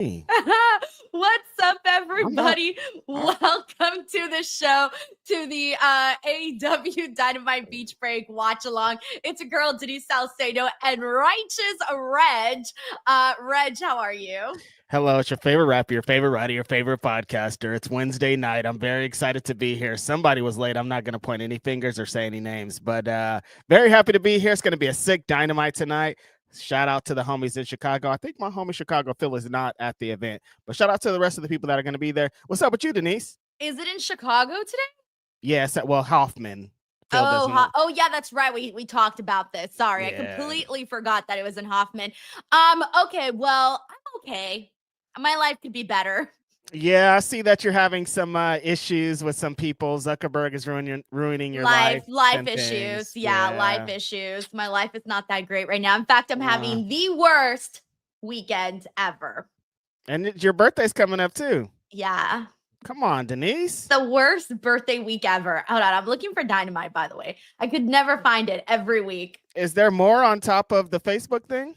What's up, everybody? Welcome to the show, to the AEW Dynamite Beach Break watch along. It's a girl, Denise Salcedo, and Righteous Reg. Reg, how are you? Hello, it's your favorite rapper, your favorite writer, your favorite podcaster. It's Wednesday night. I'm very excited to be here. Somebody was late. I'm not going to point any fingers or say any names, but very happy to be here. It's going to be a sick Dynamite tonight. Shout out to the homies in Chicago. I think my homie Chicago Phil is not at the event, but shout out to the rest of the people that are going to be there. What's up with you, Denise? Is it in Chicago today? Yes. Well, Hoffman. Oh, yeah, that's right. We talked about this. Sorry, I completely forgot that it was in Hoffman. Okay, well, I'm okay. My life could be better. Yeah, I see that you're having some issues with some people. Zuckerberg is ruining your life. Life issues. Yeah, life issues. My life is not that great right now. In fact, I'm having the worst weekend ever. And your birthday's coming up too. Yeah. Come on, Denise. The worst birthday week ever. Hold on, I'm looking for Dynamite, by the way. I could never find it every week. Is there more on top of the Facebook thing?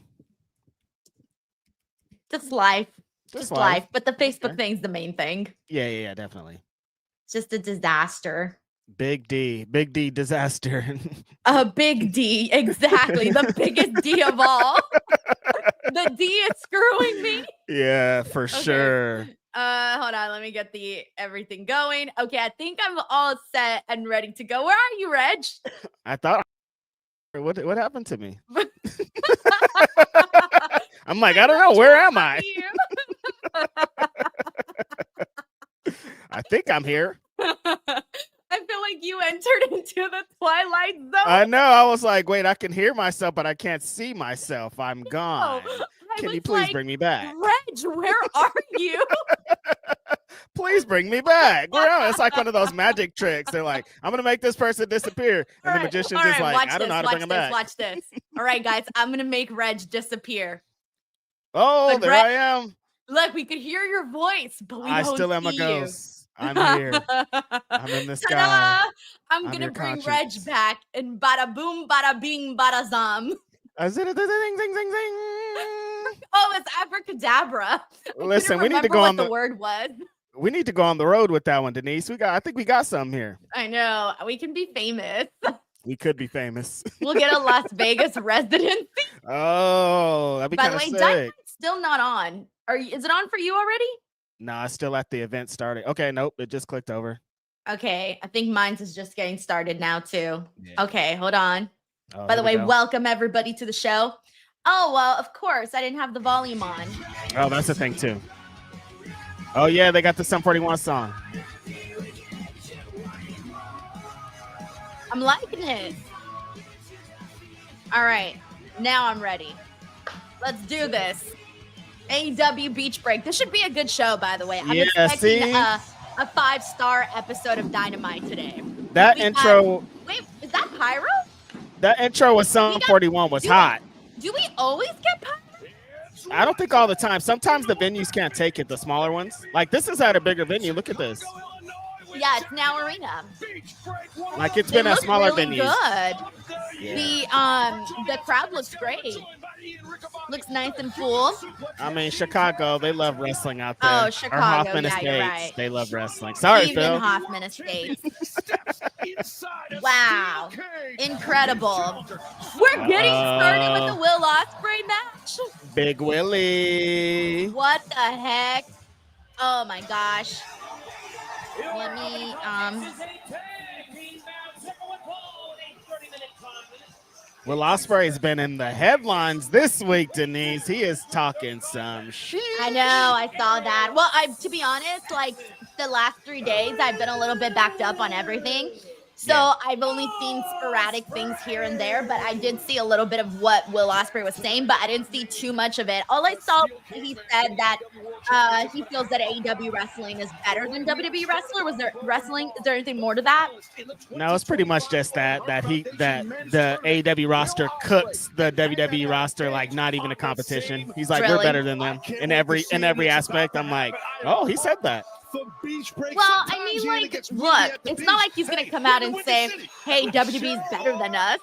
Just life. Just life. But the Facebook thing's the main thing. Yeah, definitely. It's just a disaster. Big D disaster. Big D, exactly. The biggest D of all. The D is screwing me. Yeah, for sure. Hold on, let me get everything going. Okay, I think I'm all set and ready to go. Where are you, Reg? I thought what happened to me? I'm like, I don't know. Where am I? I think I'm here. I feel like you entered into the Twilight Zone. I know. I was like, wait, I can hear myself, but I can't see myself. I'm gone. Can you please bring me back? Reg, where are you? Please bring me back. It's like one of those magic tricks. They're like, I'm going to make this person disappear. And the magician's just like, I don't know how to bring him back. Watch this. All right, guys, I'm going to make Reg disappear. Oh, look, there I am. Look, we could hear your voice, but I still am a ghost. I'm here. I'm in the sky. I'm going to bring Reg back, and bada boom, bada bing, bada zom. Zing, zing, zing. Oh, it's abracadabra. Listen, we need to go on the word was. We need to go on the road with that one, Denise. I think we got some here. I know. We can be famous. We could be famous. We'll get a Las Vegas residency. Oh, that'd be kind of sick. By the way, Dynamite's still not on. Is it on for you already? No, it's still at the event starting. Okay, nope, it just clicked over. Okay, I think mine's is just getting started now too. Yeah. Okay, hold on. Oh, by the way, welcome everybody to the show. Oh, well, of course, I didn't have the volume on. Oh, that's the thing too. Oh, yeah, they got the Sum 41 song. I'm liking it. All right, now I'm ready. Let's do this. AEW Beach Break. This should be a good show, by the way. I'm expecting a 5-star episode of Dynamite today. That intro. Wait, is that Pyro? That intro with Sum 41 was hot. Do we always get Pyro? I don't think all the time. Sometimes the venues can't take it, the smaller ones. Like, this is at a bigger venue. Look at this. Yeah, it's now Arena. Like, it's been a smaller venue. Good. Yeah. The crowd looks great. Looks nice and full. I mean, Chicago, they love wrestling out there. Oh, Chicago, Hoffman Estates, you're right. They love wrestling. Sorry, Even Phil. Hoffman Estates. Wow. Incredible. We're getting started with the Will Ospreay match. Big Willie. What the heck? Oh, my gosh. Let me, Well, Ospreay's been in the headlines this week, Denise. He is talking some shit. I know, I saw that. Well, to be honest, like the last 3 days, I've been a little bit backed up on everything. So I've only seen sporadic things here and there, but I did see a little bit of what Will Ospreay was saying, but I didn't see too much of it. All I saw, he said that he feels that AEW wrestling is better than WWE wrestler. Was there wrestling? Is there anything more to that? No, it's pretty much just that the AEW roster cooks the WWE roster like not even a competition. He's like, we're better than them in every aspect. I'm like, oh, he said that. Well, I mean, like, look, it's not like he's going to come out and say, hey, WWE is better than us.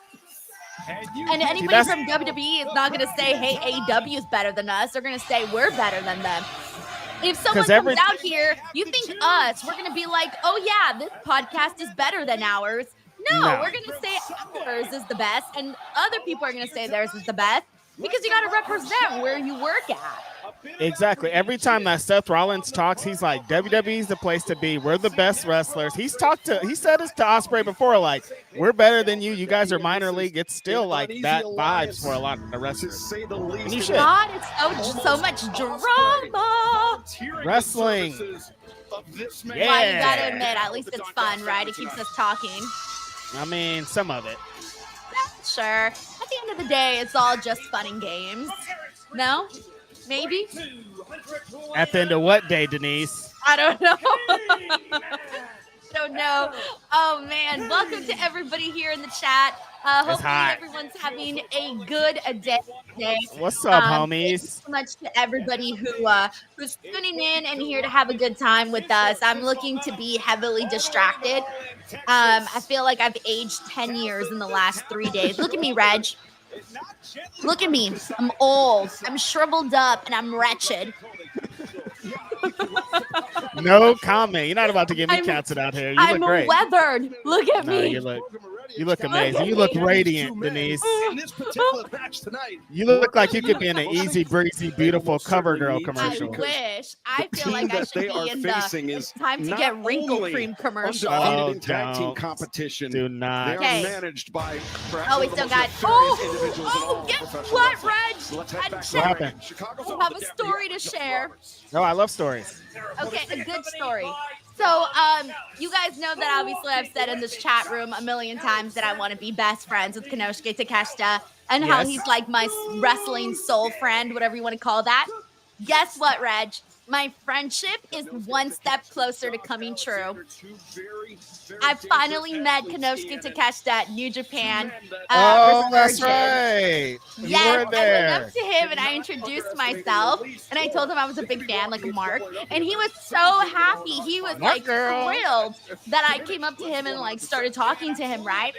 And anybody from WWE is not going to say, hey, AEW is better than us. They're going to say we're better than them. If someone comes out here, you think us, we're going to be like, oh, yeah, this podcast is better than ours. No, we're going to say ours is the best. And other people are going to say theirs is the best because you got to represent where you work at. Exactly. Every time that Seth Rollins talks, he's like, WWE's the place to be. We're the best wrestlers. He said this to Ospreay before, like, we're better than you. You guys are minor league. It's still like that vibes for a lot of wrestlers. And you should. God, it's so much drama. Wrestling. Yeah. Well, you got to admit, at least it's fun, right? It keeps us talking. I mean, some of it. Sure. At the end of the day, it's all just fun and games. No? Maybe? At the end of what day, Denise? I don't know. I don't know. Oh, man. Welcome to everybody here in the chat. Hopefully everyone's having a good day today. What's up, homies? Thank you so much to everybody who's tuning in and here to have a good time with us. I'm looking to be heavily distracted. I feel like I've aged 10 years in the last 3 days. Look at me, Reg. Look at me. I'm old. I'm shriveled up and I'm wretched. No comment. You're not about to get me canceled out here. You look great. I'm weathered. Look at me. You look amazing. You look radiant, Denise. You look like you could be in an easy, breezy, beautiful CoverGirl commercial. I wish. I feel like I should be in the time to get wrinkle cream commercial. Oh, tag team competition. Do not. They are managed by. Oh, we still got. Oh, guess what, Reg? I have a story to share. No, I love stories. Okay, a good story. So, you guys know that obviously I've said in this chat room a million times that I want to be best friends with Konosuke Takeshita and how he's like my wrestling soul friend, whatever you want to call that. Guess what, Reg? My friendship is one step closer to coming true. I finally met Konosuke Takeshita at New Japan. That's right. Yes, I went up to him and I introduced myself and I told him I was a big fan, like Mark, and he was so happy. He was like thrilled that I came up to him and like started talking to him, right?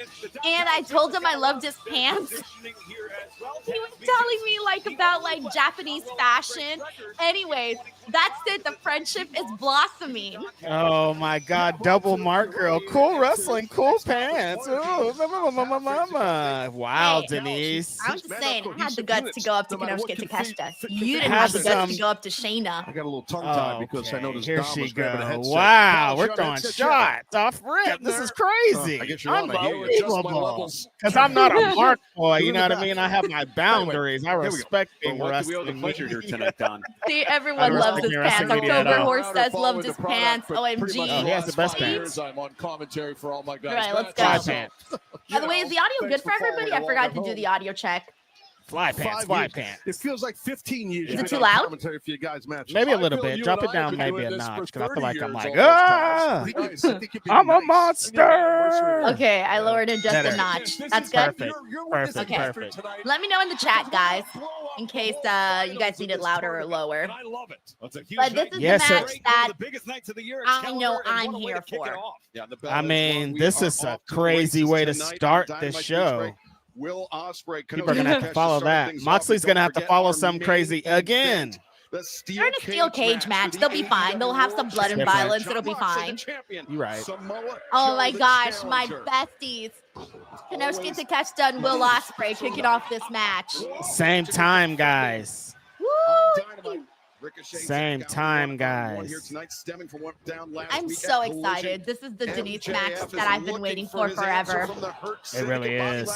And I told him I loved his pants. He was telling me like about like Japanese fashion. Anyways, that's it. The friendship is blossoming. Oh my God, double Mark girl. Cool wrestling, cool pants. Ooh, mama. Wow, Denise. I'm just saying, I had the guts to go up to Konosuke Takeshita. You didn't have the guts to go up to Shayna. I got a little tongue tied because I noticed here she goes. Wow, we're throwing shots off rip. This is crazy. Unbelievable. Because I'm not a Mark boy, you know what I mean? I have my boundaries. I respect being wrestling. See, everyone loves his pants. October Horse says loved his pants. OMG. He has the best pants. I'm on commentary for all my guys. All right, let's go. By the way, is the audio good for everybody? I forgot to do the audio check. Fly pants. It feels like 15 years. Is it too loud? For you guys maybe a little bit. Drop it down maybe a notch because I feel like I'm like, I'm a monster. Okay, I lowered it just a notch. That's good. Perfect. Let me know in the chat, guys, in case you guys need it louder or lower. But this is the match that I know I'm here for. I mean, this is a crazy way to start this show. Will Ospreay, people are going to have to follow that. Moxley's going to have to follow some crazy again. They're in a steel cage match. They'll be fine. They'll have some blood and violence. It'll be fine. You're right. Oh my gosh, my besties. Konosuke Takeshita and Will Ospreay kicking off this match. Same time, guys. Woo! Same time, guys. I'm so excited. This is the Denise match that I've been waiting for forever. It really is.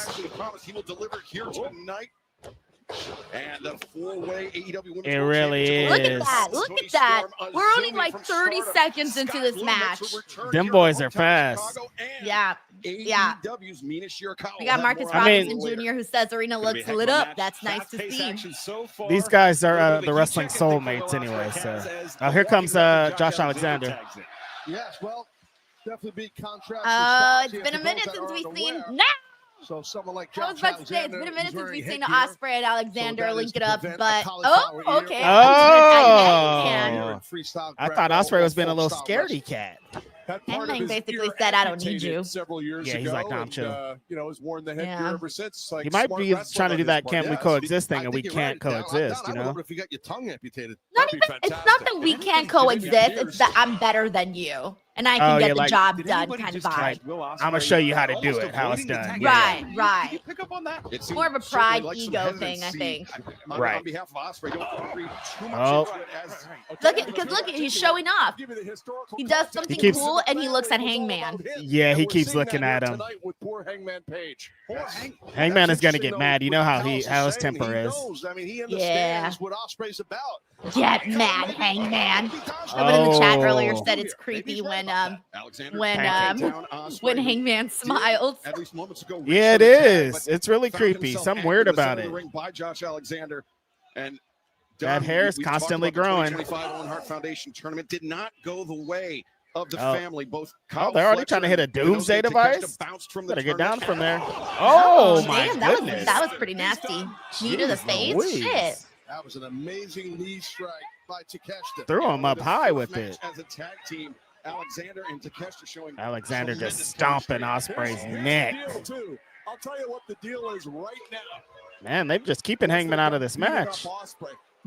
It really is. Look at that. Look at that. We're only like 30 seconds into this match. Them boys are fast. Yeah. We got Marcus Robinson Jr. who says arena looks lit up. That's nice to see. These guys are the wrestling soulmates anyway. So here comes Josh Alexander. Yes, well, definitely big contrast. It's been a minute since we've seen now. So someone like I was about to say, it's been a minute since we've seen Ospreay and Alexander link it up, but okay. I thought Ospreay was being a little scaredy cat. Hangman basically said, "I don't need you." Several years Yeah, he's ago, like, "I'm chill." has worn the headgear ever since. Like, He might smart be wrestling trying to on do his that part. "can't we Yes, coexist" thing, I and we think you're can't right. coexist. I would love it if you got your tongue amputated. Not That'd be even. It's not fantastic. that we can't coexist. It's that I'm better than you, and I Oh, can yeah, get the like- job done. Kind of vibe. I'm gonna show you how to do it, how it's done. Right, Yeah. right. Did you pick up on that? It More of a seems pride, certainly like some ego thing, I hesitancy think. Right. On behalf of Ospreay, don't read too much Oh. into it as- Look, he's showing off. Give you the historical He does context. something keeps- cool, and he looks at Hangman. Yeah, And he we're keeps seeing looking that at here him. tonight with poor Hangman Page. Hangman That's is gonna interesting, get mad. You though, know what how Callis how his saying. temper He is. knows. I mean, he understands what Ospreay's about. Get mad, Hangman. Someone in the chat earlier Oh. said it's creepy when Alexander when, taking down Ospreay, when who Hangman did, smiles. at least moments ago, reach Yeah, for it the tag, is. but It's really found creepy. himself Something anchored weird in the about center of it. the ring by Josh Alexander. And That hair is we've talked constantly about the growing. 2025 Owen Hart Foundation tournament did not go the way of the Oh. family. Both Oh, they're already trying to hit a doomsday device. From Better the get down tournament. from there. Oh my damn, goodness. that was pretty nasty. Knee to the Jeez face. Louise. Shit. That was an amazing knee strike by Takeshita. Threw him up The high first with match it. As a tag team, Alexander and Takeshita showing Alexander tremendous just stomping chemistry. Ospreay's Here's neck. the deal, too. I'll tell you what the deal is right now. Man, they're just keeping Hangman out of this match.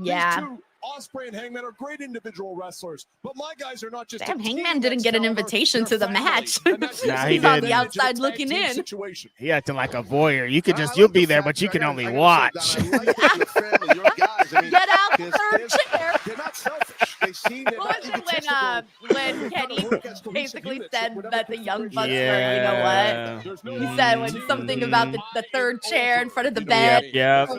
Yeah. These two, Ospreay and Hangman, are great individual wrestlers, but my guys are not just. Damn, a team Hangman didn't that's get an caliber, invitation they're to the family. match. And that's Nah, he He's on the didn't. outside Tag looking team in. situation. He acting like a voyeur. You could I just, like you'll the be there, fact but you that can I only gotta watch. say that I like that your family, your guys. I mean, Get out the his- third his- chair. They're not selfish. They seem they're What not was it egotistical. when Kenny basically said that the young bucks were, Yeah. you know what? He said when something about the third chair in front of the bed. Yep.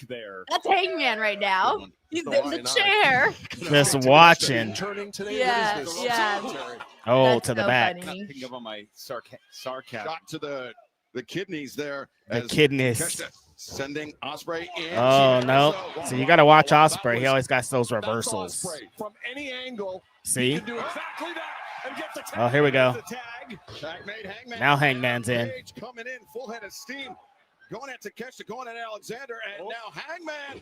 There. That's Hangman right now. He's in the chair. Just watching. Turning today. Yeah, What is this? yeah. Cemetery. Oh, That's to the so back. funny. Picking up on my sarcasm. Shot to the kidneys there. The as kidneys. Takeshita sending Ospreay in. Oh, no. So you got to watch Ospreay. He always got those That's reversals. Ospreay. From any angle, he See? can do exactly that and get the tag. Oh, here we go. The tag. Tag made Hangman. Now Hangman's in. Page coming in, full head of steam. Going at Takeshita, going at Alexander, and now Hangman.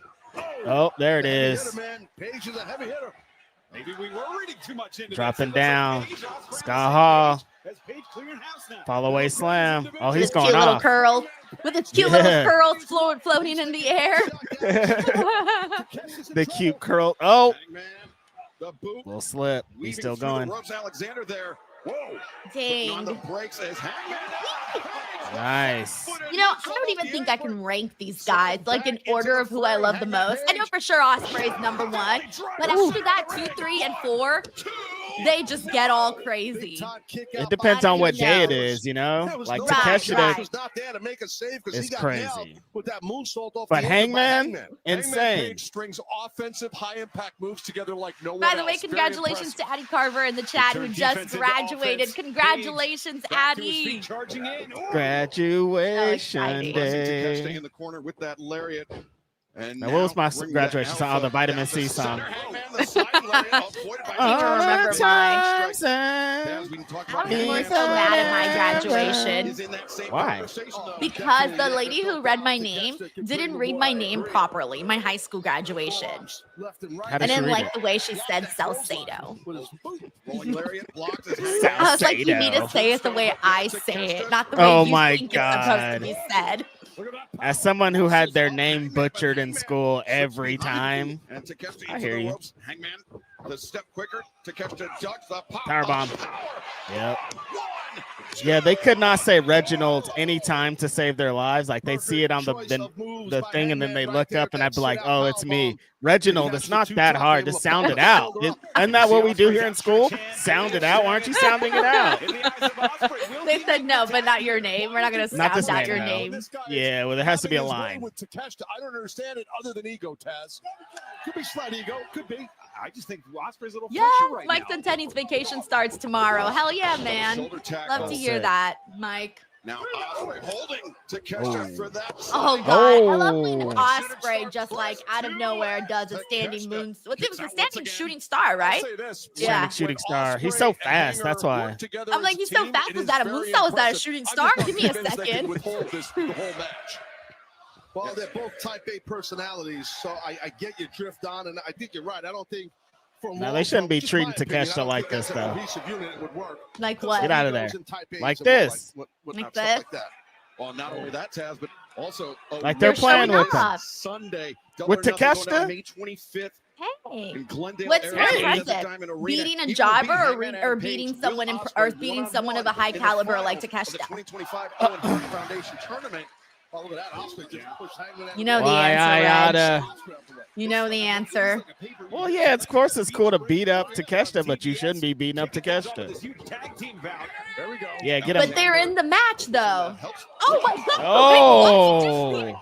Oh, there it Heavy is. hitter, man. Page is a heavy hitter. Maybe we were reading too much into Dropping this. down. Skye Skye Hall. Has Page clearing house now. Fall away slam. Oh, With he's his going cute little off. curl. With his cute Yeah. little curls floating in the air. The cute curl. Oh, Hangman, the boot. little slip. He's Weaving still through the going. ropes, Alexander there. Whoa. Putting on the Dang. brakes as Hangman. Nice. You know, I don't even think I can rank these guys like in order of who I love the most. I know for sure Ospreay's number one, but after that, 2, 3, and 4, they just get all crazy. It depends on what day it is, you know? Like Takeshita was not there to make a save because is he got crazy. nailed with that moonsault off But the apron by Hangman, insane. Hangman Page strings offensive high impact moves together like no one By the way, else. Very congratulations to Addie Carver in the chat who Turn just defense into graduated. offense. Congratulations, Back to his Addie. feet, charging in. Ooh. Graduation exciting. Takeshita day. in the corner with that lariat. And Now, what was my bring graduation that song? Oh, the alpha Vitamin down C to song. center. Hangman, the sliding lariat, avoided by I don't remember Takeshita. mine. As we can talk about I'm more Hangman, so mad at my is graduation in that same Why? conversation, though. because the lady who read my name didn't read my name properly, my high school graduation. Left and right. How I did she didn't read like it? the way she said Salcedo. With his boot. Rolling lariat blocked his I was like, you need to Salcedo. say it the way I say it, not the way Oh you my think it's supposed to God. be said. As someone who had their name butchered in school every time, And Takeshita I into hear the you. ropes. Hangman, the step quicker. Takeshita ducks the pop. Powerbomb. of power. Yep. 1, Yeah, they could not say Reginald anytime to save their lives. Like they see it on the thing, and then they look up, and I'd be like, "Oh, it's me, Reginald." It's not that hard. Just sound it out. Isn't that what we do here in school? Sound it out. Why aren't you sounding it out? They said no, but not your name. We're not going to Not this sound out name, your no. name. Yeah, well, there has to be a Having his way line. With Takeshita, I don't understand it other than ego, Taz. Could be slight ego. Could be. I just think Ospreay's a little Yeah, fresher right Mike now. Centenni's vacation starts tomorrow. Hell yeah, man. Shoulder tackle. Love to hear sick. that, Mike. Now Ospreay holding Takeshita for that. Oh side. god, I love when Oh. Ospreay just like out of nowhere does a standing moon. What it was a standing shooting star, I'll right? say this, Yeah. when Shooting star. He's Ospreay so and fast, Hanger that's why. work together I'm as like, a he's so team, fast. it Was is that a very moonsault? Was that a impressive. shooting I'm star? just Give me a not convinced they can second. withhold this the whole match. Well, they're both type A personalities, so I get your drift on, and I think you're right. I don't think No, they shouldn't be treating Takeshita like this, though. Like what? Get out of there. Like this. Like this? Well, not only that, Taz, but also like they're playing with him. Sunday with Takeshita. May 25th. Hey, in Glendale, what's more Arizona. impressive, beating a jobber or beating someone beating someone of a high caliber like Takeshita? 2025 Foundation tournament. You know the answer, Reg. You know the answer. Well, yeah, of course it's cool to beat up Takeshita, but you shouldn't be beating up Takeshita. Yeah, get him. But they're in the match, though. Oh my God! Oh!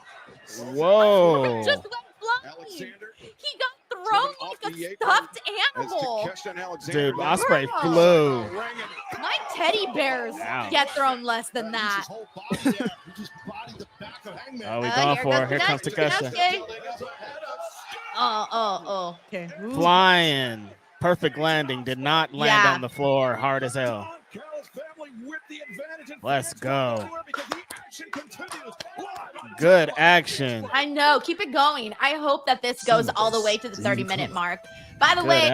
Whoa! Just went flying. He got thrown like a stuffed animal. Dude, Ospreay flew. My teddy bears get thrown less than that. Oh, we going for it. Here comes Takeshita. Oh. Okay. Flying. Perfect landing. Did not land on the floor. Hard as hell. Let's go. Good action. I know. Keep it going. I hope that this goes all the way to the 30-minute mark. By the way,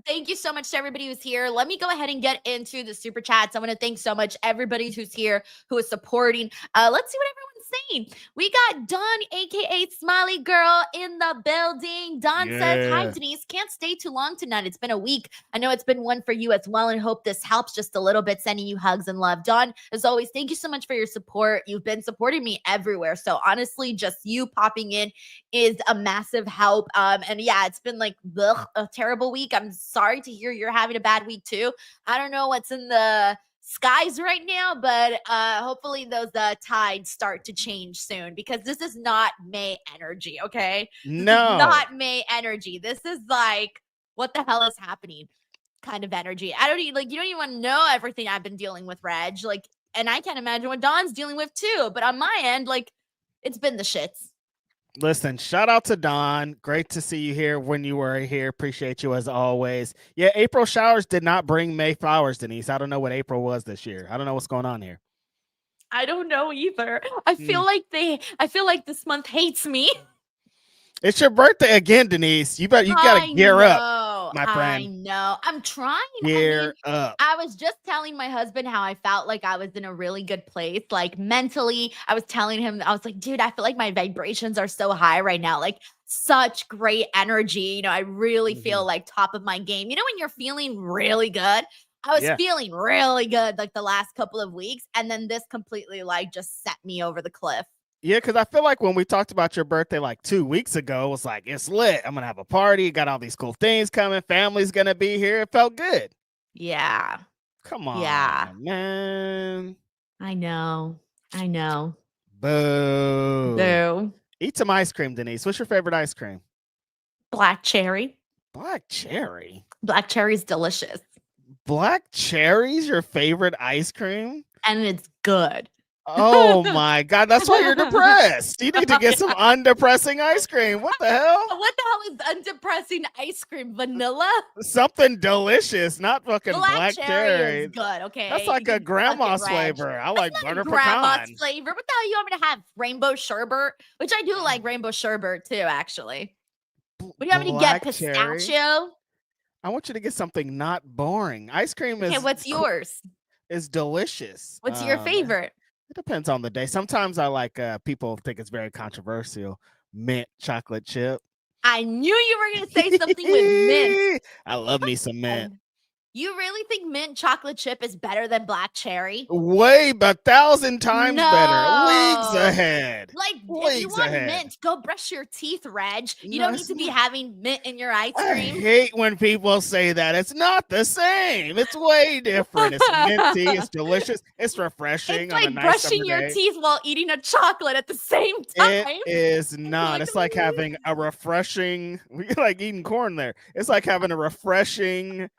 thank you so much to everybody who's here. Let me go ahead and get into the super chats. I want to thank so much everybody who's here, who is supporting. Let's see what everyone's saying. We got Dawn, aka Smiley Girl, in the building. Dawn says, "Hi Denise, can't stay too long tonight. It's been a week. I know it's been one for you as well, and hope this helps just a little bit. Sending you hugs and love." Dawn, as always, thank you so much for your support. You've been supporting me everywhere, so honestly, just you popping in is a massive help. And yeah, it's been like a terrible week. I'm sorry to hear you're having a bad week too. I don't know what's in the skies right now, but hopefully those tides start to change soon, because this is not May energy, okay? No, not May energy. This is like, what the hell is happening kind of energy. I don't even, like, you don't even want to know everything I've been dealing with, Reg. Like, and I can't imagine what Dawn's dealing with too. But on my end, like, it's been the shits. Listen, shout out to Dawn. Great to see you here when you were here. Appreciate you as always. Yeah, April showers did not bring May flowers, Denise. I don't know what April was this year. I don't know what's going on here. I don't know either. I feel like this month hates me. It's your birthday again, Denise. You gotta gear up, my friend. I know. I'm trying. Gear up. I was just telling my husband how I felt like I was in a really good place, like mentally. I was telling him, I was like, dude, I feel like my vibrations are so high right now. Like, such great energy. You know, I really feel like top of my game. You know, when you're feeling really good? I was feeling really good like the last couple of weeks. And then this completely like just set me over the cliff. Yeah, because I feel like when we talked about your birthday like 2 weeks ago, it was like, it's lit. I'm going to have a party. Got all these cool things coming. Family's going to be here. It felt good. Yeah. Come on, man. I know. Boo. Boo. Eat some ice cream, Denise. What's your favorite ice cream? Black cherry. Black cherry? Black cherry's delicious. Black cherry's your favorite ice cream? And it's good. Oh my God, that's why you're depressed. You need to get some undepressing ice cream. What the hell? What the hell is undepressing ice cream? Vanilla? Something delicious, not fucking black cherry. Is good, okay? That's like a grandma's flavor. I like butter pecan. Grandma's flavor. What the hell you want me to have? Rainbow sherbet? Which I do like rainbow sherbet too, actually. What do you want me to get? Pistachio? I want you to get something not boring. Ice cream is. Okay, what's yours? Is delicious. What's your favorite? It depends on the day. Sometimes I like, people think it's very controversial, mint chocolate chip. I knew you were going to say something with mint. I love me some mint. You really think mint chocolate chip is better than black cherry? Way 1,000 times better. Leagues ahead. Like, if you want mint, go brush your teeth, Reg. You don't need to be having mint in your ice cream. I hate when people say that. It's not the same. It's way different. It's minty. It's delicious. It's refreshing. It's like brushing your teeth while eating a chocolate at the same time. It is not. It's like having a refreshing, like eating corn there. It's like having a refreshing,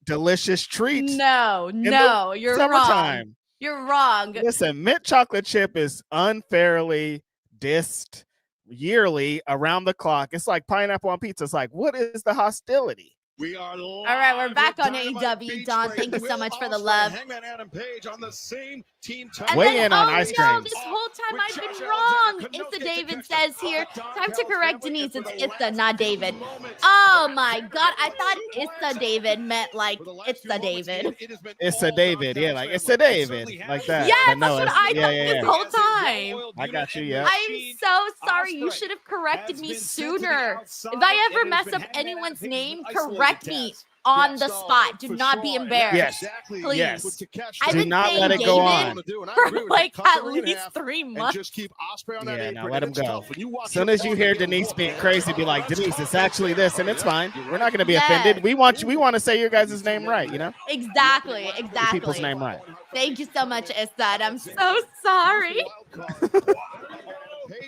delicious treat. No, you're wrong. You're wrong. Listen, mint chocolate chip is unfairly dissed yearly around the clock. It's like pineapple on pizza. It's like, what is the hostility? We are All right, we're back on Dynamite AEW. Beach Don, Break. thank you so Will much for the Ospreay love. and Hangman Adam Page on the same team. And Weigh then, in on oh ice no, cream. this whole time With I've Josh been wrong. Alexander, Issa Konosuke David Takeshita, says here. Don Time to Callis correct family, Denise. and It's for the Issa, last not few David. moments, Oh my Alexander God, I is thought required Issa to David meant like For the last it's few a moments, David. it has been It's a all David. Don Yeah, Callis like it's family. a David. Certainly Like has that. Yes, But no, that's what it's, I yeah, thought yeah, this yeah. whole time. I got you, yeah. I'm so sorry. You should have corrected me sooner. If I ever mess up anyone's name, correct me on the spot. Do not be embarrassed. Yes. Please. Yes. I've Do been not saying let it go David on. for like at least 3 And months. just keep Ospreay on that Yeah, apron, now let and him it's go. tough. When you watch As soon your as you hear partner get Denise whooped, being crazy, be like, let's Denise, call it's it actually this, and it's fine. We're not going to be Yes. offended. We want to say your guys' name right, you know? Exactly, People's exactly. name right. Thank you so much, Issa. And I'm so sorry.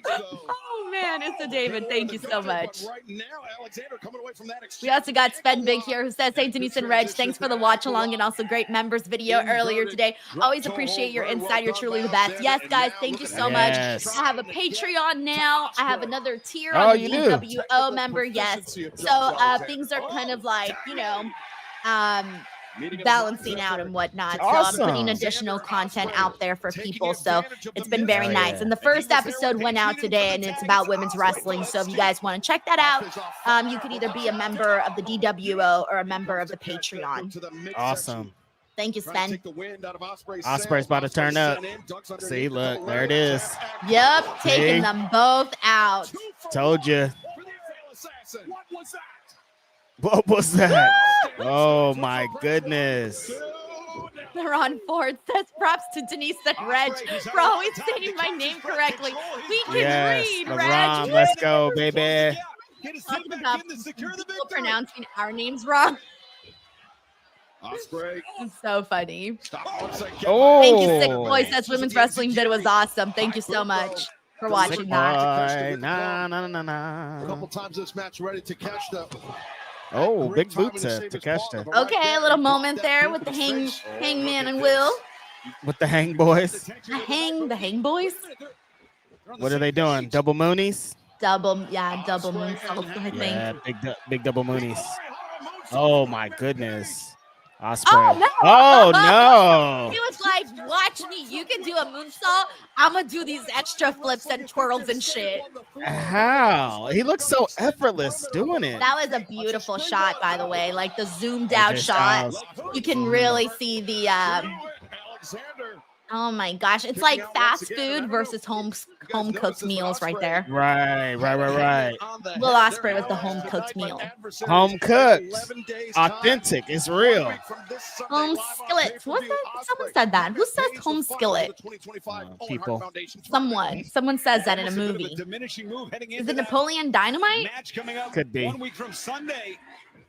Oh man, Issa David, thank you so much. We also got Sven Big here who says, hey, Denise and Reg, thanks for the watch along and also great members video earlier today. Always appreciate your insight. You're truly the best. Yes, guys, thank you so much. Yes. I have a Patreon now. I have another tier Oh, on the you do? EWO member. Yes. So things are kind of like, balancing out and whatnot. Awesome. So I'm putting additional content out there for people. So it's been very Oh, nice. yeah. And the first episode went out today and it's about women's wrestling. So if you guys want to check that out, you could either be a member of the DWO or a member of the Patreon. Awesome. Thank you, Sven. Ospreay's about to turn up. See, look, there it is. Yep, taking See? them both out. Told you. What was that? Oh, my goodness. They're on board. Says props to Denise and Reg for always saying my name correctly. We can Yes, read, LeBron, Reg. let's go, baby. Talking about people pronouncing our names wrong. Ospreay. It's so funny. Oh. Thank you, Sick Boy. Says women's wrestling vid was awesome. Thank you so much for watching that. Boy, nah, nah, nah, A nah. couple times this match ready to catch the Oh, big boots at Takeshita. Okay, a little moment there with the Hangman and Will. With the Hang Boys. The Hang Boys. What are they doing? Double Moonies? Double moonsaults, I think. Yeah, big double Moonies. Oh, my goodness. Oh Ospreay. no! Oh, no. He was like, "Watch me! You can do a moonsault. I'm gonna do these extra flips and twirls and shit." How? He looks so effortless doing it. That was a beautiful shot, by the way. Like the zoomed out AJ shot. Styles. You can really see the. Oh my gosh! It's like fast food versus home cooked meals right there. Right. Will Ospreay was the home cooked meal. Home cooked. Authentic. It's real. Home skillet. What's that? Someone said that. Who says home skillet? People. Someone says that in a movie. Is it Napoleon Dynamite? Could be. 1 week from Sunday.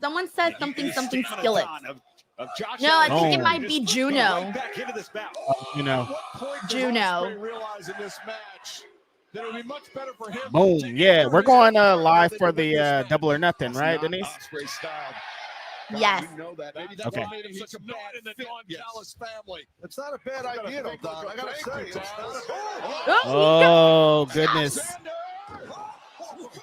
Someone says something skillet. Of Josh No, I think it Oh. might be Juno. Right back into this bout. You know. Juno. Boom. Yeah, we're going live for the Double or Nothing, right, Denise? Yes. Okay. It's not a bad idea, though, Don. I gotta say, it's not a bad idea. Oh, goodness.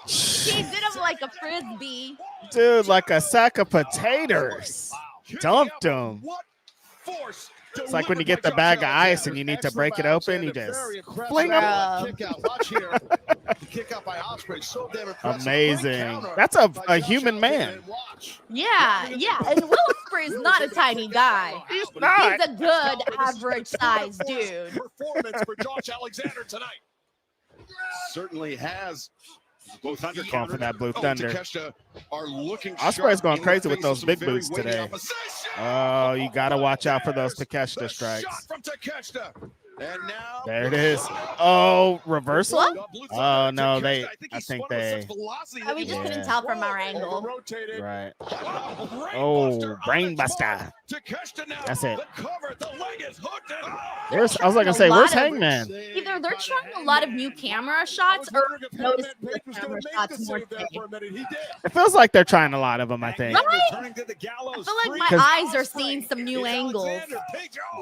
He did him like a frisbee. Dude, like a sack of potatoes. Dumped him. It's like when you get the bag of ice and you need to break it open, you just fling them. Watch here. The kick out by Ospreay, so damn impressive. Amazing. That's a human man. Yeah. And Will Ospreay is not a tiny guy. He's not. He's a good average size dude. Performance for Josh Alexander tonight. Certainly has. Both Going for that Blue Thunder. Ospreay's Ospreay's going crazy with those big boots today. Oh, you got to watch out for those Takeshita strikes. There it is. Oh, reversal? What? Oh, no, I think they. We just couldn't Yeah. tell from our angle. Right. Oh, brainbuster. That's it. I was like to say, where's Hangman? Either they're trying a lot of new camera shots or noticing the camera shots more today. It feels like they're trying a lot of them, I think. Right? I feel like my eyes are seeing some new angles.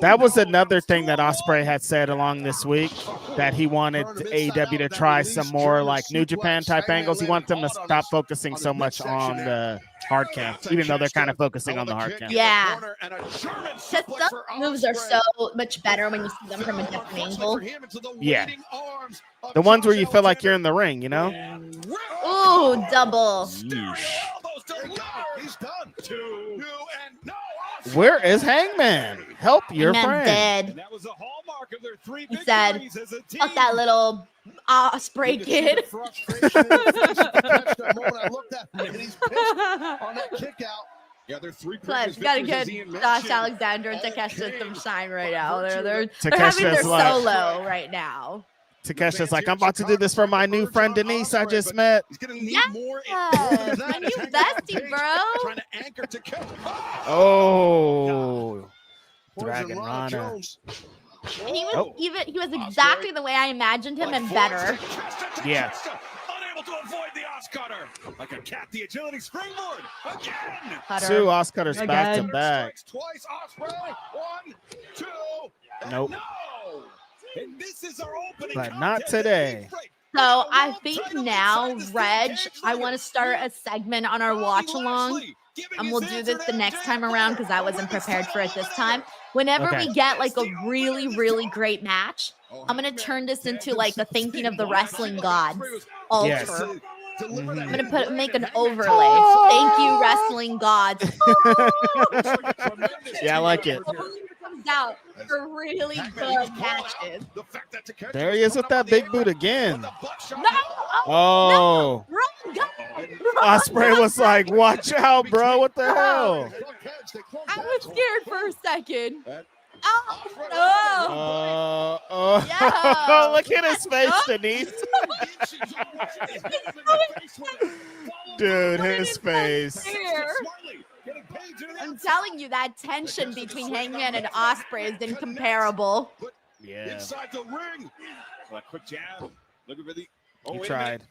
That was another thing that Ospreay had said along this week, that he wanted AEW to try some more like New Japan type angles. He wants them to stop focusing so much on the hard cam, even though they're kind of focusing on the hard cam. Yeah. Just some moves are so much better when you see them from a different angle. Yeah. The ones where you feel like you're in the ring, you know? Ooh, double. He's done. 2 and no. Where is Hangman? Help your Hangman's friend. dead. That was a hallmark of their 3 He said, victories as a team. fuck that little Ospreay kid. I looked at him and he's pissed on that kick out. Yeah, they're 3 Plus, previous gotta victories, get as Ian Josh mentioned. Alexander and Takeshita some shine right now. They're having Takeshia's their like- solo right now. Takeshia's like, I'm about to do this for my new friend Denise I just met. He's gonna need Yes, more my new bestie, bro. Trying to anchor Takeshita. Oh. Dragon Poison Rana. Jones. And he was Oh. he was exactly the way I imagined him and better. Yeah. Unable to avoid the Oscutter. Like a cat, the agility springboard. Again. Cutter. 2 Oscutters back to Again. back. Strikes twice. Ospreay. 1, 2. and Nope. No. And this is our opening But not contest at today. Beach Break. So I think now, Reg, I want to start a segment on our watch along, and we'll do this the next time around because I wasn't prepared for it this time. Whenever Okay. we get like a really, really great match, I'm gonna turn this into like a thinking of the wrestling gods altar. Yes. I'm gonna make an overlay. Thank you, wrestling gods. Yeah, I like it. Comes out for really good matches. There he is with that big boot again. No, Oh. wrong guy. Ospreay was like, watch out, bro. What the hell? I was scared for a second. Oh, Oh, Yeah. look at his face, Denise. Dude, his face. I'm telling you, that tension between Hangman and Ospreay is incomparable. Yeah, Inside the ring. A quick jab. Looking for the. he wait a tried.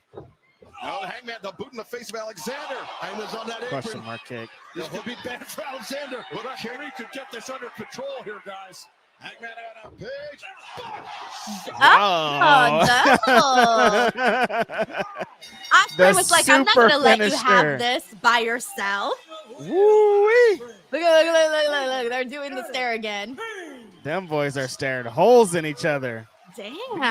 No, Hangman, the boot in the face of Alexander. Hangman's on that Question apron. mark kick. This could be bad for Alexander. But Kerry could get this under control here, guys. Hangman out on Page. Oh, no. Ospreay was like, I'm not super going to let you finisher. have this by yourself. Woo-wee. Look. They're doing the stare again. Them boys are staring holes in each other. Damn.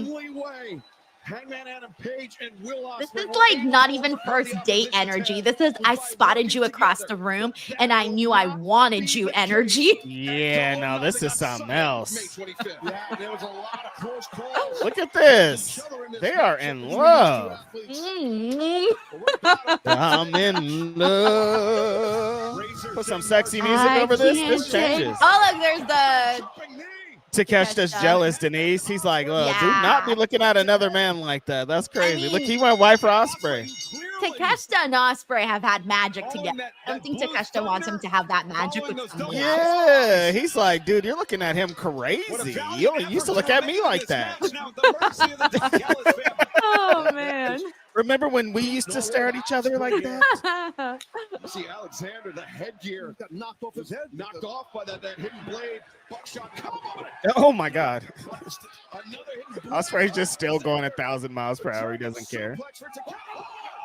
Only way. Hangman Adam Page and Will Ospreay This is will like able not to even overcome first the date opposition's energy. attack. This is I spotted you across the room and I knew I wanted you energy. Yeah, no, this is something else. May 25th. Yeah, there was a lot of close calls. Look at this. They are in love. Mm. I'm in love. Put some sexy music over this. This changes. Oh, look, there's the. Takeshita's Takeshita. jealous, Denise. He's like, look, do Yeah. not be looking at another man like that. That's crazy. mean- Look, he went white for Ospreay. Takeshita and Ospreay have had magic together. I don't think Takeshita wants him to have that magic with someone else. Yeah, he's like, dude, you're looking at him crazy. You only used to look at me like that. Oh, man. Remember when we used to stare at each other like that? See Alexander, the headgear got knocked off his head, knocked off by that hidden blade. Buckshot. Come on. Oh my God. Another hidden blade. Ospreay's just still going 1,000 miles per hour. He doesn't care.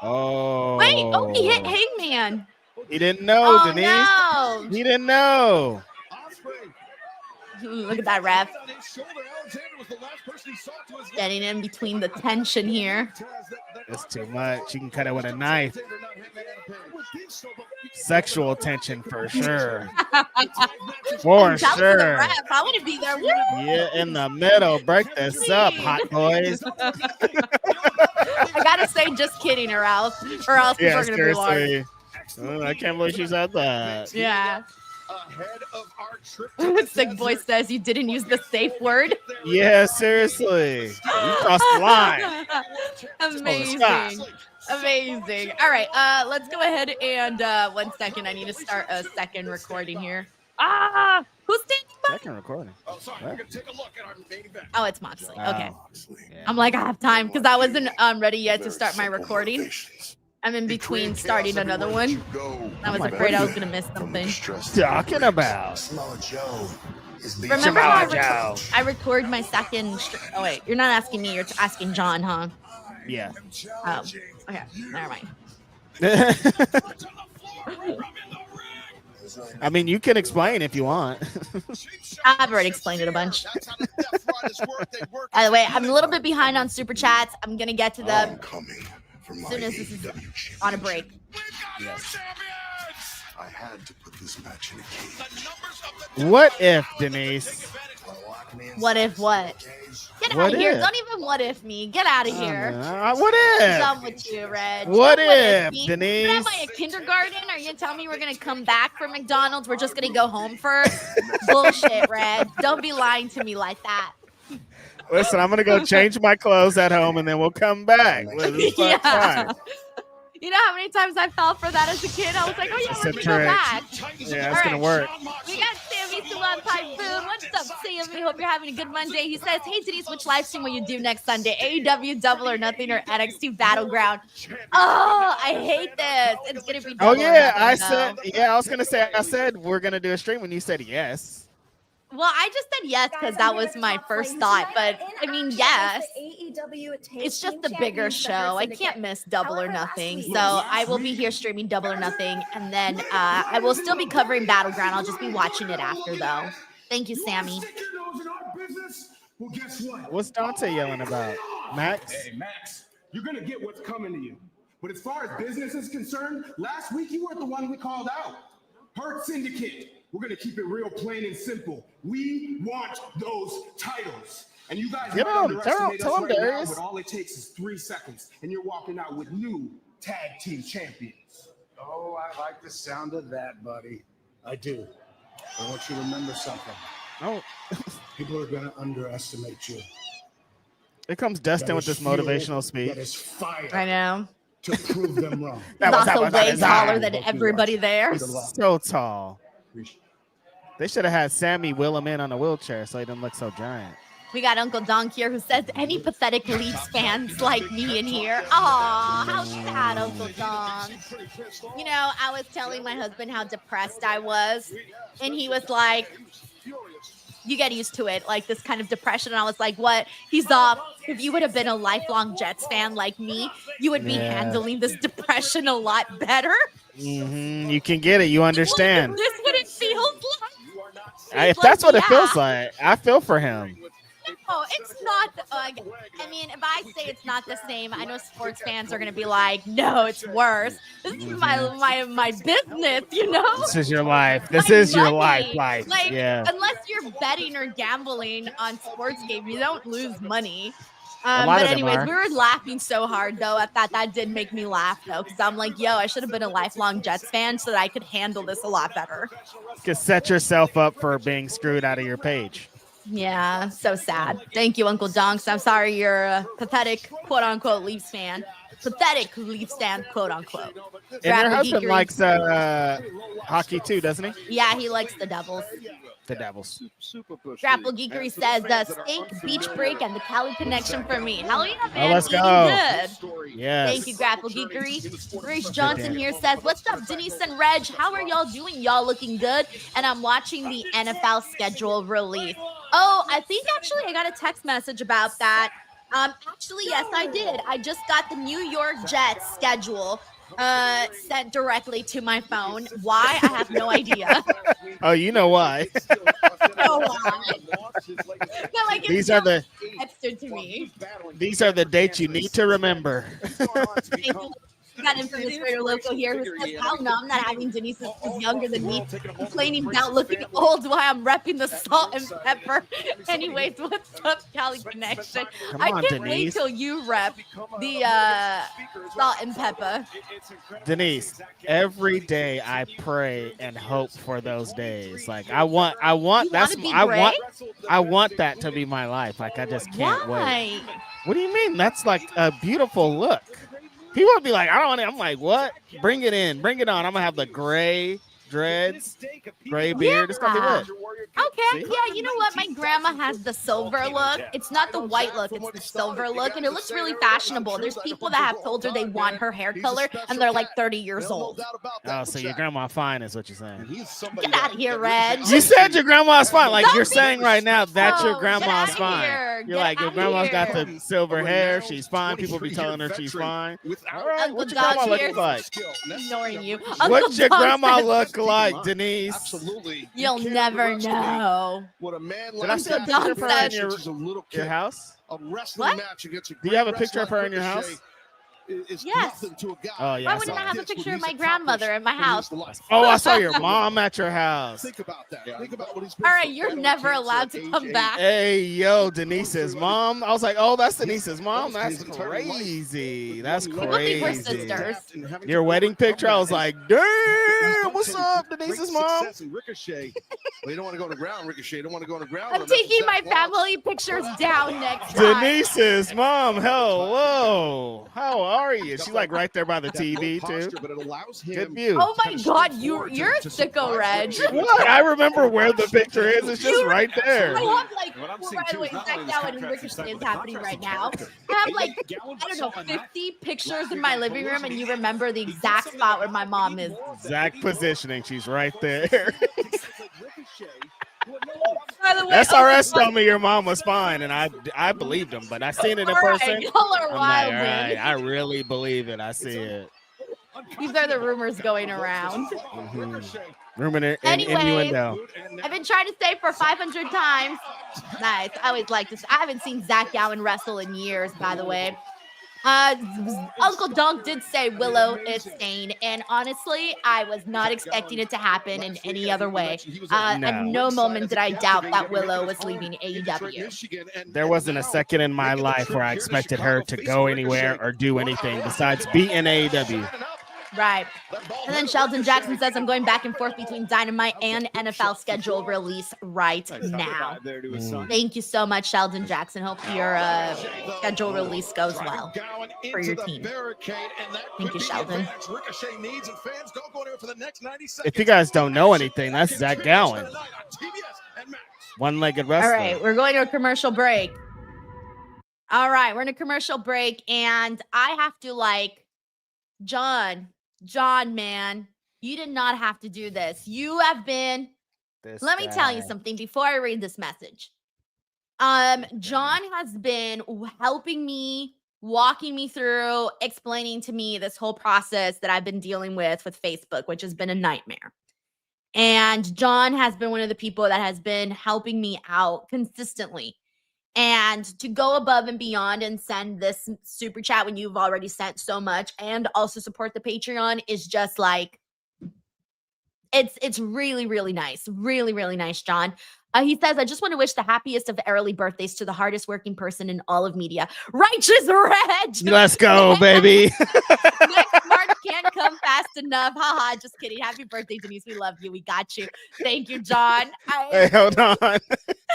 Oh. Wait, oh, he hit Hangman. He didn't know, Oh, Denise. no. He didn't know. Ospreay. Look at that ref. On his shoulder. Alexander was the last person he saw to his left. Getting in between the tension here. It's too much. You can cut it with a knife. Sexual tension for sure. For I'm telling you, the sure. ref, I want to be there. Woo! Yeah, in the middle. Break this up, hot boys. I gotta say, just kidding, or else Yeah, people are gonna be like, seriously. I can't believe she said that. yeah. Ahead of our trip to the Sick boy desert. says you didn't use the safe word. Yeah, seriously. You crossed the line. Amazing. Stop. Amazing. All right, let's go ahead and 1 second. I need to start a second recording here. Who's standing by? Second recording. Oh, sorry. We're gonna take a look at our main event. Oh, it's Moxley. Okay. Oh, yeah. I'm like, I have time because I wasn't ready yet to start my recording. I'm in between starting another one. I was afraid I was gonna miss something. Talking about. Remember how Joe. I record my second? Oh wait, you're not asking me. You're asking John, huh? Yeah. Oh, okay. Never mind. I mean, you can explain if you want. I've already explained it a bunch. By the way, I'm a little bit behind on super chats. I'm gonna get to them as soon as this is on a break. Yes. I had to put this match in a cage. What if, Denise? What if what? Get What out of here. if? Don't even what if me. Get out of here. What I'm if? done with you, Reg. What Don't if, me. Denise? What am I, a kindergarten? Are you going to tell me we're going to come back from McDonald's? We're just going to go home first? Bullshit, Reg. Don't be lying to me like that. Listen, I'm going to go change my clothes at home, and then we'll come back. Yeah. You know how many times I fell for that as a kid? I was like, oh, yeah, It's we're a going to go trick. back. Yeah, it's going to work. We got Sammy Salon Typhoon. What's up, Sammy? Hope you're having a good Monday. He says, hey, Denise, which live stream will you do next Sunday? AEW Double or Nothing or NXT Battleground? Oh, I hate this. It's going to be Double or Nothing, I was going to say, I said we're going to do a stream when you said yes. Well, I just said yes because that was my first thought. But, I mean, yes. It's just a bigger show. I can't miss Double or Nothing. So I will be here streaming Double or Nothing. And then I will still be covering Battleground. I'll just be watching it after, though. Thank you, Sammy. Well, guess what? What's Dante yelling about? Max? Hey, Max, you're going to get what's coming to you. But as far as business is concerned, last week you weren't the one we called out. Hurt Syndicate. We're going to keep it real plain and simple. We want those titles. And you guys Get might on, underestimate tell us him, right now, Darius. but all it takes is 3 seconds, and you're walking out with new tag team champions. Oh, I like the sound of that, buddy. I do. I want you to remember something. Oh, People are going to underestimate you. here comes Dustin with this motivational speech. That is fire. I know. To prove them wrong. He's also way taller than everybody there. So tall. They should have had Sammy wheel him in on a wheelchair so he didn't look so giant. We got Uncle Donk here who says, any pathetic Leafs fans like me in here? Aw, how sad, Uncle Donk. You know, I was telling my husband how depressed I was, and he was like, you get used to it, like this kind of depression. And I was like, what? He's off. If you would have been a lifelong Jets fan like me, you would be handling this depression a lot better. Mm-hmm. You can get it. You understand. This is what it feels like. If that's what it feels like, I feel for him. No, it's not. I mean, if I say it's not the same, I know sports fans are going to be like, no, it's worse. This is my business, you know? This is your life. This My is your money. life. Like, yeah. unless you're betting or gambling on sports games, you don't lose money. lot But of them anyways, are. we were laughing so hard, though, at that. That did make me laugh, though, because I'm like, yo, I should have been a lifelong Jets fan so that I could handle this a lot better. Just set yourself up for being screwed out of your page. Yeah, so sad. Thank you, Uncle Donks. I'm sorry you're a pathetic, quote-unquote, Leafs fan. Pathetic Leafs fan, quote-unquote. And your husband likes hockey too, doesn't he? Yeah, he likes the Devils. The Devils. Grapple Geekery says the Steak Beach Break and the Cali Connection for me. Hell yeah, man. let's Eating go. Good. Yes. Thank you, Grapple Geekery. Grace Johnson here says, what's up, Denise and Reg? How are y'all doing? Y'all looking good? And I'm watching the NFL schedule release. Oh, I think actually I got a text message about that. Actually, yes, I did. I just got the New York Jets schedule sent directly to my phone. Why? I have no idea. Oh, you know why? No, why? No, like These are the texted to me. These are the dates you need to remember. We got Infamous Raider Loco here who says, hell no, I'm not having Denise who's younger than me complaining about looking old while I'm repping the salt and pepper. Anyways, what's up, Cali Connection? I can't wait till you rep the salt and pepper. Denise, every day I pray and hope for those days. Like I want that to be my life. Like I just can't wait. What do you mean? That's like a beautiful look. He would be like, I don't want it. I'm like, what? Bring it in. Bring it on. I'm going to have the gray dreads, gray beard. It's gonna be lit. Okay, See? yeah, you know what? My grandma has the silver look. It's not the white look, it's the silver look, and it looks really fashionable. There's people that have told her they want her hair color, and they're like 30 years old. Oh, so your grandma fine is what you're saying. Get out of here, Reg. You said your grandma's fine. Like Don't you're be saying right now, that's your Get grandma's outta fine. here. You're Get like, your outta grandma's got here. the silver hair. She's fine. People be telling her she's fine. All right, Uncle what's your grandma Dog's here. look like? Ignoring you. What's Uncle your Dog grandma says- look like, Denise? Absolutely. You'll never know. What a man Did I see a Uncle picture Dog of her in says- your house? A wrestling What? match against a Do you have a picture of her in your Ricochet house? is Yes. nothing to a guy. Oh, yeah. Why I wouldn't saw I have it. a picture of my grandmother in my house? Oh, I saw your mom at your house. Think about that. Think about what he's been All right, through. you're Battle never cancer allowed at to age come 8. back. Hey, yo, Denise's mom. I was like, oh, that's Denise's mom. That's crazy. That's We'll be her crazy. sisters. Your wedding picture, I was like, damn, what's up, Denise's mom? Ricochet. Well, you don't want to go to the ground, Ricochet. You don't want to go to the ground. I'm taking my family pictures down next time. Denise's mom, hello. How are you? She's like right there by the TV too. Good view. Oh my God, you're a sicko, Reg. What? I remember where the picture is. It's just right there. I have like, by the way, Zach Gowen and Ricochet is happening right now. I have like, I don't know, 50 pictures in my living room, and you remember the exact spot where my mom is. Exact positioning. She's right there. By the way, SRS told me your mom was fine, and I believed him, but I seen it in all right, person. y'all are I'm like, wild, all right, man. I really believe it. I see it. These are the rumors going around. Rumor and Anyway, innuendo. I've been trying to say for 500 times. Nice. I always like this. I haven't seen Zach Gowen wrestle in years, by the way. Uncle Dunk did say Willow is sane, and honestly, I was not expecting it to happen in any other way. At no moment did I doubt that Willow was leaving AEW. There wasn't a second in my life where I expected her to go anywhere or do anything besides be in AEW. Right. And then Sheldon Jackson says, I'm going back and forth between Dynamite and NFL schedule release right now. Thank you so much, Sheldon Jackson. Hope your schedule release goes well for your team. Thank you, Sheldon. If you guys don't know anything, that's Zach Gowen. One-legged wrestler. All right, we're going to a commercial break. All right, we're in a commercial break, and I have to John, man, you did not have to do this. You have been, let me tell you something before I read this message. John has been helping me, walking me through, explaining to me this whole process that I've been dealing with Facebook, which has been a nightmare. And John has been one of the people that has been helping me out consistently. And to go above and beyond and send this super chat when you've already sent so much and also support the Patreon is just like, it's really, really nice. Really, really nice, John. He says, I just want to wish the happiest of early birthdays to the hardest working person in all of media. Righteous Reg! Let's go, baby. Next March can't come fast enough. Haha, just kidding. Happy birthday, Denise. We love you. We got you. Thank you, John. Hey, hold on.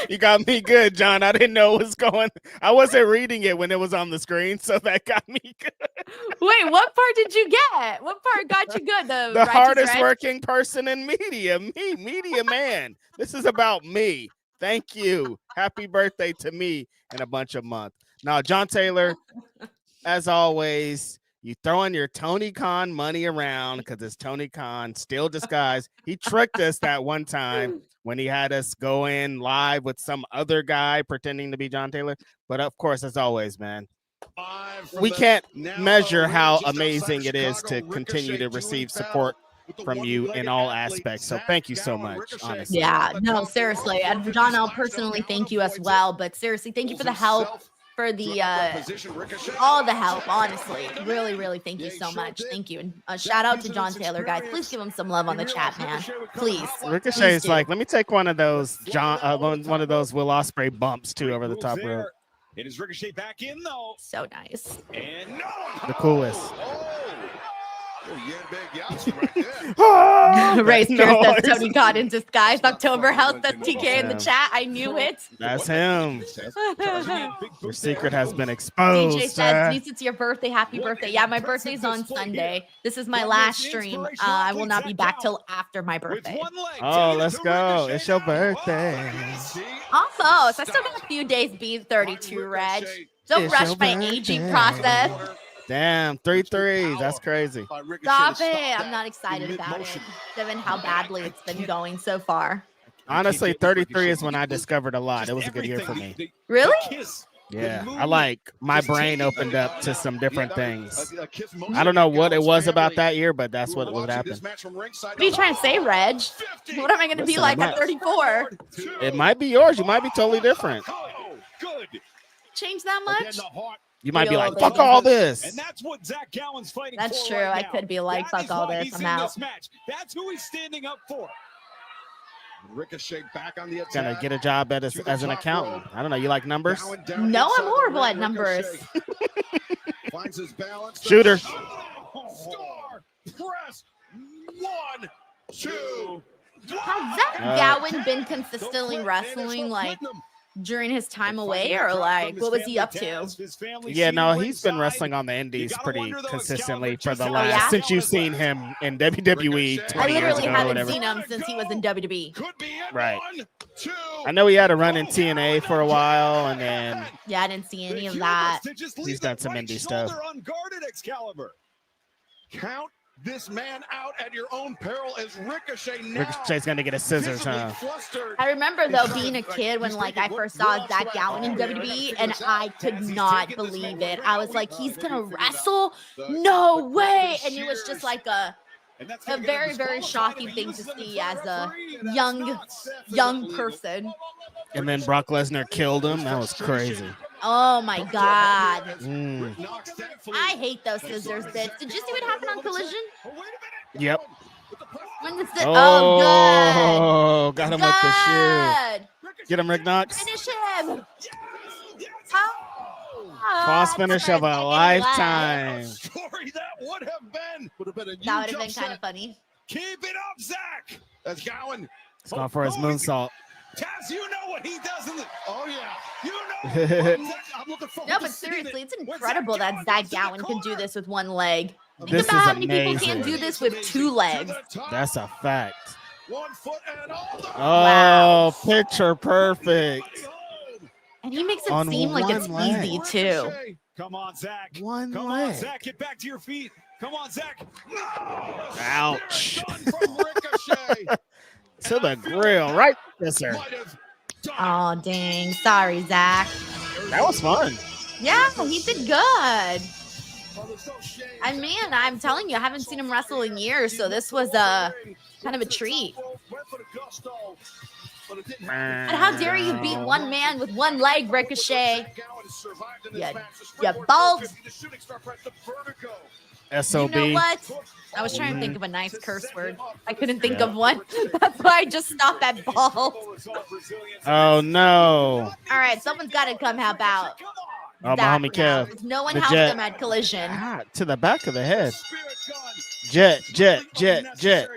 You got me good, John. I didn't know it was going. I wasn't reading it when it was on the screen, so that got me good. Wait, what part did you get? What part got you good? The The hardest Reg? working person in media, me, media man. This is about me. Thank you. Happy birthday to me in a bunch of months. Now, John Taylor, as always, you throwing your Tony Khan money around because it's Tony Khan, still disguised. He tricked us that one time when he had us go in live with some other guy pretending to be John Taylor. But of course, as always, man, we can't measure how amazing it is to continue to receive support from you in all aspects. So thank you so much, honestly. Yeah, no, seriously. And John, I'll personally thank you as well. But seriously, thank you for the help, for the all the help, honestly. Really, really thank you so much. Thank you. And shout out to John Taylor, guys. Please give him some love on the chat, man. Please. Ricochet is like, let me take one of those one of those Will Ospreay bumps too over the top rope. It is Ricochet back in though. So nice. And no. The coolest. Ray Spears says noise. Toni got in disguise. October House says TK in the chat. I knew it. That's him. Your secret has been exposed. DJ says, Denise, it's your birthday. Happy birthday. Yeah, my birthday's on Sunday. This is my last stream. I will not be back till after my birthday. Oh, let's go. It's your birthday. Almost. I still got a few days be 32, Reg. Don't It's rush your my birthday. aging process. Damn, 3 threes. That's crazy. Stop it. I'm not excited about it, given how badly it's been going so far. Honestly, 33 is when I discovered a lot. It was a good year for me. Really? Yeah, my brain opened up to some different things. I don't know what it was about that year, but that's what happened. What are you trying to say, Reg? What am I going to be like at 34? It might be yours. You might be totally different. Change that much? You might be like, fuck all this. And that's what Zach Gowen's fighting That's for true. right I now. could be like, That fuck is all why this. he's I'm in out. this match. That's who he's standing up for. Ricochet back on the attack. Gonna get a job as an accountant. I don't know. You like numbers? No, I'm horrible at numbers. Finds his balance. Shooter. Star press 1, 2. Has Zach Gowen been consistently wrestling like during his time away, or like what was he up to? Yeah, no, he's been wrestling on the indies pretty consistently for the last yeah? since you've seen him in WWE I 20 years literally ago or haven't whatever. seen him since he was in WWE. Right. I know he had a run in TNA for a while, and then Yeah, I didn't see any of that. He's done some indie stuff. Count this man out at your own peril as Ricochet now. Ricochet's gonna get a scissors, huh? I remember though being a kid when like I first saw Zach Gowen in WWE, and I could not believe it. I was like, he's gonna wrestle? No way! And it was just like a very, very shocking thing to see as a young person. And then Brock Lesnar killed him. That was crazy. Oh my God. I hate those scissors bits. Did you see what happened on Collision? Yep. When the Oh, good. got him with the shoe. Good. Get him, Rick Knox. Finish him. Cross finish of a lifetime. Story that would have been a That would have been kind of funny. Keep it up, Zach. That's Gowen. He's going for his moonsault. Taz, you know what he does in the. Oh yeah. You know. I'm looking forward No, to but seeing seriously, it. it's incredible that Zach Gowen can do this with one leg. Think This about is how many people amazing. can't do this with two legs. That's a fact. 1 foot and all the Oh, picture perfect. And he makes it On seem like it's one leg. easy too. Come on, Zach. One Come leg. on, Zach. Get back to your feet. Come on, Zach. Ouch. done from Ricochet. To the grill, right? Yes, sir. Might have done Oh dang! Sorry, Zach. That was fun. Yeah, he did good. it. Well, there's no shame. And man, I'm telling you, I haven't seen him wrestle in years, so this was a kind of a treat. Went for the gusto, but it didn't And how dare you beat one man with one leg, Ricochet? Gowen has survived in this Yeah, match. yeah, balls. The shooting star press, the vertigo. SOB. You know what? I was trying to think of a nice curse word. I couldn't think of one. That's why I just stopped at balls. Oh, no. All right, someone's got to come help out. Oh, my Zach homie now, Kev. 'cause no one The helped Jet. him at Collision. Ah, to the back of the head. Spirit gun. Jet.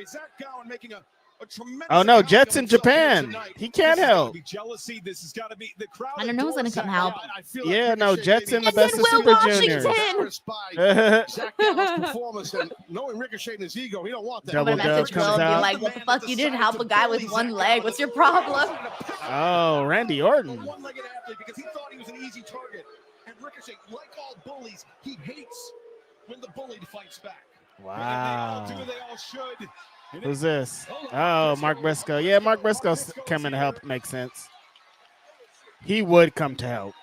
Zach Gowen making a tremendous Oh, no. amount Jet's of in himself here Japan. tonight. He can't help. Jealousy. This has got to be the crowd. I don't know who's gonna come help. I feel like Yeah, no. Ricochet Jet's in the maybe best of Will Super Washington. Juniors. embarrassed by Zach Gowen's performance and knowing Ricochet and his ego, he don't want that. I'm Double gonna dub message Will comes and be out. like, "What the fuck? You didn't help a guy with one leg. What's your problem?" Oh, Randy A Orton. one-legged athlete because he thought he was an easy target. And Ricochet, like all bullies, he hates when the bullied fights back. Wow. They all should. Who's this? Oh, Mark Briscoe. Yeah, Mark Briscoe's coming to help. Makes sense. He would come to help.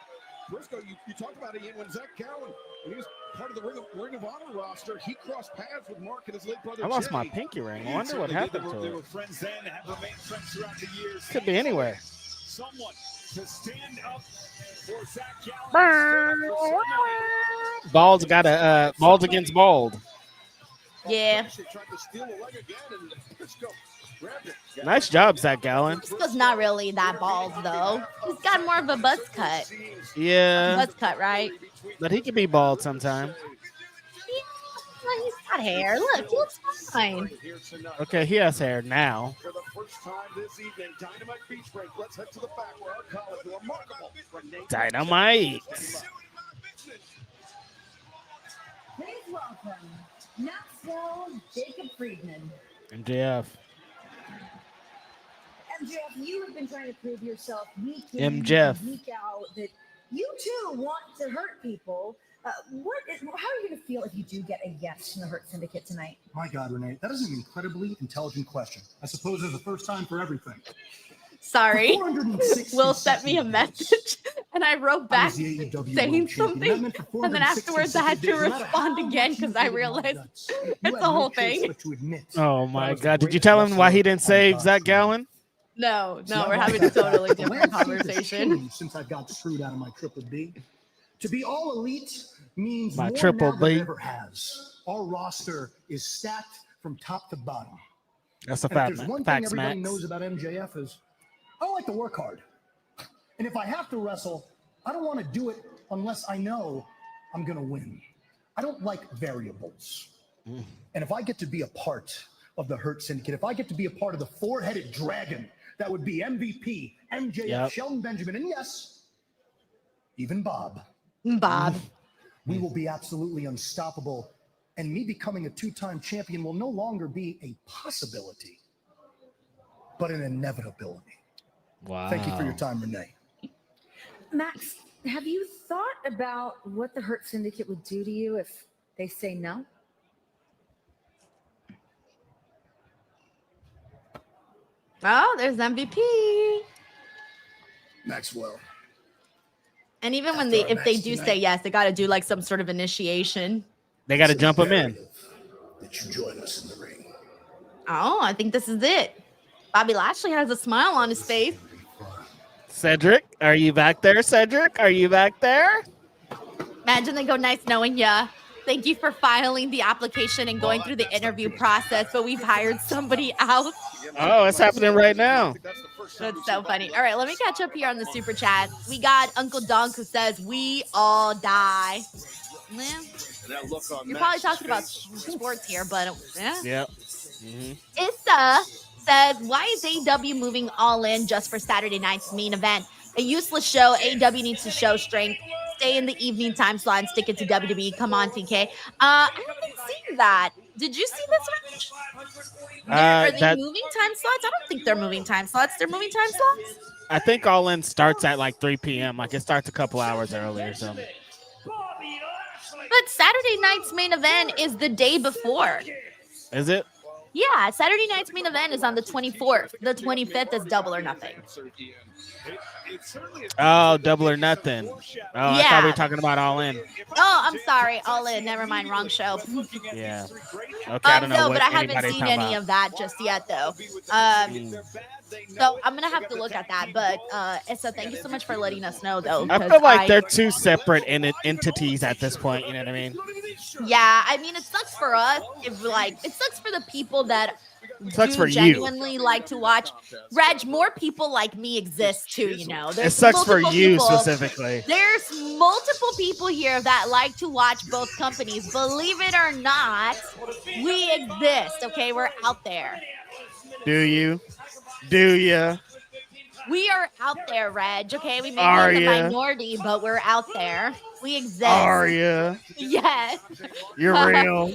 Briscoe, you talked about it when Zach Gowen, when he was part of the Ring of Honor roster, he crossed paths with Mark and his late brother. I lost my Jay. pinky ring. I wonder what happened to They it. were friends then and have remained friends throughout the years. Could be anywhere. Someone to stand up for Zach Gowen. Bald's got a bald against bald. Yeah. Ricochet tried to steal the leg again, and Briscoe grabbed it. Nice job, Zach Gowen. Briscoe's not really that bald though. He's got more of a buzz cut. Yeah, Buzz cut, right? but he can be bald sometime. Well, got hair. Look, he looks fine. Okay, he has hair now. For the first time this evening, Dynamite Beach Break. Let's head to the back where our colleague, the remarkable Dynamite. Please welcome Maxwell Jacob Friedman. MJF. MJF, you have been trying to prove yourself week in MJF. and week out that you too want to hurt people. How are you going to feel if you do get a yes from the Hurt Syndicate tonight? My God, Renee, that is an incredibly intelligent question. I suppose there's a first time for everything. Sorry. 460 Will sent me a message and I wrote back saying something. And then afterwards I had to respond again because I realized it's the whole thing. Oh my God. Did you tell him why he didn't save Zach Gowen? No, we're having a totally different conversation. Since I got screwed out of my Triple B. To be all elite means My more Triple now than B. it ever has. Our roster is stacked from top to bottom. That's a And if fact, there's one facts, thing everybody Max. knows about MJF is I like to work hard. And if I have to wrestle, I don't want to do it unless I know I'm going to win. I don't like variables. And if I get to be a part of the Hurt Syndicate, if I get to be a part of the four-headed dragon, that would be MVP, MJF, Yep. Shelton Benjamin, and yes, even Bob. Bob. We will be absolutely unstoppable. And me becoming a two-time champion will no longer be a possibility, but an inevitability. Wow. Thank you for your time, Renee. Max, have you thought about what the Hurt Syndicate would do to you if they say no? Oh, there's MVP. Maxwell. And even when After our if they match do tonight. say yes, they got to do like some sort of initiation. They got to jump him in. That you join us in the ring. Oh, I think this is it. Bobby Lashley has a smile on his face. Cedric, are you back there? Cedric, are you back there? Imagine they go, nice knowing ya. Thank you for filing the application and going through the interview process, but we've hired somebody else. Oh, it's happening right now. That's so funny. All right, let me catch up here on the super chat. We got Uncle Dunk who says, we all die. Yeah. You're probably talking about sports here, but yeah. Yep. Issa says, why is AEW moving all in just for Saturday night's main event? A useless show. AEW needs to show strength. Stay in the evening time slot and stick it to WWE. Come on, TK. I haven't seen that. Did you see this, Rich? Are they moving time slots? I don't think they're moving time slots. They're moving time slots? I think All In starts at like 3 p.m. Like it starts a couple hours early or something. But Saturday night's main event is the day before. Is it? Yeah, Saturday night's main event is on the 24th. The 25th is Double or Nothing. Oh, Double or Nothing. Oh, I thought we were talking about All In. Oh, I'm sorry. All In. Never mind. Wrong show. Yeah. Okay, I don't know No, what but I haven't anybody's seen talking any about. of that just yet, though. So I'm gonna have to look at that. But Issa, thank you so much for letting us know, though. I feel like they're two separate entities at this point. You know what I mean? Yeah, I mean, it sucks for us. If it sucks for the people that Sucks for you. genuinely like to watch. Reg, more people like me exist too. You know, It sucks for multiple you people. specifically. There's multiple people here that like to watch both companies. Believe it or not, we exist. Okay, we're out there. Do you? Do you? We are out there, Reg. Okay, we may Are be in the ya? minority, but we're out there. We exist. Are you? Yes. You're real.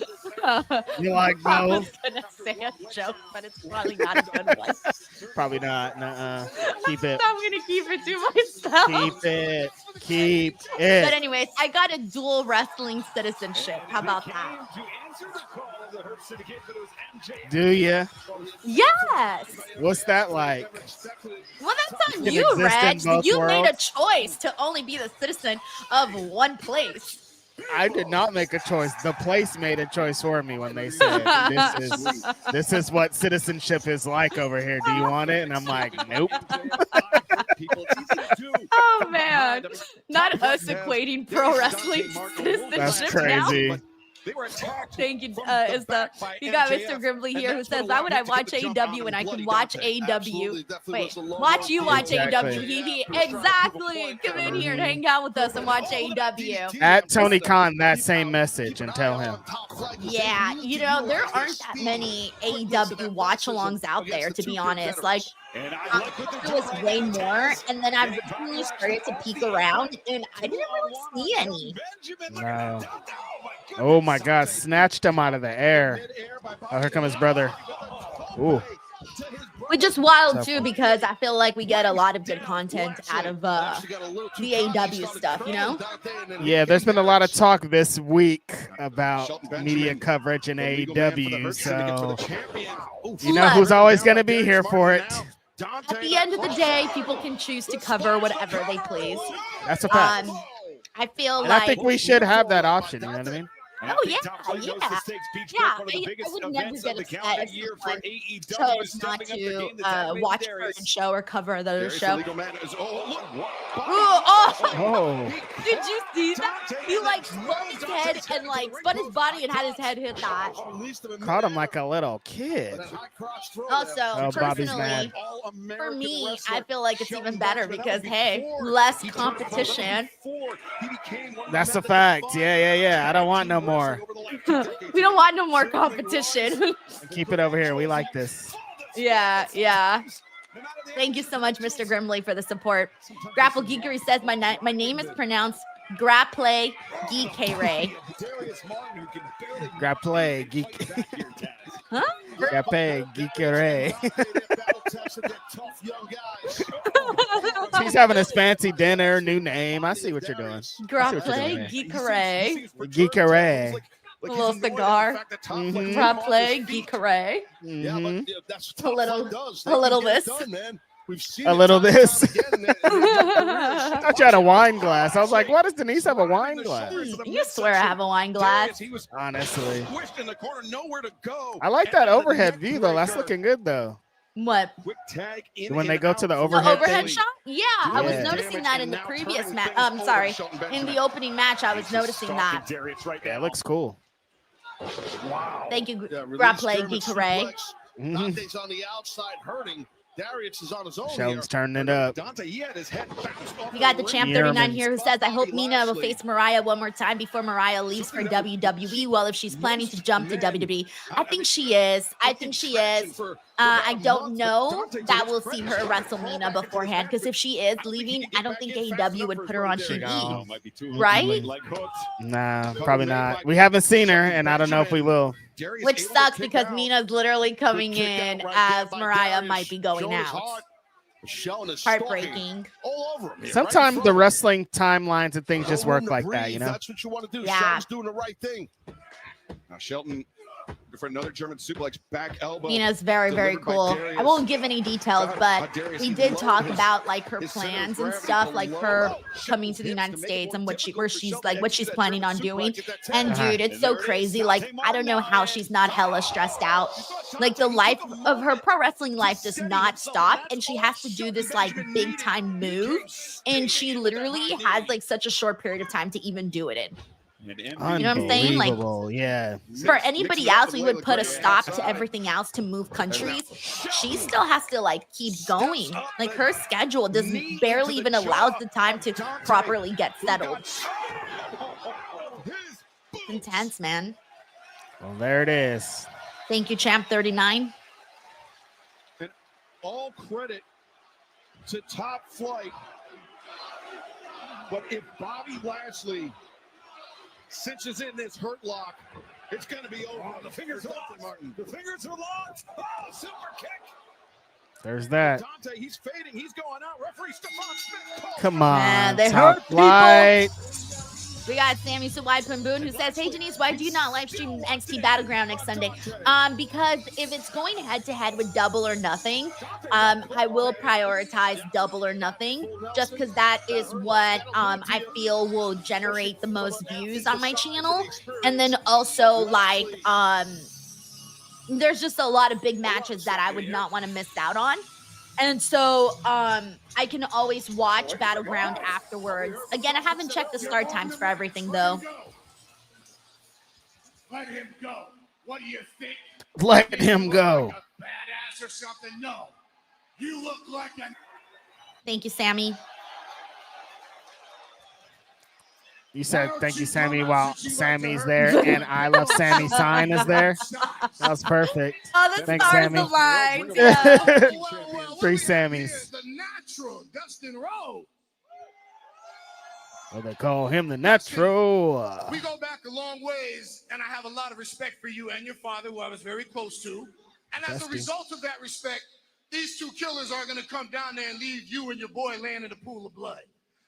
You like I was both? gonna say a joke, but it's probably not a good one. Probably not. Nuh-uh. Keep it. I'm gonna keep it to myself. Keep it. Keep But it. anyways, I got a dual wrestling citizenship. How about that? Do you? Yes. What's that like? Well, that's on Can you, exist in Reg. both You made a worlds? choice to only be the citizen of one place. I did not make a choice. The place made a choice for me when they said this is what citizenship is like over here. Do you want it? And I'm like, nope. Oh man, not us equating pro wrestling citizenship That's crazy. now. They were attacked. Thank you. from Is the back by you got MJF, Mr. Grimley and here who that's says, what "Why would I allowed him watch to get the jump AEW on when I can Bloody watch Dante. AEW?" Absolutely, definitely Wait, was the low watch blow. you watch Exactly. AEW. Exactly. Come in here and hang out with us and watch AEW. At Tony Khan that same message and tell him. Yeah, you know, there aren't that many AEW watch-alongs out there, to be honest. Like, And I I like what thought they're there doing was right way now. more, and then I recently started to peek around, and I didn't really see any. No. Oh my God, snatched him out of the air. Oh, here comes his brother. Ooh. Which is wild too, because I feel like we get a lot of good content out of the AEW stuff, you know? Yeah, there's been a lot of talk this week about media coverage in AEW, so you know who's always going to be here for it. At the end of the day, people can choose to cover whatever they please. That's a fact. I feel And like I think we should have that option, you know what I mean? Oh, yeah, yeah. Yeah, I would never get upset if someone chose not to watch a certain show or cover another show. Oh, Did you see that? He like spun his head and like spun his body and had his head hit that. caught him like a little kid. Also, Oh, Bobby's personally, mad. for me, I feel like it's even better because, hey, less competition. That's a fact. Yeah. I don't want no more. We don't want no more competition. Keep it over here. We like this. Yeah. Thank you so much, Mr. Grimley, for the support. Grapple Geekery says my name is pronounced Grapple Geekere. Grapple geek. Huh? Grapple geekere. He's having his fancy dinner, new name. I see what you're doing. Grapple Geekere. Geekere. A little cigar. Mhm. Grapple Geekere. Mhm. A little this. A little this. I thought you had a wine glass. I was like, why does Denise have a wine glass? You swear I have a wine glass. Honestly. In the corner, nowhere to go. I like that overhead view, though. That's looking good, though. What? Quick tag in When they and go to the out. overhead The overhead thing? shot? Yeah, I was Yeah. noticing that in the previous match. Sorry, in the opening match, I was noticing that. Yeah, it looks cool. Thank you, Yeah, release Grapple German Geekere. suplex. Dante's on the outside hurting. Darius is on his own. Sheldon's here. turning it up. Dante, he had his head bounced off We got the ring. Champ Yearman. 39 here who says, I hope Mina will face Mariah one more time before Mariah leaves for WWE. Well, if she's planning to jump to WWE, I think she is. I don't know that we'll see her wrestle Mina beforehand, because if she is leaving, I don't think AEW would put her on TV. Right? Nah, probably not. We haven't seen her, and I don't know if we will. Which sucks because Mina's literally coming in as Mariah might be going out. Heartbreaking. Sometimes the wrestling timelines and things just work like that, you know? That's what you want to do. Yeah. Shelton's doing the right thing. Now Shelton for another German suplex, back elbow. Mina's very, very delivered by cool. Darius. I won't give any details, but Darius, we he did lowered talk his- about like her his center of plans and gravity stuff, like below. her Shelton coming to the hits United make it States and more what difficult for she's Shelton like, what to she's get that planning on German doing. suplex at that And tag. dude, it's so crazy. Like, I don't know how she's not hella stressed out. Like, the life of her pro wrestling life does not stop, and she has to do this like big time move, and she literally has like such a short period of time to even do it in. You know what I'm saying? Like, yeah. for anybody else, we would put a stop to everything else to move countries. She still has to like keep going. Like, her schedule doesn't barely even allows the time to properly get settled. Intense, man. Well, there it is. Thank you, Champ 39. All credit to Top Flight. But if Bobby Lashley cinches in this hurt lock, it's going to be over. The fingers are locked, Martin. The fingers are locked. Oh, super kick. There's that. Dante, he's fading. He's going out. Referee Stephon Smith calls. Come on. Man, they Top hurt Flight. We got Sammy Sawai Pamboon who says, hey, Denise, why do you not live stream NXT Battleground next Sunday? Because if it's going head to head with Double or Nothing, I will prioritize Double or Nothing, just because that is what I feel will generate the most views on my channel. And then also, like, there's just a lot of big matches that I would not want to miss out on. And so I can always watch Battleground afterwards. Again, I haven't checked the start times for everything, though. Let him go. What do you think? Let him go. Like a badass or something? No. You look like a... Thank you, Sammy. You said thank you, Sammy, while Sammy's there, and I love Sammy sign is there. That was perfect. Oh, the Thanks, stars Sammy. aligned. Yeah. Three Sammys. The natural Dustin Rhodes. Well, they call him the natural. We go back a long ways, and I have a lot of respect for you and your father, who I was very close to. And as a result of that respect, these two killers are going to come down there and leave you and your boy laying in a pool of blood.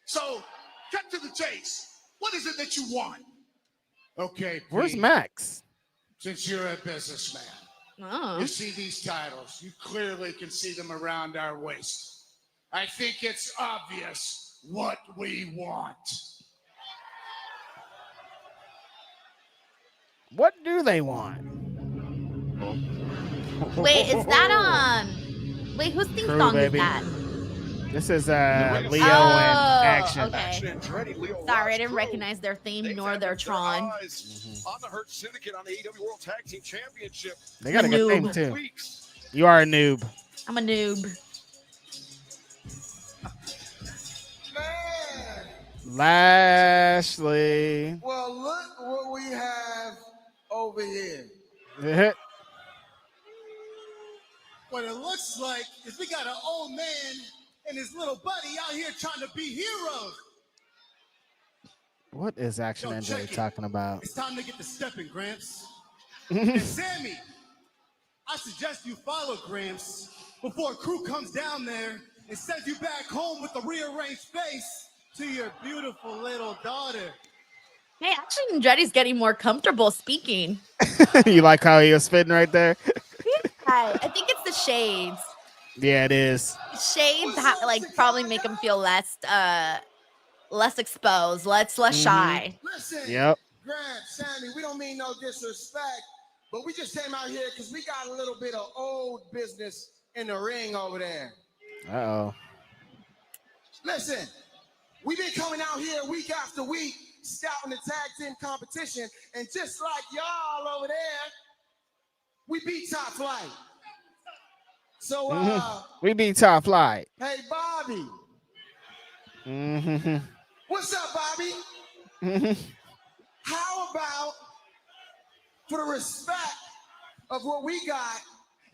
So, cut to the chase. What is it that you want? Okay, Where's Pete, Max? since you're a businessman, you see these titles. You clearly can see them around our waist. I think it's obvious what we want. What do they want? Wait, is that wait, whose theme Crew, song baby. is that? This is Leo and Action. Okay. Sorry, I didn't recognize their theme nor their Tron. On the Hurt Syndicate on the AEW World Tag Team Championship. They got a good theme too. Weeks. You are a noob. I'm a noob. Man, Lashley. well, look what we have over here. What it looks like is we got an old man and his little buddy out here trying to be heroes. What is Action Yo, Angela check it. talking about? It's time to get to stepping, Gramps. And Sammy, I suggest you follow Gramps before a crew comes down there and sends you back home with a rearranged face to your beautiful little daughter. Hey, actually, Andretti's getting more comfortable speaking. You like how he was spitting right there? I think it's the shades. Yeah, it is. Shades like probably make him feel less exposed, less shy. Listen, Yep. Grant, Sammy, we don't mean no disrespect, but we just came out here because we got a little bit of old business in the ring over there. Uh-oh. Listen, we've been coming out here week after week, scouting the tag team competition, and just like y'all over there, we beat Top Flight. So, We beat Top Flight. hey, Bobby. Mm-hmm. What's up, Bobby? How about, for the respect of what we got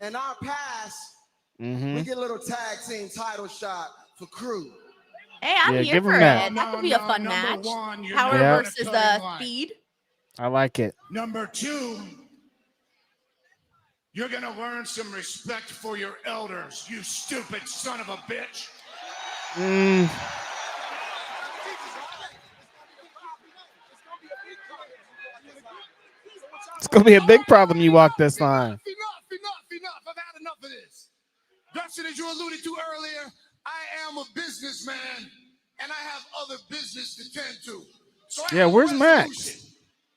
in our past, we get a little tag team title shot for crew. Hey, I'm Yeah, here give him for that. it. That could be a fun match. Power Yeah. versus Speed. I like it. Number two, you're gonna learn some respect for your elders, you stupid son of a bitch. It's gonna be a big problem. You walk this line. Enough. I've had enough of this. Dustin, as you alluded to earlier, I am a businessman and I have other business to tend to. So I Yeah, have a where's resolution. Max?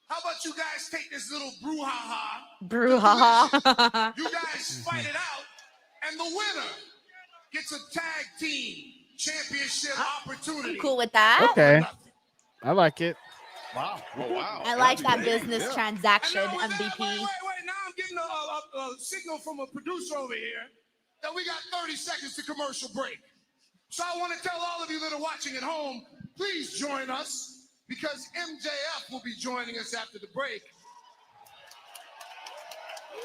How about you guys take this little brouhaha? Brouhaha. You guys fight it out, and the winner gets a tag team championship opportunity. I'm cool with that. Okay. I like it. Wow. Oh, wow. I like That's that big. business Yeah. transaction, And now with that, MVP. wait. Now I'm getting a signal from a producer over here that we got 30 seconds to commercial break. So I want to tell all of you that are watching at home, please join us because MJF will be joining us after the break.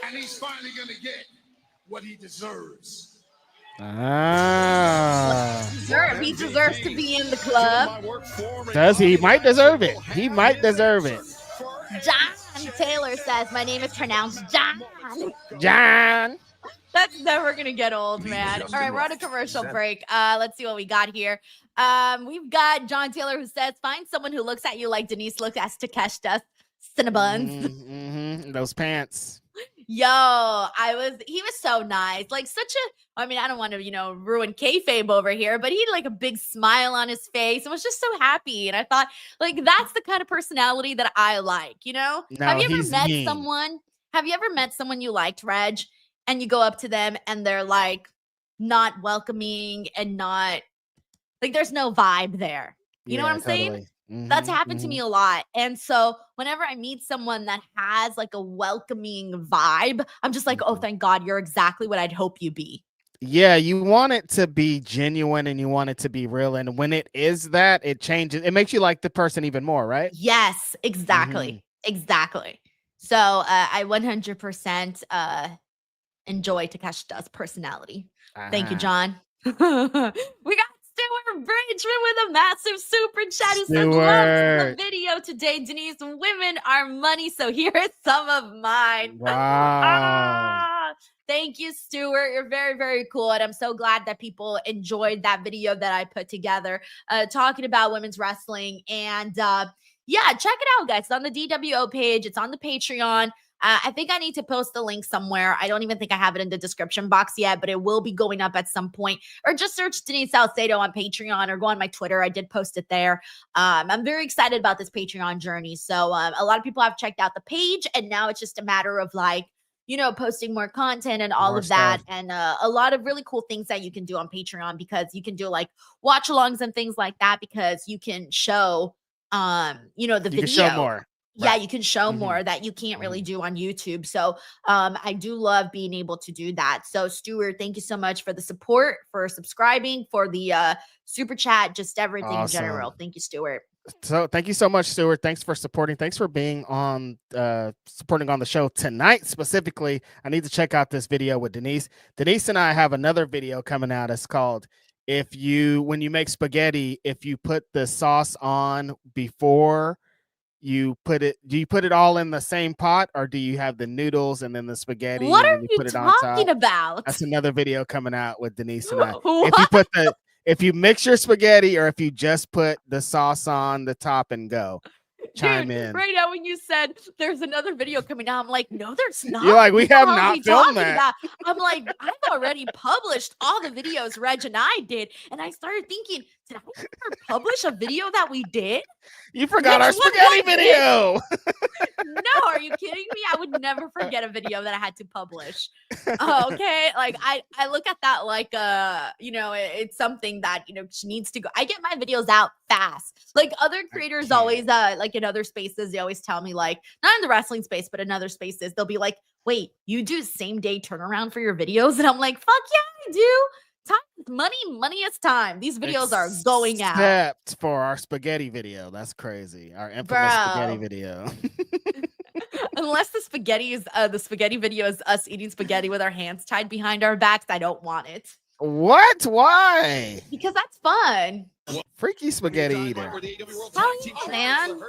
And he's finally going to get what he deserves. He deserves to be in the club. Does he? Might deserve it. He might deserve it. John Taylor says, my name is pronounced John. John. That's never going to get old, man. All right, we're on a commercial break. Let's see what we got here. We've got John Taylor who says, find someone who looks at you like Denise looks at Takeshita. Cinnabuns. Those pants. Yo, he was so nice. Like I don't want to, ruin kayfabe over here, but he had like a big smile on his face and was just so happy. And I thought, like, that's the kind of personality that I like, No, Have you ever he's met mean. someone? Have you ever met someone you liked, Reg, and you go up to them and they're like not welcoming and not like there's no vibe there. You know what I'm saying? That's happened to me a lot. And so whenever I meet someone that has like a welcoming vibe, I'm just like, oh, thank God, you're exactly what I'd hope you be. Yeah, you want it to be genuine and you want it to be real. And when it is that, it changes. It makes you like the person even more, right? Yes, exactly. Exactly. So I 100% enjoy Takeshita's personality. Thank you, John. We got Stuart Bridgman with a massive super chat who says, loves the video today, Denise. Women are money, so here are some of mine. Wow. Thank you, Stuart. You're very, very cool. And I'm so glad that people enjoyed that video that I put together talking about women's wrestling. And yeah, check it out, guys. It's on the DWO page. It's on the Patreon. I think I need to post the link somewhere. I don't even think I have it in the description box yet, but it will be going up at some point. Or just search Denise Salcedo on Patreon or go on my Twitter. I did post it there. I'm very excited about this Patreon journey. So a lot of people have checked out the page, and now it's just a matter of like, you know, posting more content and all of that. And a lot of really cool things that you can do on Patreon, because you can do like watch alongs and things like that, because you can show, you know, the video. You can show more. Yeah, you can show more that you can't really do on YouTube. So I do love being able to do that. So Stuart, thank you so much for the support, for subscribing, for the super chat, just everything in general. Thank you, Stuart. So thank you so much, Stuart. Thanks for supporting. Thanks for being on supporting on the show tonight. Specifically, I need to check out this video with Denise. Denise and I have another video coming out. It's called when you make spaghetti, if you put the sauce on before you put it, do you put it all in the same pot, or do you have the noodles and then the spaghetti? What are you you put it on talking top? about? That's another video coming out with Denise and I. If you mix your spaghetti, or if you just put the sauce on the top and go, chime in. Right now when you said there's another video coming out, I'm like, no, there's not. You're like, we have not filmed that. About? I'm like, I've already published all the videos Reg and I did. And I started thinking, did I ever publish a video that we did? You forgot our spaghetti video. No, are you kidding me? I would never forget a video that I had to publish. Okay. Like I look at that like you know, it's something that, you know, needs to go. I get my videos out fast. Like other creators always like in other spaces, they always tell me, like, not in the wrestling space, but in other spaces, they'll be like, wait, you do same day turnaround for your videos? And I'm like, fuck yeah, I do. Time is money, money is time. These videos are going out. Except for our spaghetti video. That's crazy. Our infamous spaghetti video. Unless the spaghetti video is us eating spaghetti with our hands tied behind our backs, I don't want it. What? Why? Because that's fun. Freaky spaghetti eater. Hell yeah, man.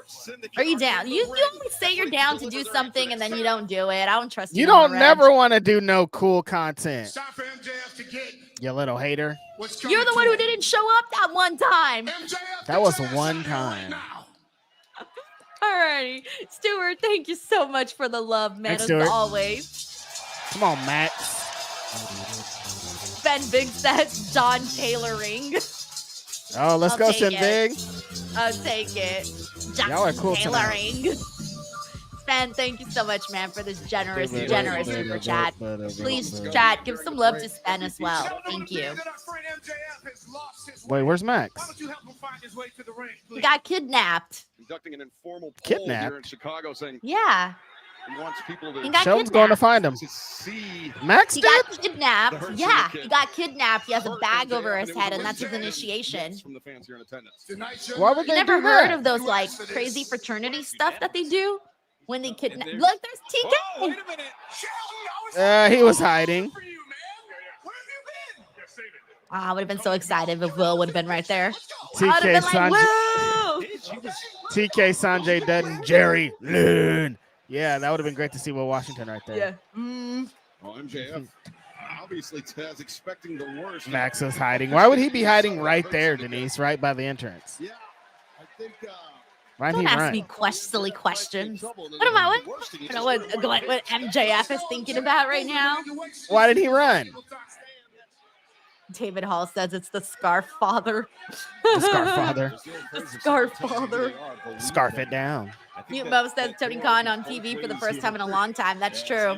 Are you down? You always say you're down to do something and then you don't do it. I don't trust you. You don't never want to do no cool content. Stop for MJF to get. You little hater. You're the one who didn't show up that one time. That was one time. Alrighty. Stuart, thank you so much for the love, man. Thanks, as always. Come on, Max. Ben Big says John tailoring. Oh, let's go, Shindig. I'll take it. Y'all are cool tailoring. Sven, thank you so much, man, for this generous super chat. Please, chat, give some love to Sven as well. Thank you. Wait, where's Max? He got kidnapped. Conducting an informal poll here in Chicago, saying, yeah. He wants people to Sheldon's going to find him. Max he got kidnapped. Yeah, he got kidnapped. He has a bag over his head, and that's his initiation. From the fans here in attendance. Why would you they never do heard that? of those like crazy fraternity stuff that they do when they kidnap? Look, there's TK. Oh, wait a minute. He was hiding. I would have been so excited if Will would have been right there. TK Sanjay. TK Sanjay Dutton, Jerry Lynn. Yeah, that would have been great to see Will Washington right there. Yeah. Well, MJF obviously Taz expecting the worst. Max is hiding. Why would he be hiding right there, Denise? Right by the entrance. Yeah, I think. Why Don't didn't he ask run? me silly questions. What am I? What MJF is thinking about right now? Why did he run? David Hall says it's the Scarf Father. The Scarf Father. The Scarf Father. Scarf it down. Mute Mo says Tony Khan on TV for the first time in a long time. That's true.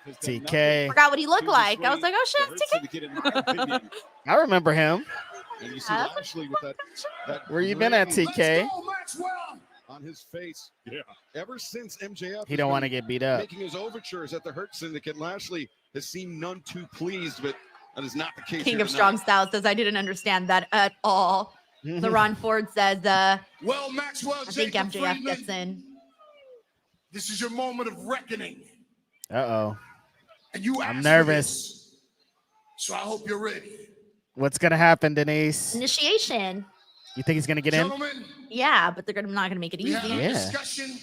TK. Forgot what he looked like. I was like, oh shit, TK. I remember him. And you see Lashley with that Where you been at, grin TK? on his face. Yeah. Ever since MJF He don't want to get beat up. making his overtures at the Hurt Syndicate, Lashley has seemed none too pleased, but that is not the case. King here of Strong tonight. Style says, I didn't understand that at all. LaRon Ford says, Well, Maxwell, I think Jacob MJF Friedman, gets in. this is your moment of reckoning. Uh-oh. And you I'm asked nervous. for this, so I hope you're ready. What's going to happen, Denise? Initiation. You think he's going to get in? Gentlemen, Yeah, but they're not going to make it we had easy. a Yeah. discussion.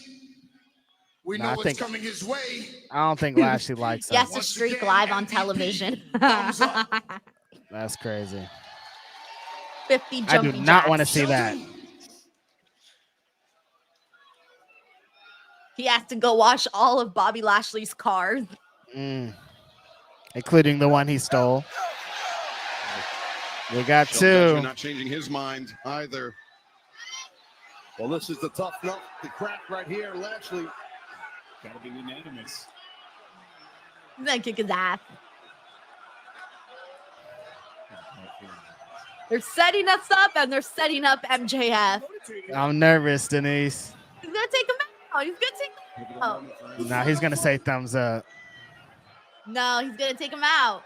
We No, know I what's think- coming his way. I don't think Lashley likes He has him. to Once streak again, live on MVP, television. thumbs up. That's crazy. 50 I do jumping not want to jacks. see that. He has to go wash all of Bobby Lashley's cars. Including the one he stole. We got Shelton two. not changing his mind either. Well, this is the tough nut to crack right here. Lashley. Gotta be unanimous. He's going to kick his ass. They're setting us up and they're setting up MJF. I'm nervous, Denise. He's going to take him out. He's going to take him out. Nah, he's going to say thumbs up. No, he's going to take him out.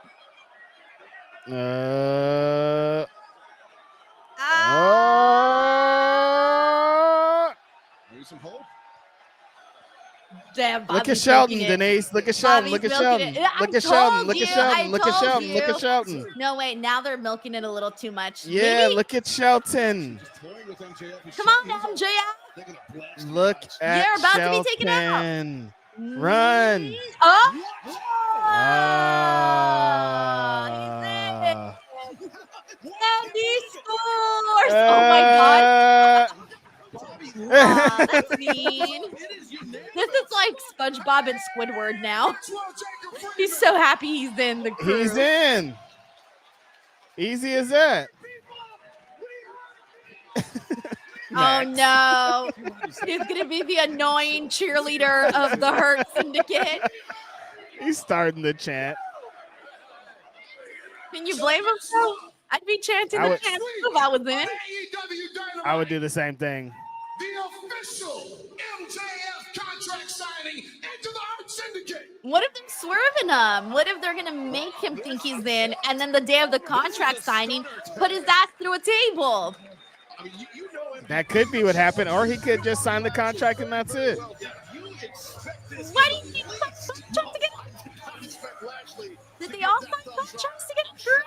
Maybe some hope. Damn, Look Bobby's at Shelton, milking it. Denise. Look at Shelton. Look at Bobby's Shelton. milking it. Look I at Shelton. told Look at you, Shelton. I Look at told Shelton. Look you. at Shelton. No, wait, now they're milking it a little too much. Yeah, Maybe- look at Shelton. Just toying with MJF. He's Come on, shutting his MJF. They're gonna blast him. Look at You're about to be taken out. Shelton. Run. Oh! Ah. And he scores! Oh my god. Aw, that's mean. This is like SpongeBob and Squidward now. He's so happy he's in the crew. He's in. Easy as that. Oh no. He's gonna be the annoying cheerleader of the Hurt Syndicate. He's starting the chant. Can you blame him though? I'd be chanting I the would- chant if I was in. AEW Dynamite, I would do the same thing. the official MJF contract signing into the Hurt Syndicate. What if they're swerving him? What if they're gonna make him think he's in, and then the day of the contract signing, put his ass through a table? I mean, you know MJF. That could be what happened, or he could just sign the contract and that's it. You expect this. Why do you think contract to get? Did they all sign contracts to get through?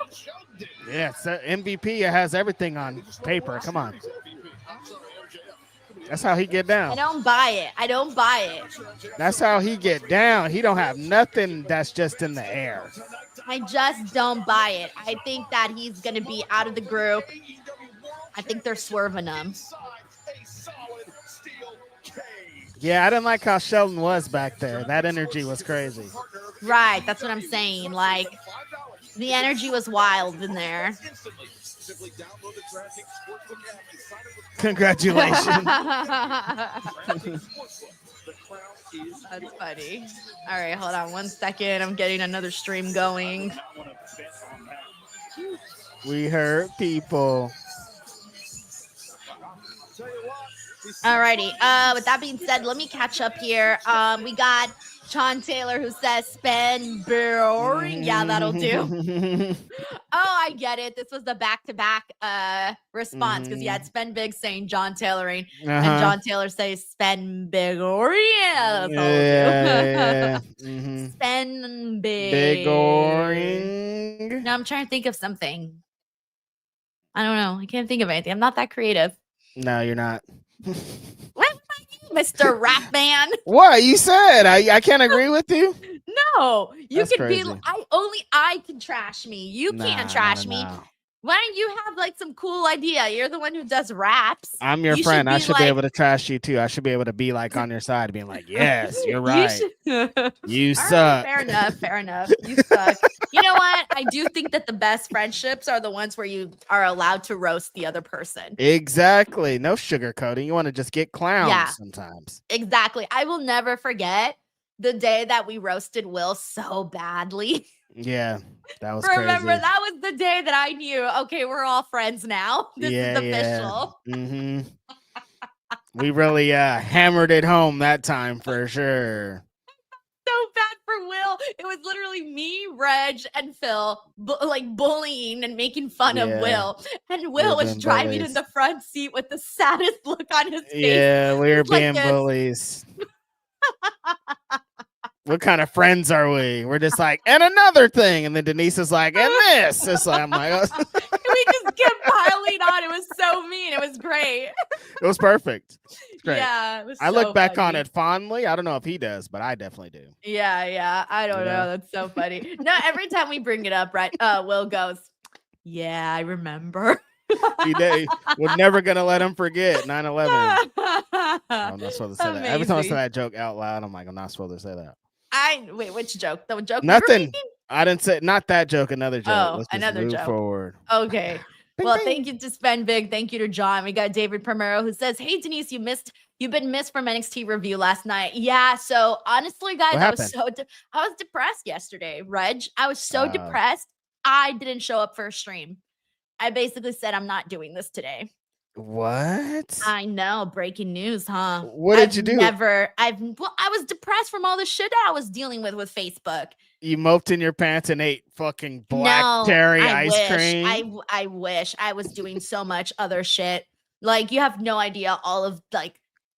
Yeah, so MVP has everything on paper. Come on. That's how he get I down. don't buy it. I don't buy it. That's how he get down. He don't have nothing that's just in the air. I just don't buy it. I think that he's gonna be out of the group. I think they're swerving him. Yeah, I didn't like how Shelton was back there. That energy was crazy. Right, that's what I'm saying. Like, the energy was wild in there. Congratulations. That's funny. All right, hold on 1 second. I'm getting another stream going. We hurt people. Alrighty. With that being said, let me catch up here. We got Sean Taylor who says spend boring. Yeah, that'll do. Oh, I get it. This was the back-to-back response because you had Spend Big saying John Tayloring, and John Taylor says Spend Big or yeah, that's all we'll do. Spend Big. Big oring. No, I'm trying to think of something. I don't know. I can't think of anything. I'm not that creative. No, you're not. What about you, Mr. Rap Man? What you said? I can't agree with you. No, you That's can be. crazy. I can trash me. You can't trash me. Why don't you have like some cool idea? You're the one who does raps. I'm your You friend. I be should be able to trash you too. I should be able to be like on your side, being like, yes, you're right. You All right, suck. fair enough. Fair enough. You suck. You know what? I do think that the best friendships are the ones where you are allowed to roast the other person. Exactly. No sugarcoating. You want to just get clowns Yeah. sometimes. Exactly. I will never forget the day that we roasted Will so badly. Yeah, that was Remember, crazy. that was the day that I knew, okay, we're all friends now. This is official. Mm-hmm. We really hammered it home that time for sure. So bad for Will. It was literally me, Reg, and Phil bullying and making fun of Will. And Will was being driving in bullies. the front seat with the saddest look on his face. Yeah, we were Just like being this. bullies. What kind of friends are we? We're just like, and another thing. And then Denise is like, and this. It's like, I'm like, oh. We just kept piling on. It was so mean. It was great. It was perfect. It's great. Yeah, it was I look so back on funny. it fondly. I don't know if he does, but I definitely do. Yeah. I don't know. That's so funny. No, every time we bring it up, right? Will goes, yeah, I remember. He did. We're never gonna let him forget 9/11. I'm not supposed to say that. Every time I say that joke out loud, I'm like, I'm not supposed to say that. Wait, which joke? The joke? Nothing. I didn't say not that joke. Another joke. Oh, Let's just another move joke. forward. Okay. Bing, Well, bing. thank you to Spend Big. Thank you to John. We got David Primero who says, "Hey Denise, you've been missed from NXT review last night." Yeah. So honestly, guys, What I was happened? I was depressed yesterday. Reg, I was so depressed. I didn't show up for a stream. I basically said I'm not doing this today. What? I know, breaking news, huh? What did you do? I was depressed from all the shit that I was dealing with Facebook. You moped in your pants and ate fucking black cherry ice cream. I wish I was doing so much other shit. Like, you have no idea all of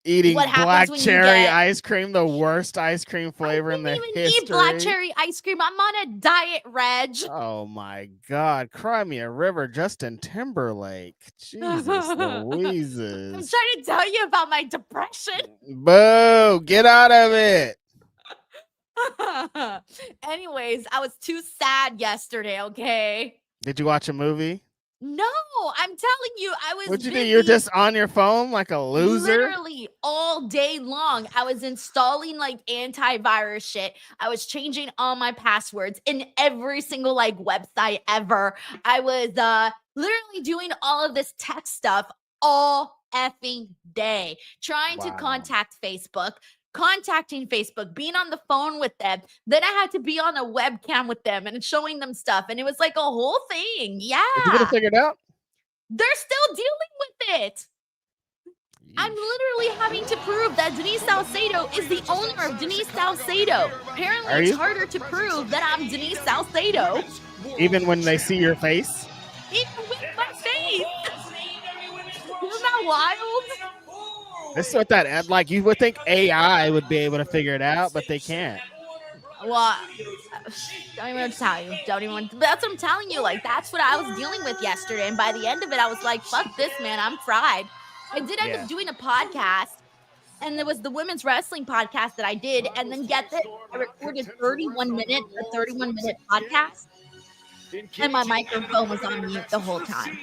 Eating what happens black when you cherry get- ice cream, the worst ice cream flavor in the I didn't history. eat black cherry ice cream. I'm on a diet, Reg. Oh my God! Cry me a river, Justin Timberlake. Jesus Louises. I'm trying to tell you about my depression. Boo! Get out of it. Anyways, I was too sad yesterday, okay? Did you watch a movie? No, I'm telling you, I was What'd you do? busy. You're just on your phone like a loser? Literally all day long. I was installing antivirus shit. I was changing all my passwords in every single website ever. I was literally doing all of this tech stuff all effing day, trying to contact Facebook, contacting Facebook, being on the phone with them. Then I had to be on a webcam with them and showing them stuff. And it was like a whole thing. Yeah. Did you get it figured out? They're still dealing with it. I'm literally having to prove that Denise Salcedo is the owner of Denise Salcedo. Apparently, it's harder to prove that I'm Denise Salcedo. Even when they see your face? Even with my face. Isn't that wild? This is what that, you would think AI would be able to figure it out, but they can't. Well, don't even want to tell you. That's what I'm telling you. That's what I was dealing with yesterday. And by the end of it, I was like, fuck this, man. I'm fried. I did end up doing a podcast. And there was the women's wrestling podcast that I did. And then get this, I recorded a 31-minute podcast. And my microphone was on mute the whole time.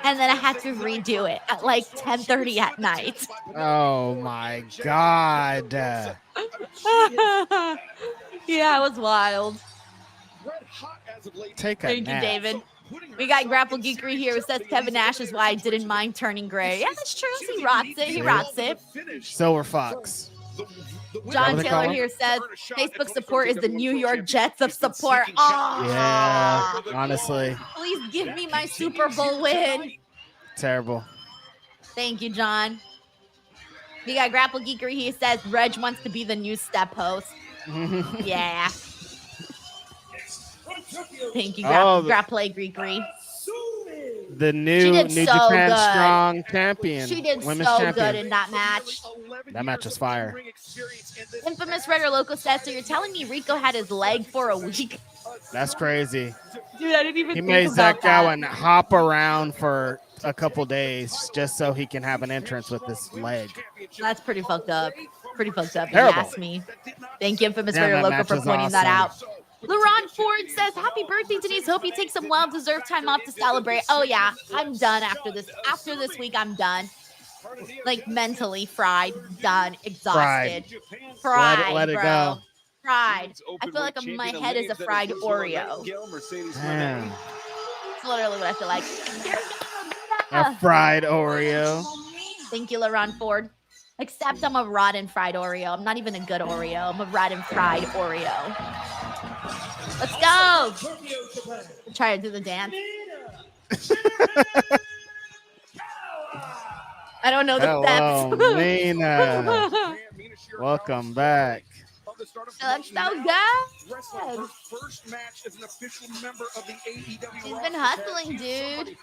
And then I had to redo it at 10:30 at night. Oh my God. Yeah, it was wild. Take a Thank nap. you, David. We got Grapple Geekery here who says Kevin Nash is why I didn't mind turning gray. Yeah, that's true. He rocks it. He rocks it. Silver Fox. John they Taylor call here says Facebook support is the New York Jets of support. Oh, Yeah, honestly. please give me my Super Bowl win. Terrible. Thank you, John. We got Grapple Geekery. He says Reg wants to be the new step host. Yeah. Thank you, Grapple Geekery. The new Japan Strong champion. She did women's so champion. good in that match. That match was fire. Infamous Redder Loco says, so you're telling me Rico had his leg for a week? That's crazy. Dude, I didn't even He think made about Zach that. Gowen hop around for a couple days just so he can have an entrance with this leg. That's pretty fucked up. Pretty fucked up, if Terrible. you ask me. Thank you, Infamous Damn, Redder that Loco, match for was pointing that out. awesome. LaRon Ford says, happy birthday, Denise. Hope you take some well-deserved time off to celebrate. Oh, yeah. I'm done after this. After this week, I'm done. Mentally fried, done, exhausted. Fried, Let it bro. go. Fried. I feel like my head is a fried Oreo. Damn. That's literally what I feel like. A fried Oreo. Thank you, LaRon Ford. Except I'm a rotten fried Oreo. I'm not even a good Oreo. I'm a rotten fried Oreo. Let's go. Try to do the dance. I don't know the Hello, steps. Mina. Welcome back. Let's go, Wrestling her first match as an official member of the AEW. She's been hustling, dude.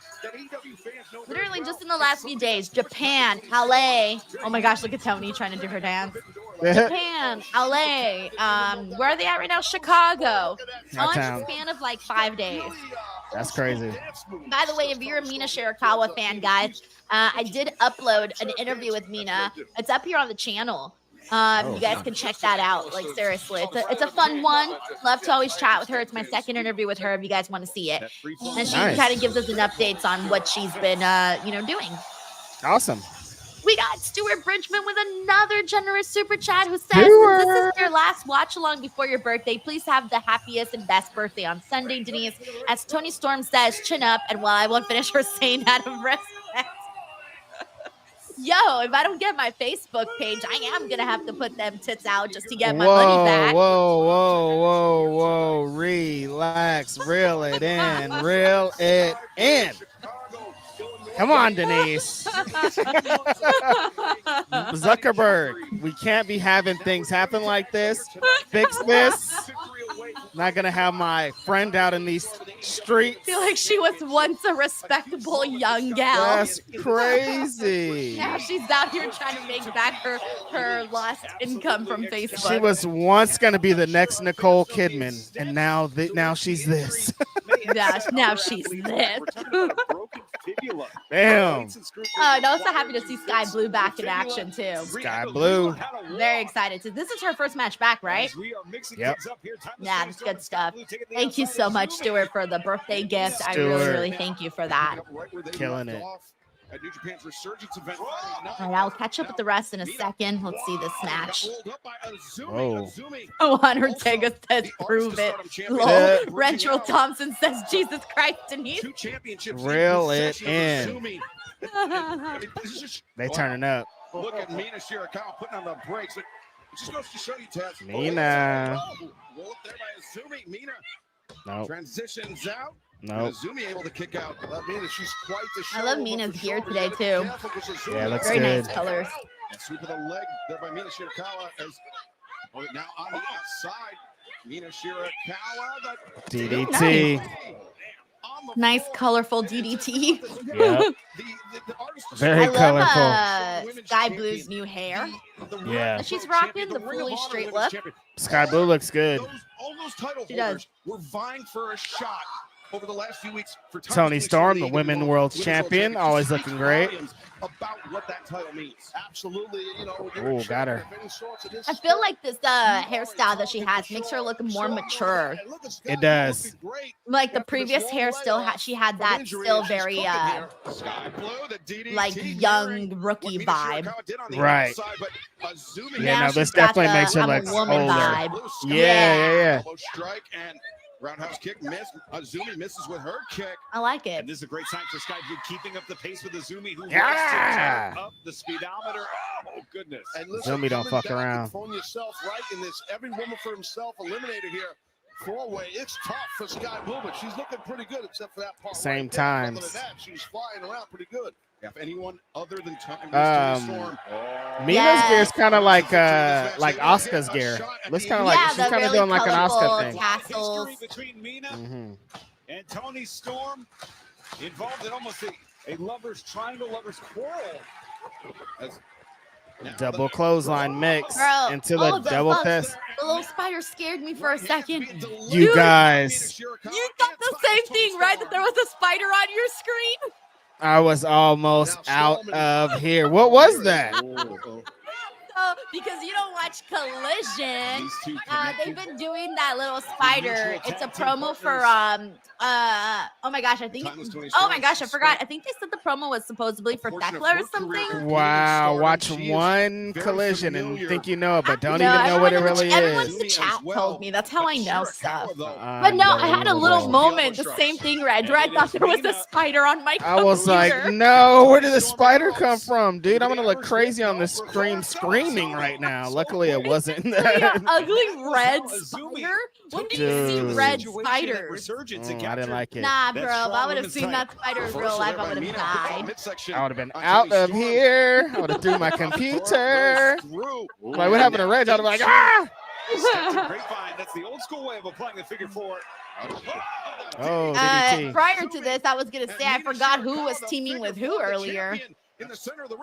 Literally just in the last few days. Japan, LA. Oh my gosh, look at Toni trying to do her dance. Japan, LA. Where are they at right now? Chicago. All in a span of like 5 days. That's crazy. By the way, if you're a Mina Shirakawa fan, guys, I did upload an interview with Mina. It's up here on the channel. You guys can check that out. Like, seriously, it's a fun one. Love to always chat with her. It's my second interview with her if you guys want to see it. And she kind of gives us an updates on what she's been, doing. Awesome. We got Stuart Bridgman with another generous super chat who says, since this is your last watch along before your birthday, please have the happiest and best birthday on Sunday, Denise. As Toni Storm says, chin up. And while I won't finish her saying that of respect, yo, if I don't get my Facebook page, I am going to have to put them tits out just to get my money back. Whoa. Relax. Reel it in. Come on, Denise. Zuckerberg, we can't be having things happen like this. Fix this. Not going to have my friend out in these streets. I feel like she was once a respectable young gal. That's crazy. Now she's out here trying to make back her lost income from Facebook. She was once going to be the next Nicole Kidman, and now she's this. Now she's this. Damn. I'm also happy to see Skye Blue back in action, too. Skye Blue. Very excited. So this is her first match back, right? Yep. Yeah, that's good stuff. Thank you so much, Stuart, for the birthday gift. I really thank you for that. Killing it. At New Japan's resurgence event. All right, I'll catch up with the rest in a second. Let's see this match. Juan Ortega says, prove it. Lol. Rentrell Thompson says, Jesus Christ, Denise. Reel it in. They turning up. Look at Mina Shirakawa putting on the brakes. It just goes to show you, Taz. Mina. Roll up there by Azumi. Mina. Nope. Transitions out. Nope. Azumi able to kick out. Mina, she's quite the show. I love Mina's gear today, too. Yeah, looks very good. Nice colors. And sweep of the leg there by Mina Shirakawa. Now on the outside. Mina Shirakawa. DDT. Nice, colorful DDT. Yep. Very colorful. I love Skye Blue's new hair. Yeah. She's rocking the fully straight look. Skye Blue looks good. All those title She holders does. were vying for a shot over the last few weeks for Toni Storm, the Women's World Champion, always looking great. About what that title means. Absolutely, Oh, got her. I feel like this hairstyle that she has makes her look more mature. It does. Like the previous hair she had that still very like young rookie vibe. Right. Yeah, no, this got definitely makes her I'm a look woman older. vibe. Yeah. Strike and roundhouse kick miss. Azumi misses with her kick. I like it. And this is a great sign for Skye Blue, keeping up the pace with Azumi, who Yeah. wants to turn up the speedometer. Oh, goodness. And listen, Azumi don't fuck around. Phone yourself right in this every woman for himself eliminator here. Four-way. It's tough for Skye Blue, but she's looking pretty good except for that part. Same right there. times. Other than that, she's flying around pretty good. If anyone other than Toni Storm. Mina's gear is kind of like Asuka's gear. Looks kind of like she's kind of really doing like an Asuka thing. Tassels. Between Mina and Toni Storm, involved in almost a lovers triangle, lovers quarrel. Double clothesline mix Girl, into the double test. The little spider scared me for a second. You guys. You thought the same thing, right? That there was a spider on your screen? I was almost out of here. What was that? Because you don't watch Collision, they've been doing that little spider. It's a promo for oh my gosh, I forgot. I think they said the promo was supposedly for Thekla or something. Wow, watch one Collision and think you know it, but don't even know what it really Everyone in is. the chat told me. That's how I know stuff. But no, I had a little moment, the same thing, Reg, where I thought there was a spider on my computer. I was like, no, where did the spider come from? Dude, I'm going to look crazy on the screen screaming. screaming right now. Luckily, it wasn't. Ugly red spider. When do you see red spiders? I didn't like it. Nah, bro. If I would have seen that spider in real life, I would have died. I would have been out of here. I would have threw my computer. Like, what happened to Reg? I'd have been like, ah! That's the old school way of applying the figure four. Oh, DDT. Prior to this, I was gonna say I forgot who was teaming with who earlier.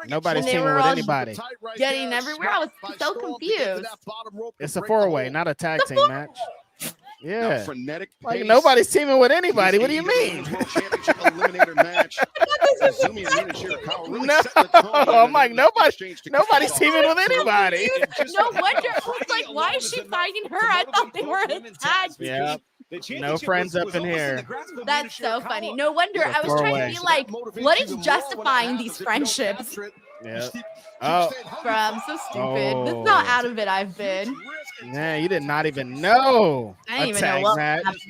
Nobody's teaming with anybody. Getting everywhere, I was so confused. It's a 4-way, not a tag team match. Yeah, like nobody's teaming with anybody. What do you mean? No, I'm like nobody's teaming with anybody. No wonder. I was like, why is she fighting her? I thought they were a tag team. Yeah. No friends up in here. That's so funny. No wonder. I was trying to be like, what is justifying these friendships? Yeah. Oh. I'm so stupid. This is how out of it I've been. Man, you did not even know. I didn't even know what happened.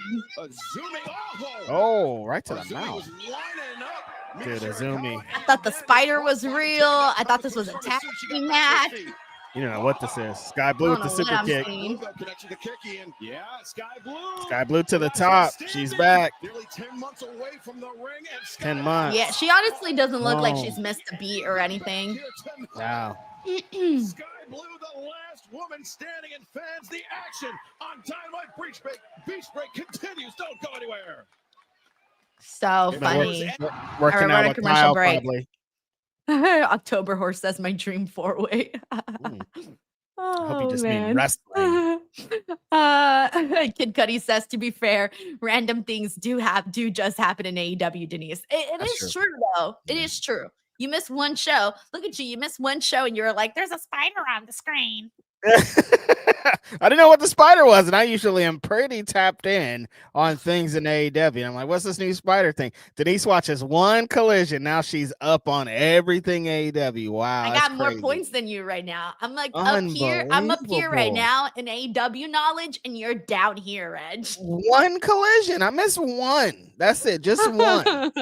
Oh, right to the mouth. Dude, Azumi. I thought the spider was real. I thought this was a tag team match. You don't know what this is. Skye Blue with the super kick. Yeah, Skye Blue. Skye Blue to the top. She's back. Nearly 10 months away from the ring. 10 months. Yeah, she honestly doesn't look like she's missed a beat or anything. Wow. Skye Blue, the last woman standing, and fans, the action on Dynamite Beach Break. Beach Break continues. Don't go anywhere. So funny. Working out with Kyle, probably. October Horse says my dream 4-way. I hope you just mean wrestling. Kid Cudi says, to be fair, random things do just happen in AEW, Denise. It is true though. It is true. You miss one show. Look at you. You miss one show and you're like, there's a spider on the screen. I didn't know what the spider was, and I usually am pretty tapped in on things in AEW. I'm like, what's this new spider thing? Denise watches one Collision. Now she's up on everything AEW. Wow. I got more points than you right now. I'm like up here. I'm up here right now in AEW knowledge, and you're down here, Reg. One Collision. I missed one. That's it. Just one.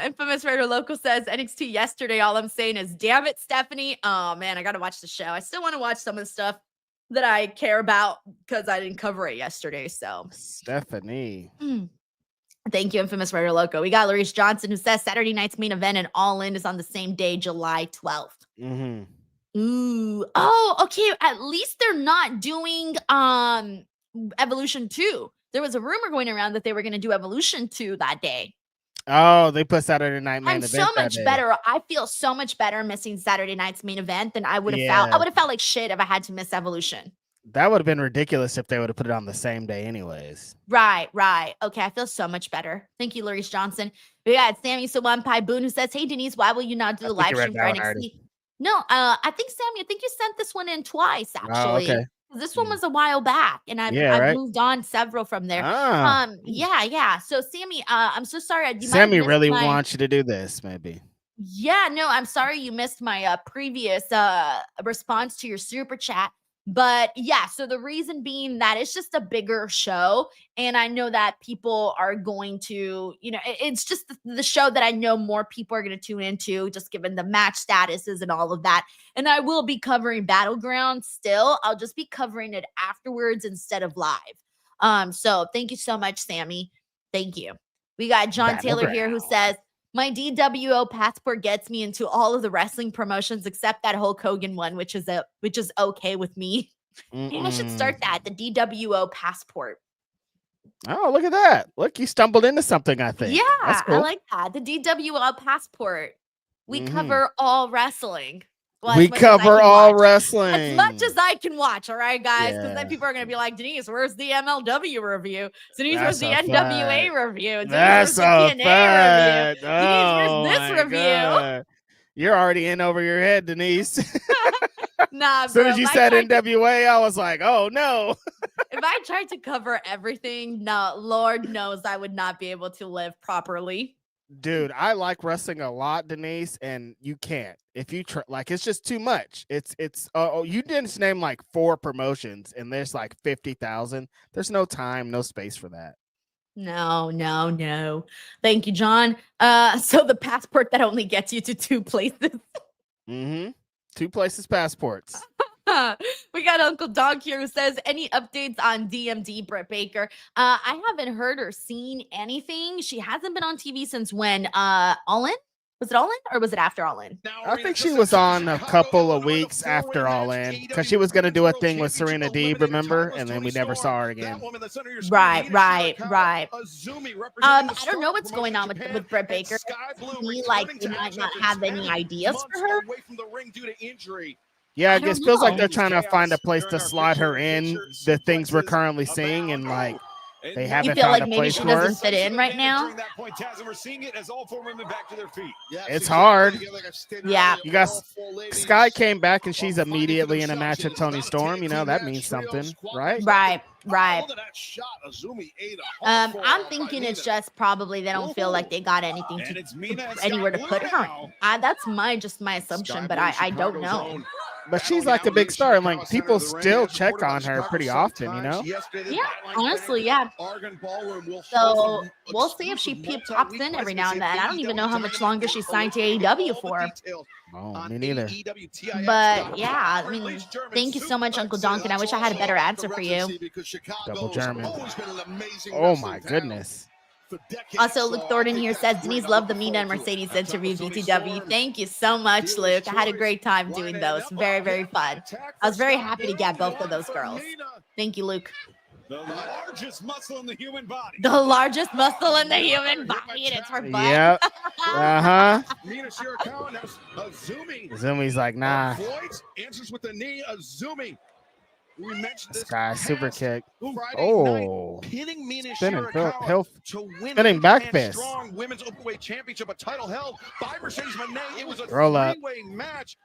Infamous Raider Local says NXT yesterday. All I'm saying is, damn it, Stephanie. Oh man, I gotta watch the show. I still want to watch some of the stuff that I care about because I didn't cover it yesterday. So Stephanie. Thank you, Infamous Raider Loco. We got Larice Johnson who says Saturday night's main event and All In is on the same day, July 12th. Ooh. Oh, okay. At least they're not doing Evolution 2. There was a rumor going around that they were going to do Evolution 2 that day. Oh, they put Saturday night main event. I'm so much better. I feel so much better missing Saturday night's main event than I would have felt. I would have felt like shit if I had to miss Evolution. That would have been ridiculous if they would have put it on the same day anyways. Right. Okay, I feel so much better. Thank you, Larice Johnson. We got Sammy Sawanpai Boone who says, hey, Denise, why will you not do the live stream for NXT? No, I think, Sammy, you sent this one in twice, actually. Oh, okay. This one was a while back, and I've moved on several from there. Yeah. So, Sammy, I'm so sorry. Sammy really wants you to do this, maybe. Yeah, no, I'm sorry you missed my previous response to your super chat. But yeah, so the reason being that it's just a bigger show. And I know that people are going to, it's just the show that I know more people are going to tune into, just given the match statuses and all of that. And I will be covering Battleground still. I'll just be covering it afterwards instead of live. So thank you so much, Sammy. Thank you. We got John Taylor here who says, my DWO passport gets me into all of the wrestling promotions except that Hulk Hogan one, which is okay with me. Maybe I should start that, the DWO passport. Oh, look at that. Look, you stumbled into something, I think. Yeah, cool. I like that. The DWO passport. We cover all wrestling. Well, we cover all wrestling. As much as I can watch, all right, guys? Because then people are going to be like, Denise, where's the MLW review? Denise, where's the NWA review? Denise, where's the TNA review? Denise, where's this review? You're already in over your head, Denise. Nah, as soon as you said NWA, I was like, oh, no. If I tried to cover everything, no, Lord knows I would not be able to live properly. Dude, I like wrestling a lot, Denise, and you can't. If you try, it's just too much. It's you didn't name like 4 promotions and there's like 50,000. There's no time, no space for that. No. Thank you, John. So the passport that only gets you to 2 places. 2 places passports. We got Uncle Dog here who says, any updates on DMD, Britt Baker? I haven't heard or seen anything. She hasn't been on TV since when? All In? Was it All In or was it after All In? I think she was on a couple of weeks after All In because she was going to do a thing with Serena Deeb, remember? And then we never saw her again. Right. I don't know what's going on with Britt Baker. To me, like, they might not have any ideas for her. Yeah, I guess feels like they're trying to find a place to slide her in the things we're currently seeing, and like they haven't feel found like a maybe place she for doesn't her. fit in right now? It's hard. Yeah. You got Skye came back and she's immediately in a match with Toni Storm. You know, that means something, right? Right. I'm thinking it's just probably they don't feel like they got anything anywhere to put her in. That's my assumption, but I don't know. But she's like a big star, and like people still check on her pretty often, you know? Yeah, honestly, yeah. So we'll see if she pops in every now and then. I don't even know how much longer she's signed to AEW for. Oh, me neither. But yeah, I mean, thank you so much, Uncle Duncan. I wish I had a better answer for you. Double German. Oh my goodness. Also, Luke Thornton here says, Denise loved the Mina and Mercedes interview, BTW. Thank you so much, Luke. I had a great time doing those. Very, very fun. I was very happy to get both of those girls. Thank you, Luke. The largest muscle in the human body. The largest muscle in the human body, and it's her butt. Yep. Uh-huh. Mina Shirakawa now Azumi. Azumi's like, nah. Avoids, answers with the knee. Azumi. We mentioned this Skye super kick. Oh, pinning Mina Shirakawa to win spinning back fist. Strong Women's Openweight Championship, a title held by Mercedes Moné. It was a roll up. three-way match.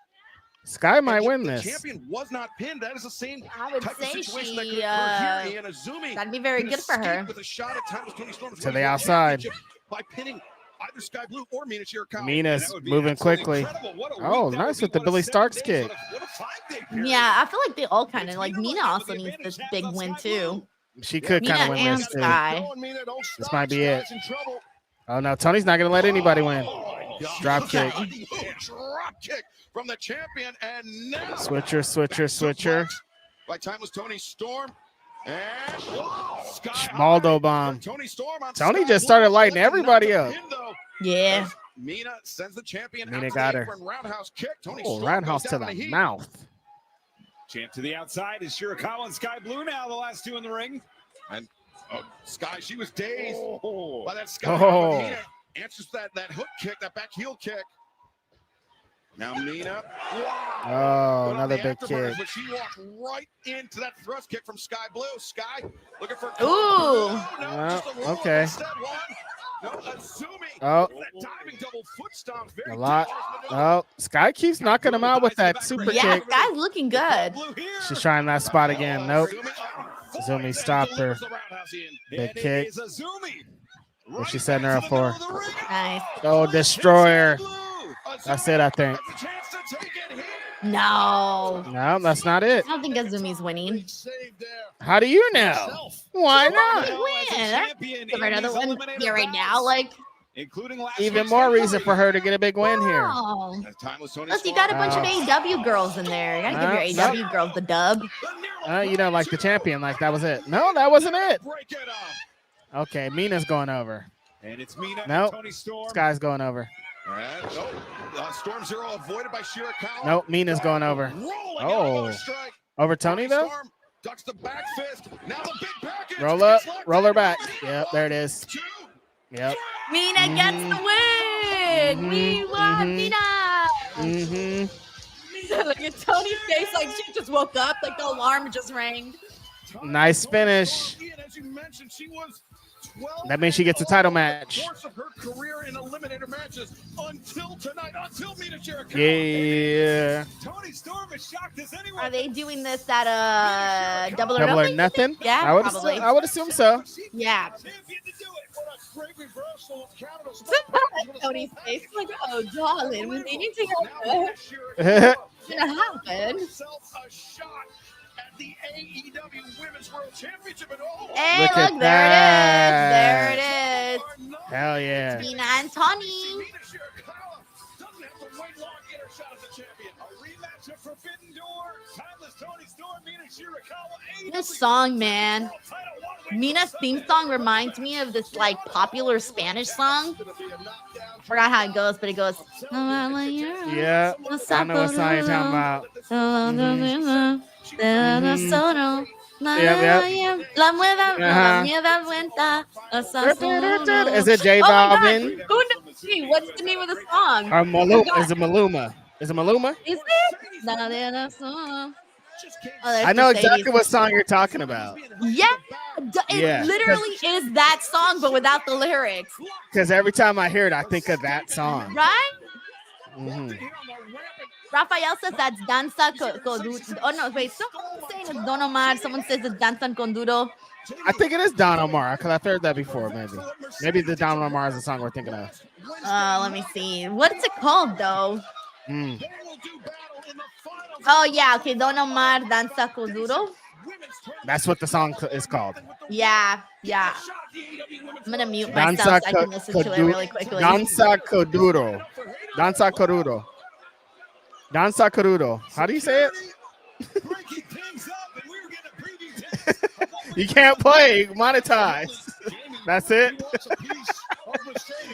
Skye might win The this. champion was not pinned. That is the same I would type of say situation that she, could occur here. And Azumi that'd be very good for her. with a shot at times Toni Storm's To the Women's outside. Championship by pinning either Skye Blue or Mina Shirakawa. Mina's moving quickly. Oh, nice with the Billy Starks kick. Yeah, I feel like they all kind of, like, Mina also needs this big win, too. She could Mina kind of win and this too. Skye. This might be it. Oh no, Tony's not gonna let anybody win. Drop kick. Drop kick from the champion, and now Switcher. by time was Toni Storm. And Maldo bomb. Toni Storm on Tony Skye just Blue. started lighting everybody up. Yeah. Mina sends the champion Mina out got to the her. apron, roundhouse kick. Toni Oh, Storm roundhouse goes to down the heat. mouth. Champ to the outside is Shirakawa and Skye Blue now, the last two in the ring. And Skye, she was dazed by that Skye. Oh. But Mina answers that hook kick, that back heel kick. Now Mina. Oh, another big kick. But she walked right into that thrust kick from Skye Blue. Skye looking for. Ooh. Okay. Oh, That diving double foot stomp. a lot. Oh, Skye keeps knocking him out with that super Yeah, kick. Skye's looking good. She's trying that spot again. Nope. Azumi stopped her. Big kick. What's she setting her up for? Nice. Oh, destroyer. That's it, I think. No. No, that's not it. I don't think Azumi's winning. How do you know? Why not? Win. Give her another win here right now. Like, Even more reason for her to get a big win here. oh. Plus, you got a bunch of AEW girls in there. You gotta give your AEW girls the dub. You don't like the champion. Like, that was it. No, that wasn't it. Okay, Mina's going over. And it's Mina Nope. and Toni Storm. Skye's going over. Storm Zero avoided by Shirakawa. Nope, Mina's going over. Oh. Over Tony, though? Storm ducks the back fist. Now the big package. Roll up, roll her back. Yep, there it is. Yep. Mina gets the win. We won, Mina. Look at Tony's face, like she just woke up, like the alarm just rang. Nice finish. As you mentioned, she was 12 That means she gets a title match. course of her career in eliminator matches until tonight, until Mina Shirakawa. Yeah. Toni Storm is shocked as anyone. Are they doing this at Double or Double or Nothing? nothing? Yeah, I would probably. assume, I would assume so. Yeah. Champion to do it. What a great reversal of Canada. Tony's face, like, oh, darling, we need to Now go. Shirakawa What's gonna happen? herself a shot at the AEW Women's World Championship. And Hey, Look look, at there that. it is. There it is. Hell yeah. Mina and Tony. Mina Shirakawa doesn't doesn't have to wait long to get her shot as the champion. A rematch of Forbidden Door. Timeless Toni Storm, Mina, Shirakawa. This song, man. Mina's theme song reminds me of this like popular Spanish song. Forgot how it goes, but it goes. Yeah, I know what song you're talking about. La mueva vuelta. Is it J Oh my God. Balvin? Who knows? Hey, what's the name of the song? Or Maluma? Is it Maluma? Is it Maluma? Is it? Oh, I know exactly what song you're talking about. Yeah, it literally is that song, but without the lyrics. Because every time I hear it, I think of that song. Right? Mm-hmm. Rafael says that's danza con duro. Oh no, wait, someone's saying it's Don Omar. Someone says it's danza con duro. I think it is Don Omar because I've heard that before. Maybe the Don Omar is the song we're thinking of. Let me see. What's it called though? Mm. Oh yeah, okay, Don Omar danza con duro. That's what the song is called. Yeah. I'm gonna mute myself so I can listen to it really quickly. Danza Coduro. Danza Coduro. Danza Coduro. How do you say it? You can't play. Monetize. That's it.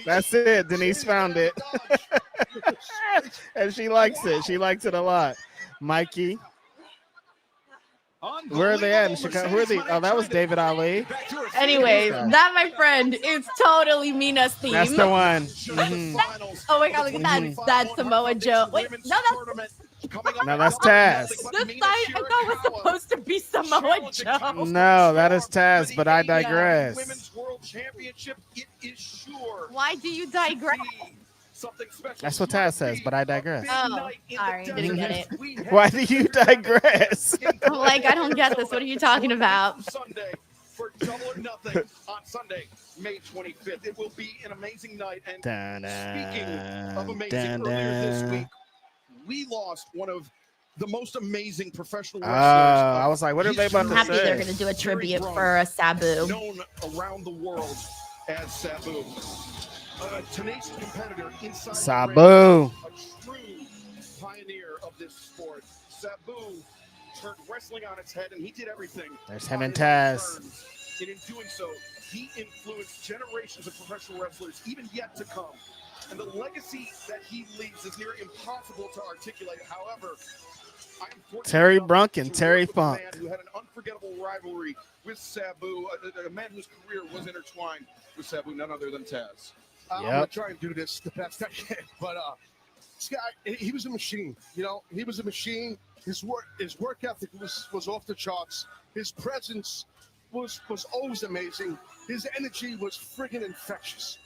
That's it. Denise found it. And she likes it. She likes it a lot. Mikey. Where are they at in Chicago? Who are they? Oh, that was David Ali. Anyways, that, my friend, is totally Mina's theme. That's the one. Mm-hmm. Oh my God, look at that. That's Samoa Joe. Wait, no, that's Taz. This side I thought was supposed to be Samoa Joe. No, that is Taz, but I digress. Women's World Championship, it is sure. Why do you digress? That's what Taz says, but I digress. Oh, sorry, didn't get it. Why do you digress? I'm like, I don't get this. What are you talking about? Sunday for Double or Nothing on Sunday, May 25th. It will be an amazing night. And speaking of amazing, earlier this week, we lost one of the most amazing professional wrestlers. I was like, what are they about to say? I'm happy they're going to do a tribute for Sabu. Known around the world as Sabu. A tenacious competitor inside Sabu. A true pioneer of this sport. Sabu turned wrestling on its head, and he did everything. There's him and Taz. And in doing so, he influenced generations of professional wrestlers, even yet to come. And the legacy that he leaves is near impossible to articulate. However, Terry Brunk and Terry Funk. A man who had an unforgettable rivalry with Sabu, a man whose career was intertwined with Sabu, none other than Taz. I'm gonna try and do this the best I can, but Skye, he was a machine. You know, he was a machine. His work ethic was off the charts. His presence was always amazing. His energy was friggin' infectious.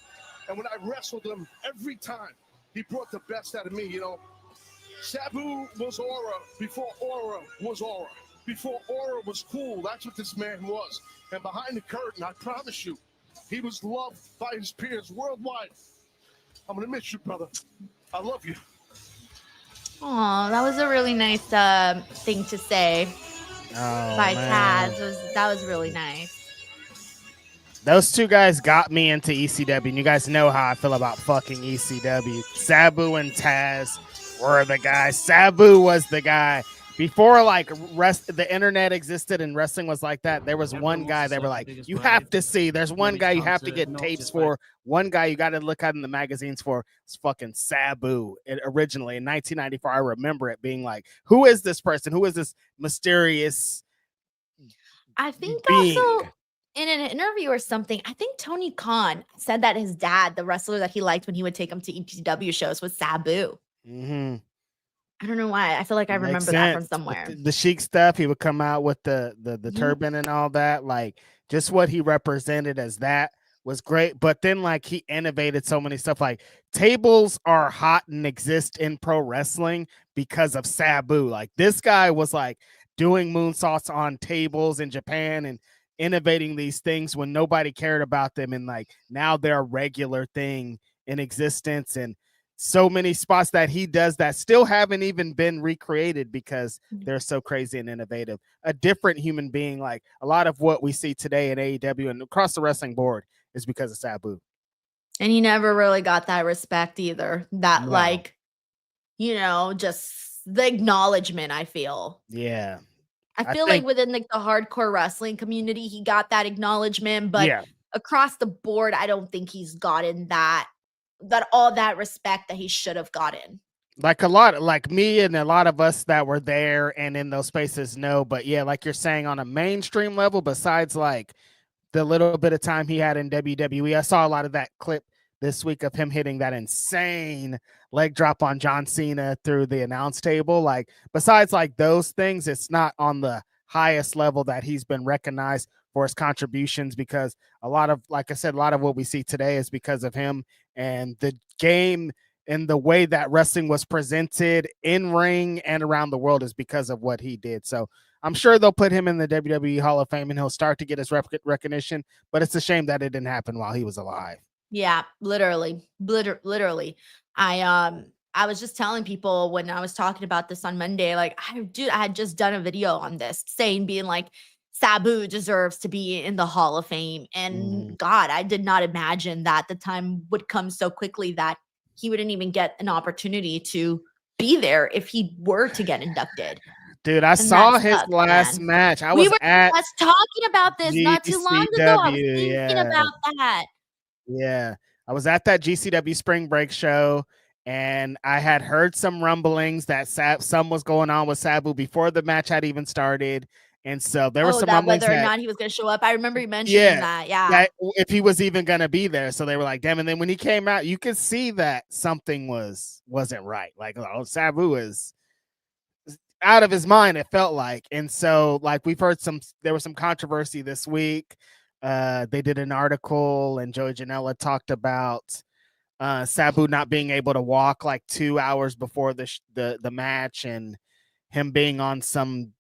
And when I wrestled him, every time he brought the best out of me. You know, Sabu was aura before aura was aura. Before aura was cool. That's what this man was. And behind the curtain, I promise you, he was loved by his peers worldwide. I'm going to miss you, brother. I love you. Oh, that was a really nice thing to say by Taz. That was really nice. Those two guys got me into ECW, and you guys know how I feel about fucking ECW. Sabu and Taz were the guys. Sabu was the guy. Before the internet existed and wrestling was like that, there was one guy they were like, you have to see. There's one guy you have to get tapes for. One guy you got to look at in the magazines for. It's fucking Sabu. Originally in 1994, I remember it being like, who is this person? Who is this mysterious I think being? Also in an interview or something, I think Tony Khan said that his dad, the wrestler that he liked when he would take him to EPW shows, was Sabu. Mm-hmm. I don't know why. I feel like I remember that from somewhere. The Sheik stuff, he would come out with the turban and all that. Like, just what he represented as that was great. But then, like, he innovated so many stuff. Like, tables are hot and exist in pro wrestling because of Sabu. Like, this guy was, like, doing moonsaults on tables in Japan and innovating these things when nobody cared about them. And, like, now they're a regular thing in existence. And so many spots that he does that still haven't even been recreated because they're so crazy and innovative. A different human being. Like, a lot of what we see today in AEW and across the wrestling board is because of Sabu. And he never really got that respect either. That like just the acknowledgement, I feel. Yeah. I feel like within like the hardcore wrestling community, he got that acknowledgement, but Yeah. across the board, I don't think he's gotten all that respect that he should have gotten. Like a lot, like me and a lot of us that were there and in those spaces know, but yeah, like you're saying on a mainstream level, besides like the little bit of time he had in WWE, I saw a lot of that clip this week of him hitting that insane leg drop on John Cena through the announce table. Like besides like those things, it's not on the highest level that he's been recognized for his contributions, because a lot of, like I said, a lot of what we see today is because of him and the game and the way that wrestling was presented in ring and around the world is because of what he did. So I'm sure they'll put him in the WWE Hall of Fame and he'll start to get his recognition, but it's a shame that it didn't happen while he was alive. Yeah, literally. I was just telling people when I was talking about this on Monday, like, I had just done a video on this being like, Sabu deserves to be in the Hall of Fame. And God, I did not imagine that the time would come so quickly that he wouldn't even get an opportunity to be there if he were to get inducted. Dude, I saw his last match. We were just talking about this not too long ago. I was thinking about that. Yeah, I was at that GCW Spring Break show, and I had heard some rumblings that some was going on with Sabu before the match had even started. And so there were some rumblings whether or not he was going to show up. I remember you mentioning that. Yeah. That if he was even going to be there. So they were like, damn. And then when he came out, you could see that something wasn't right. Like, oh, Sabu is out of his mind, it felt like. And so like we've heard there was some controversy this week. They did an article and Joey Janela talked about Sabu not being able to walk like 2 hours before the match, and him being on some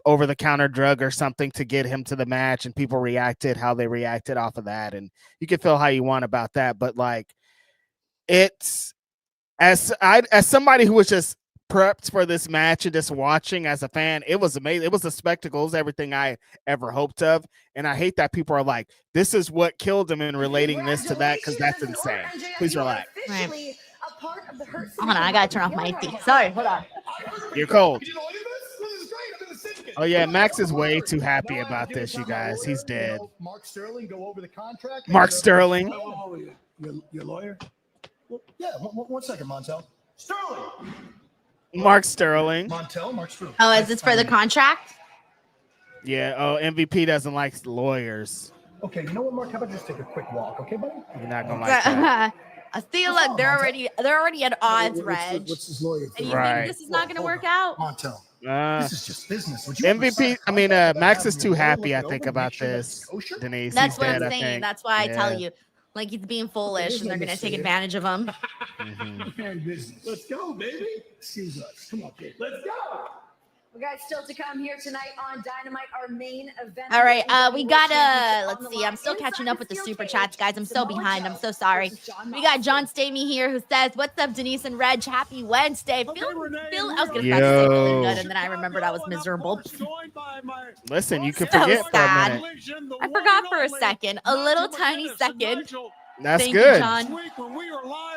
over-the-counter drug or something to get him to the match, and people reacted how they reacted off of that. And you can feel how you want about that, but like it's as somebody who was just prepped for this match and just watching as a fan, it was amazing. It was a spectacle. It was everything I ever hoped of. And I hate that people are like, this is what killed him, and relating this to that, because that's insane. Please relax. Right. Hold on, I gotta turn off my AC. Sorry, hold on. You're cold. Oh yeah, Max is way too happy about this, you guys. He's dead. Mark Sterling go over the contract. Mark Sterling. Your lawyer? Well, yeah, one second, Montel. Sterling. Mark Sterling. Mark Sterling. Oh, is this for the contract? Yeah. Oh, MVP doesn't like lawyers. Okay, you know what, Mark? How about just take a quick walk, okay, buddy? You're not gonna like that. I feel like they're already at odds, Reg. What's his lawyer? And you think this is not going to work out? Montel. This is just business. MVP. I mean, Max is too happy, I think, about this. Denise. That's what I'm saying. That's why I tell you, like, he's being foolish, and they're going to take advantage of him. Let's go, baby. Excuse us. Come on, kid. Let's go. We got still to come here tonight on Dynamite, our main event. All right, we got let's see. I'm still catching up with the super chats, guys. I'm so behind. I'm so sorry. We got John Stamey here who says, "What's up, Denise and Reg? Happy Wednesday." I was gonna say feeling good, and then I remembered I was miserable. Listen, you could forget for a minute. I forgot for a second, a little tiny second. That's Thank good. You, John.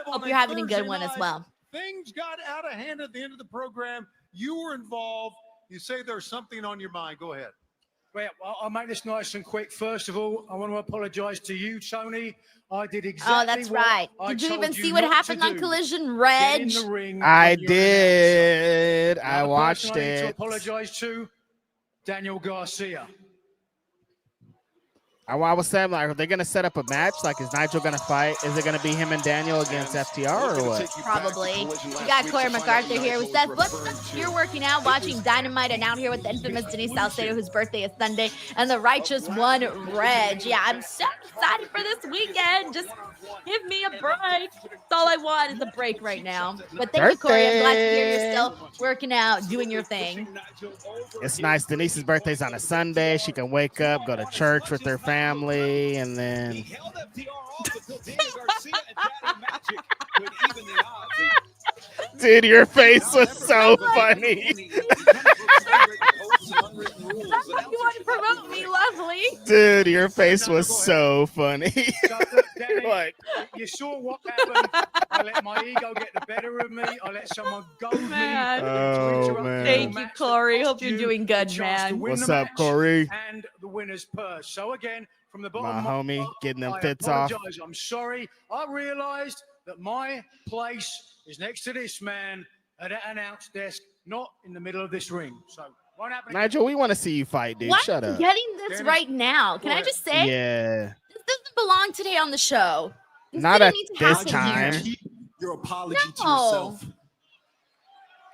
Hope you're having a good one as well. Things got out of hand at the end of the program. You were involved. You say there's something on your mind. Go ahead. Well, I'll make this nice and quick. First of all, I want to apologize to you, Tony. I did exactly. Oh, that's right. Did you even see what happened on Collision, Reg? I did. I watched it. To apologize to Daniel Garcia. I was saying, like, are they going to set up a match? Like, is Nigel going to fight? Is it going to be him and Daniel against FTR or what? Probably. We got Claire MacArthur here who says, what's up? You're working out, watching Dynamite, and out here with the infamous Denise Salcedo, whose birthday is Sunday, and the righteous one, Reg. Yeah, I'm so excited for this weekend. Just give me a break. That's all I want is a break right now. But thank you, Corey. I'm glad to hear you're still working out, doing your thing. It's nice. Denise's birthday's on a Sunday. She can wake up, go to church with her family, and then dude, your face was so funny. You want to promote me, lovely. Dude, your face was so funny. Like, you saw what happened. I let let my ego get the better of me. I let someone goad me. Man. Oh, man. Thank you, Corey. Hope you're doing good, man. What's up, Corey? And the winner's purse. So again, from the bottom My of my homie heart, getting them I fits off. apologize. I'm sorry. I realized that my place is next to this man at an announce desk, not in the middle of this ring. So won't happen. Nigel, we want to see you fight, dude. Why Shut are you up. getting this Dennis, right now? Can go I ahead. just say Yeah. this doesn't belong today on the show. This Not didn't at need to this happen time. here. Keep your apology to No. yourself.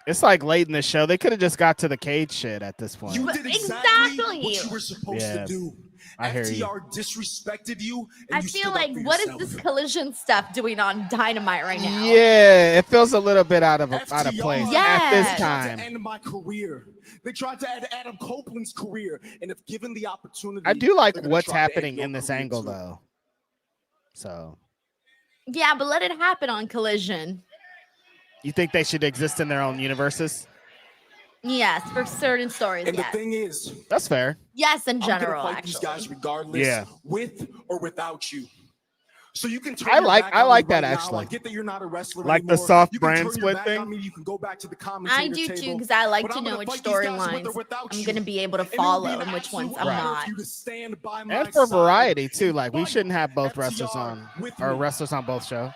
It's like late in the show. They could have just got to the cage shit at this point. You But did exactly exactly. what you were supposed Yeah, to do. I hear you. FTR disrespected you. And I you feel stood like up for what is yourself. this collision stuff doing on Dynamite right now? Yeah, it feels a little bit out of place Yeah. at this They tried time. to end my career. They tried to end Adam Copeland's career, and if given the opportunity, I do like they're gonna what's try to end happening your in this career angle, too. though. So, Yeah, but let it happen on Collision. you think they should exist in their own universes? Yes, for certain stories. And Yes, the thing is, That's fair. yes, in I'm gonna general, fight these actually. guys regardless, Yeah. with or without you. So you can turn I your like- back I on me like that, right now. actually. I get that you're not a wrestler Like the anymore. soft You can brand turn your split back thing? on me. You can go back to the commentator I do table. too, because I like But to I'm know gonna which fight these guys with or storylines without I'm you. going to be able to And it would follow be an and which ones absolute I'm honor not. for you to stand by my And for side variety, too. Like, we and shouldn't have both FTR wrestlers on, with or me. wrestlers on both shows.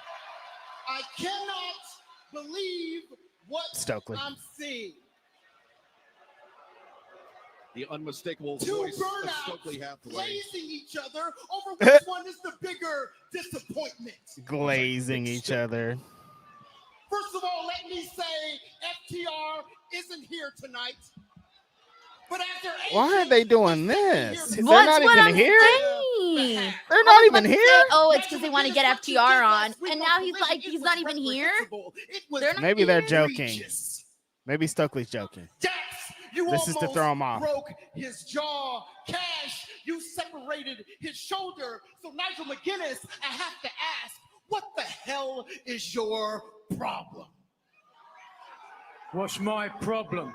I cannot believe what Stokely. I'm seeing. The unmistakable Two voice of Stokely burnouts Hathaway. blazing each other over which one is the bigger disappointment. Glazing each other. First of all, let me say FTR isn't here tonight. But as their Why are agent, they doing they sent me this? here They're What's not what even I'm here? saying? They're not I was even about to here? say, oh, it's because they want to get FTR on, and now he's like, he's not even here. They're not Maybe they're here. joking. Maybe Stokely's joking. Dax, you This is to almost throw him off. broke his jaw. Cash, you separated his shoulder. So Nigel McGuinness, I have to ask, what the hell is your problem? What's my problem?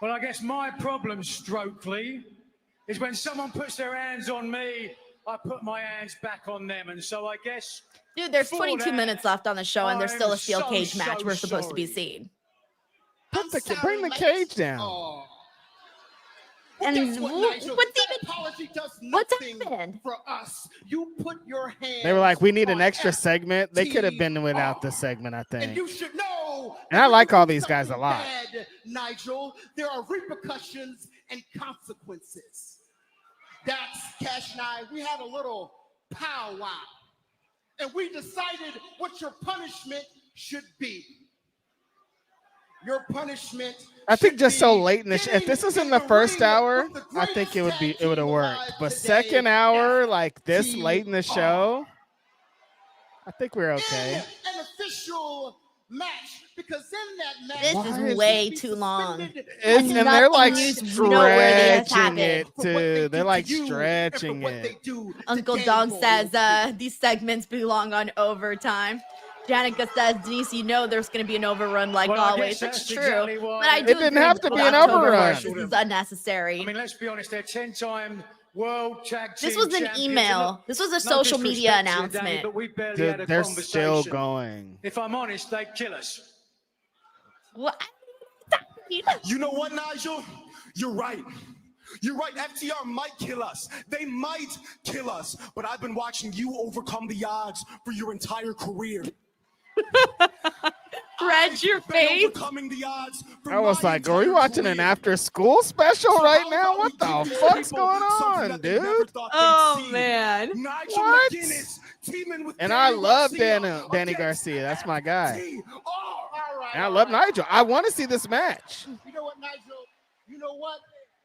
Well, I guess my problem, Stokely, is when someone puts their hands on me, I put my hands back on them. And so I guess, Dude, there's For 22 that, minutes left on the show, and there's I'm still a steel so, cage match so we're supposed to be sorry. seeing. Bring the cage down. Oh. And Guess what, Nigel? what's That even- apology does what's nothing happened? for us. You put your hands They were like, we need an on extra segment. They could have been FTR. without the segment, I And think. you should know. And that I when like you all do these guys a something lot. Bad, Nigel, there are repercussions and consequences. That's Cash and I. We had a little powwow, and we decided what your punishment should be. Your punishment. I think should just so be late in the if getting this was in in the first ring hour, with the I think it would be greatest it would have tag team worked. alive But today, second hour, like this FTR. late in the show, I think we're okay. In an official match, because in that match, This Why is is way be too long. suspended It's, And and they're nothing like newsworthy has stretching happened. it for what they too. do They're to like you and for stretching what it. they do to Uncle Danny Dog Boy. says these segments belong on overtime. Danica says, Denise, you know there's going to be an overrun like Well, I always. guess That's that's true. exactly why- But I It do didn't agree have with to the be an October overrun. rush. This is unnecessary. I mean, let's be honest, they're 10-time world tag team This was an champions. email. This was a No social media disrespect to Danny, announcement. but we barely had a They're still conversation. going. If I'm honest, they'd kill us. What? You know what, Nigel? You're right. You're right. FTR might kill us. They might kill us. But I've been watching you overcome the odds for your entire career. Red, your I've been face. overcoming the odds for I was my like, are we entire watching an career. after school special So right how now? about What we the give these fuck's people going something on, that they never dude? thought they'd Oh, see? man. Nigel What? McGuinness teaming with And Danny I love Garcia Danny against Garcia. That's my guy. FTR. All right, And I all love right. Nigel. I want to see this match. You know what, Nigel? You know what?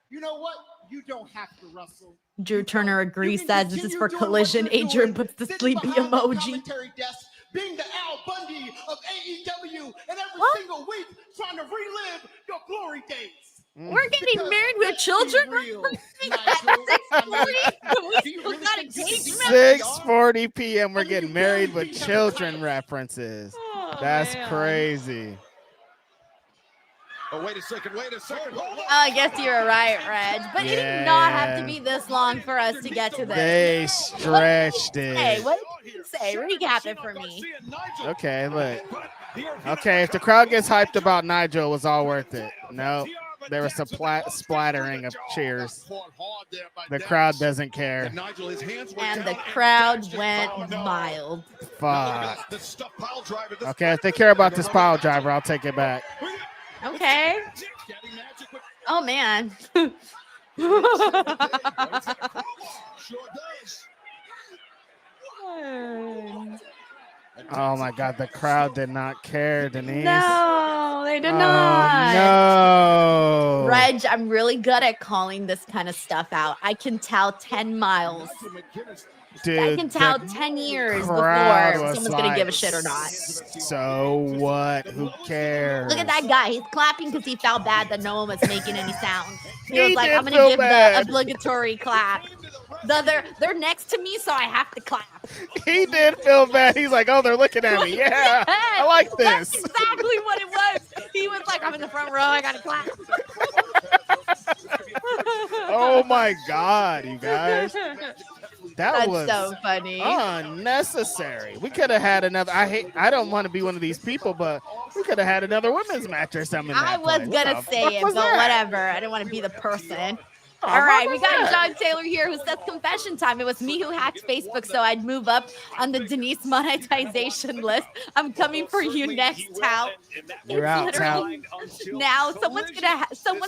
You know what? You don't have to wrestle. Drew Turner agrees, You can says this is continue for doing what collision. you're Adrian doing, puts the sitting sleepy behind the emoji. commentary desk, being the Al Bundy of AEW, and every What? single week trying to relive your glory days. We're getting Because married with let's children. be real, We're Nigel. at 6:40. We Do you still really got think this is engagement. 6:40 p.m. We're I mean, getting you married barely with beat him children twice. references. Oh, That's man. crazy. Oh, wait a second. Hold on. Oh, I guess you're right, Reg. But it did not have to be this long for us to get to this. They stretched Hey, it. what did Say, recap it for me. Okay, look. Okay, if the crowd gets hyped about Nigel, it was all worth it. No, there was a splattering of cheers. The crowd doesn't care. And the crowd went mild. Fuck. Okay, if they care about this pile driver, I'll take it back. Okay. Oh, man. Oh my God, the crowd did not care, Denise. No, they did not. No. Reg, I'm really good at calling this kind of stuff out. I can tell 10 miles. Dude, I can tell 10 years before someone's going to give a shit or not. So what? Who cares? Look at that guy. He's clapping because he felt bad that no one was making any sound. He was like, did I'm going to feel give bad. the obligatory clap. They're next to me, so I have to clap. He did feel bad. He's like, oh, they're looking at me. Yeah, I like this. That's exactly what it was. He was like, I'm in the front row. I got to clap. Oh, my God, you guys. That's was so funny. Unnecessary. We could have had another. I don't want to be one of these people, but we could have had another women's match or something. I was going to say it, but whatever. I didn't want to be the person. All right, we got John Taylor here who says confession time. It was me who hacked Facebook so I'd move up on the Denise monetization list. I'm coming for you next, Tal. You're out, Tal. Now someone's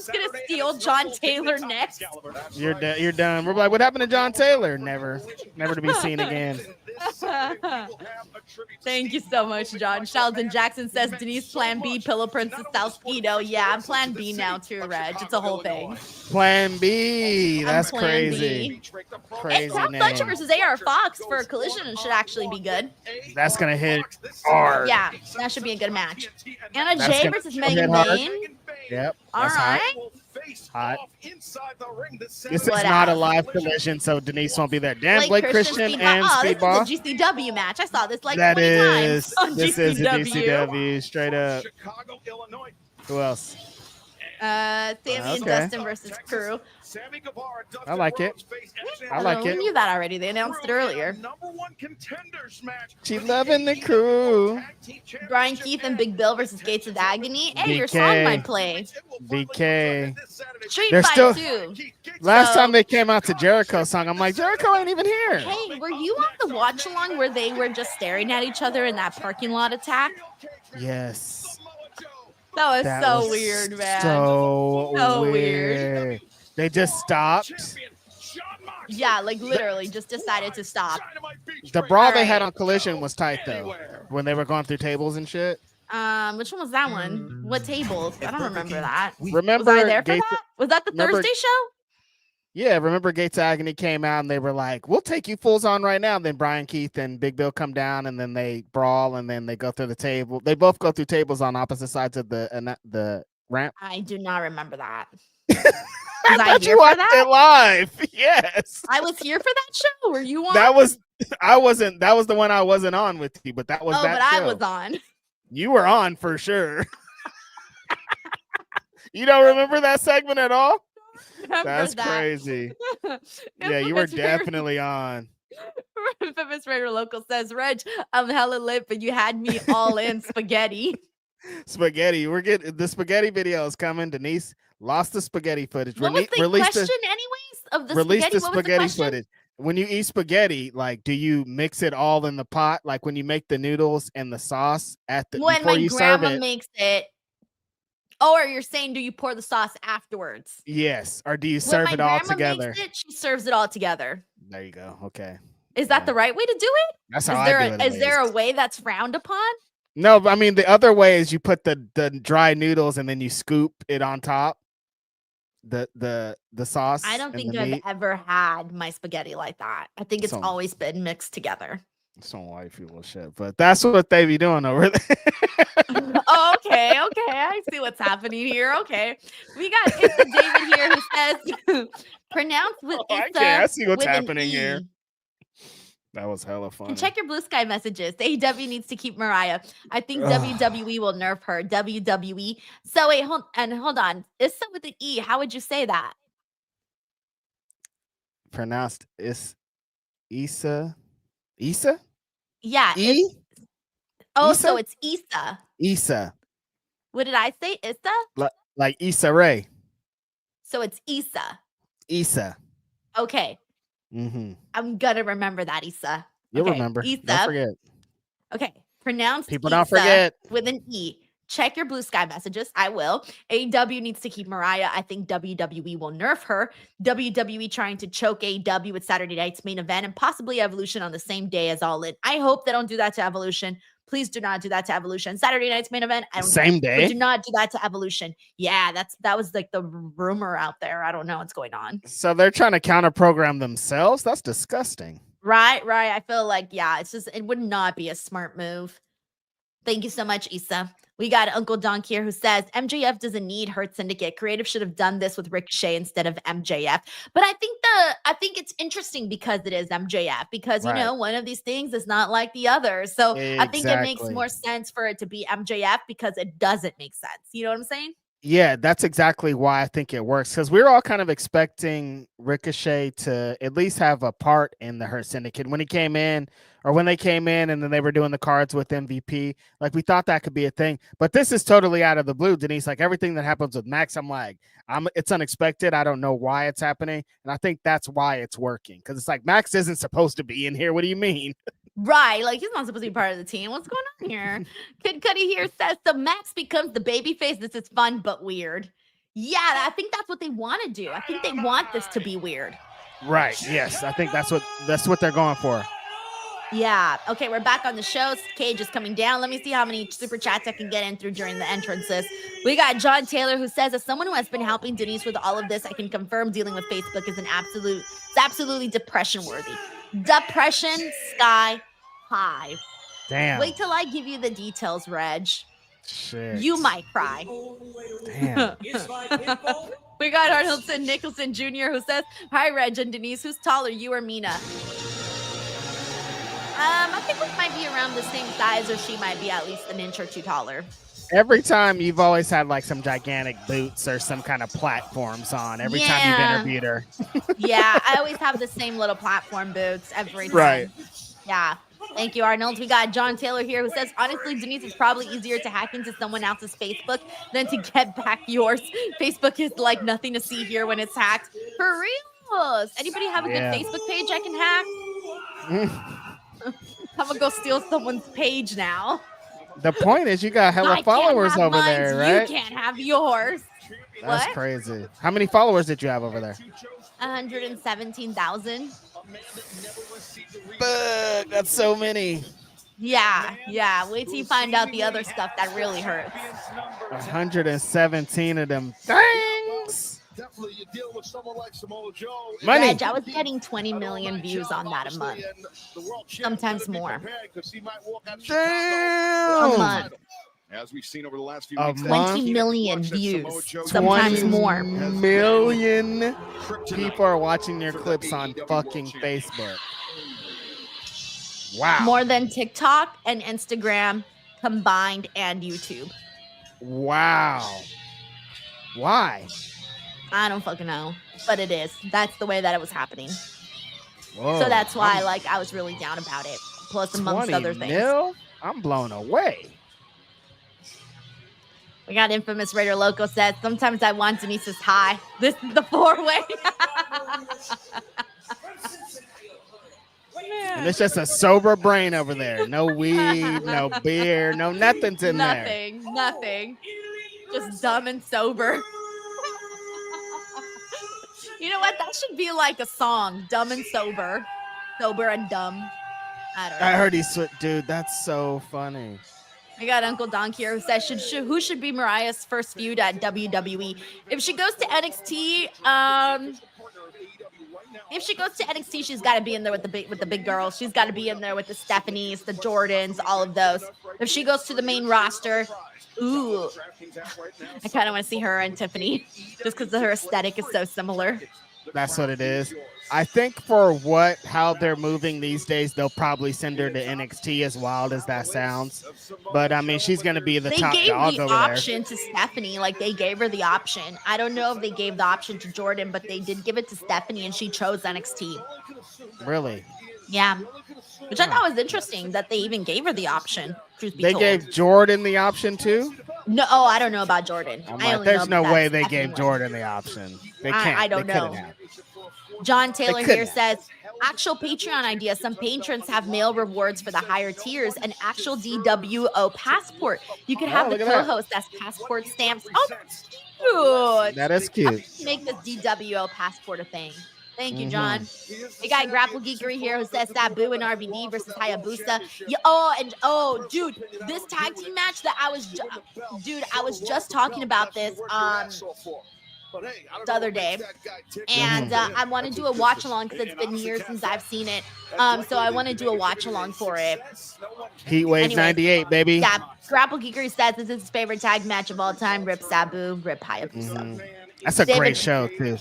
gonna steal John Taylor next. You're done. We're like, what happened to John Taylor? Never to be seen again. Thank you so much, John. Sheldon Jackson says Denise Plan B, Pillow Princess Salcedo. Yeah, I'm Plan B now too, Reg. It's a whole thing. Plan B. That's Plan crazy. B. Crazy Top name. Fletcher versus AR Fox for a collision should actually be good. That's gonna hit hard. Yeah, that should be a good match. Anna That's Jay gonna versus hit Megan hard. Bayne. Yep. All That's right. hot. This is not a live collision, so Denise won't be there. Dan, Blake Christian and Speedball. This is a GCW match. I saw this like That 20 is. times on This GCW. is a GCW straight up. Who else? Sammy and Dustin versus Crew. I like it. I like We it. knew that already. They announced it earlier. She loving the Crew. Brian Keith and Big Bill versus Gates of Agony. Hey, your BK. song might play. BK. Street They're Fight still- too. Last time they came out to Jericho's song, I'm like, Jericho ain't even here. Hey, were you on the watch along where they were just staring at each other in that parking lot attack? Yes. That was That so was weird, man. So weird. weird. They just stopped. Yeah, like literally just decided to stop. The brawl they Alright. had on Collision was tight though. When they were going through tables and shit. Which one was that one? What tables? I don't remember that. Remember Was I there for Gates, that? Was that the remember- Thursday show? Yeah, remember Gates of Agony came out and they were like, we'll take you fools on right now. And then Brian Keith and Big Bill come down and then they brawl and then they go through the table. They both go through tables on opposite sides of the ramp. I do not remember that. I Was I thought here you for watched that? it live. Yes. I was here for that show. Were you on? That was the one I wasn't on with you, but that was that but show. I was on. You were on for sure. You don't remember that segment at all? That's crazy. Yeah, you were definitely on. Infamous Raider Local says, Reg, I'm hella lit, but you had me all in spaghetti. Spaghetti. We're getting the spaghetti video is coming. Denise lost the spaghetti footage. What was the Released question, anyways, of the release spaghetti? the What was the spaghetti question? footage. When you eat spaghetti, like, do you mix it all in the pot? Like when you make the noodles and the sauce at the When before my you serve grandma it? makes it. Oh, or you're saying, do you pour the sauce afterwards? Yes, or do you When serve my it all grandma together? makes it, she serves it all together. There you go. Okay, Is that the right way to do it? that's Is how there I do it. is there a way that's frowned upon? No, I mean the other way is you put the dry noodles and then you scoop it on top. The sauce. I don't and think the I've meat. ever had my spaghetti like that. I think it's So- always been mixed together. Some white people shit, but that's what they be doing over there. Oh, okay, I see what's happening here. Okay, we got Issa David here who says pronounce with Issa. I see what's with an happening E. here. That was hella fun. And check your Blue Sky messages. AEW needs to keep Mariah. I think Ugh. WWE will nerf her. WWE. So wait, hold on. Issa with an E. How would you say that? Pronounced is Issa. Issa? Yeah. E? Oh, Issa? so it's Issa. Issa. What did I say? Issa? Like Issa Rae. So it's Issa. Issa. Okay. Mm-hmm. I'm gonna remember that, Issa. You'll Okay, remember. Issa. Don't forget. Okay. Pronounced People Issa don't forget. with an E. Check your Blue Sky messages. I will. AEW needs to keep Mariah. I think WWE will nerf her. WWE trying to choke AEW with Saturday night's main event and possibly Evolution on the same day as All In. I hope they don't do that to Evolution. Please do not do that to Evolution. Saturday night's main event. I don't Same care. day? But do not do that to Evolution. Yeah, that was like the rumor out there. I don't know what's going on. So they're trying to counter program themselves? That's disgusting. Right. I feel like, yeah, it would not be a smart move. Thank you so much, Issa. We got Uncle Donk here who says MJF doesn't need Hurt Syndicate. Creative should have done this with Ricochet instead of MJF. But I think it's interesting because it is MJF because you know one of these things is not like the other. So I think it makes more sense for it to be MJF because it doesn't make sense. You know what I'm saying? Yeah, that's exactly why I think it works because we're all kind of expecting Ricochet to at least have a part in the Hurt Syndicate when he came in or when they came in and then they were doing the cards with MVP. Like we thought that could be a thing, but this is totally out of the blue, Denise. Like everything that happens with Max, I'm like, it's unexpected. I don't know why it's happening. And I think that's why it's working because it's like Max isn't supposed to be in here. What do you mean? Right, like he's not supposed to be part of the team. What's going on here? Kid Cudi here says so Max becomes the babyface. This is fun but weird. Yeah, I think that's what they want to do. I think they want this to be weird. Right. Yes, I think that's what they're going for. Yeah. Okay, we're back on the show. Cage is coming down. Let me see how many super chats I can get in through during the entrances. We got John Taylor who says, as someone who has been helping Denise with all of this, I can confirm dealing with Facebook is absolutely depression worthy. Depression sky high. Damn. Wait till I give you the details, Reg. Shit. You might cry. Damn. We got Arnoldson Nicholson Jr. who says, hi, Reg and Denise. Who's taller, you or Mina? I think we might be around the same size, or she might be at least an inch or two taller. Every time you've always had like some gigantic boots or some kind of platforms on. Every time you've interviewed her. Yeah, I always have the same little platform boots every time. Right. Yeah. Thank you, Arnold. We got John Taylor here who says, honestly, Denise, it's probably easier to hack into someone else's Facebook than to get back yours. Facebook is like nothing to see here when it's hacked. For real. Anybody have a good Facebook page I can hack? I'm gonna go steal someone's page now. The point is you got hella followers over there, right? You can't have yours. That's crazy. How many followers did you have over there? 117,000. But that's so many. Yeah. Wait till you find out the other stuff that really hurts. 117 of them things. Definitely, you deal with someone like Samoa Joe. Money. Reg, I was getting 20 million views on that a month. Sometimes more. Damn. A month. As we've seen over the last few weeks, 20 million views. Sometimes more. Million people are watching your clips on fucking Facebook. Wow. More than TikTok and Instagram combined and YouTube. Wow. Why? I don't fucking know, but it is. That's the way that it was happening. Whoa. So that's why, I was really down about it. Plus, amongst other things. Mil? I'm blown away. We got Infamous Raider Loco said, sometimes I want Denise's high. This is the 4-way. And it's just a sober brain over there. No weed, no beer, no nothing's in there. Nothing. Just dumb and sober. You know what? That should be like a song. Dumb and sober. Sober and dumb. I don't know. I heard dude, that's so funny. We got Uncle Donk here who says, who should be Mariah's first feud at WWE? If she goes to NXT, she's got to be in there with the big girls. She's got to be in there with the Stephanies, the Jordans, all of those. If she goes to the main roster, ooh, I kind of want to see her and Tiffany just because her aesthetic is so similar. That's what it is. I think for how they're moving these days, they'll probably send her to NXT, as wild as that sounds. But I mean, she's going to be the top dog over there. They gave the option to Stephanie. Like, they gave her the option. I don't know if they gave the option to Jordan, but they did give it to Stephanie, and she chose NXT. Really? Yeah. which I thought was interesting that they even gave her the option. Truth be They told. gave Jordan the option too. No, oh, I don't know about Jordan. I'm I like, only there's know no way that's they Stephanie gave Wynn. Jordan the option. They can't. I don't They couldn't know. have. John Taylor couldn't here have. says, actual Patreon idea. Some patrons have mail rewards for the higher tiers, an actual DWO passport. You could have Oh, the look at that. co-host as passport stamps. Oh, cute. That is cute. Make this DWO passport a thing. Thank you, Mhm. John. We got Grapple Geekery here who says Sabu and RVD versus Hayabusa. Yeah, dude, this tag team match that I was just talking about this the other day, and I want to do a watch along because it's been years since I've seen it. So I want to do a watch along for it. Heatwave Anyways, 98, baby. Yeah, Grapple Geekery says this is his favorite tag match of all time. Rip Sabu, rip Hayabusa. That's a David- great show too.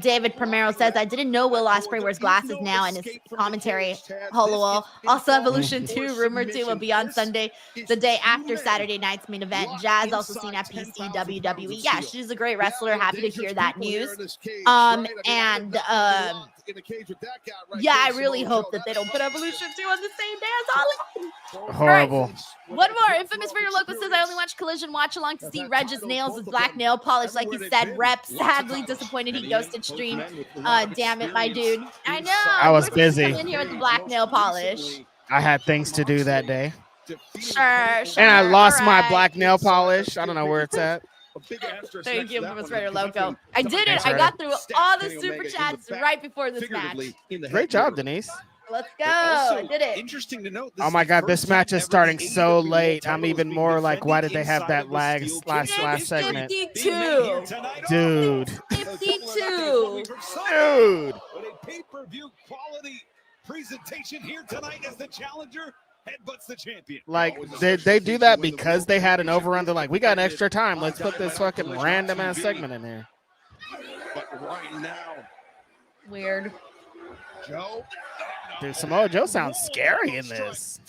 David Primero says, I didn't know Will Ospreay wears glasses now in his commentary. Hello. Also, Evolution 2, rumored to, will be on Sunday, the day after Saturday night's main event. Jazz also seen at PC WWE. Yeah, she's a great wrestler. Happy to hear that news. Yeah, I really hope that they don't put Evolution 2 on the same day as All In. Horrible. One more. Infamous Figure Loco says, I only watch Collision watch along to see Reg's nails with black nail polish. Like he said, Rep, sadly disappointed he ghosted stream. Damn it, my dude. I know. I was We're supposed to busy. come in here with the black nail polish. I had things to do that day. Sure. And I lost my black nail polish. I don't know where it's at. Thank you, Infamous Figure Loco. I did it. Thanks, I Ray. got through all the super chats right before this match. Great job, Denise. Let's go. I did it. Interesting to note. Oh my God, this match is starting so late. I'm even more like, why did they have that last segment? 52. Dude. 52. Dude. But a pay-per-view quality presentation here tonight as the challenger headbutts the champion. Like, they do that because they had an overrun. They're like, we got extra time. Let's put this fucking random ass segment in there. But right now, Weird. Joe. Dude, Samoa Joe sounds scary in this.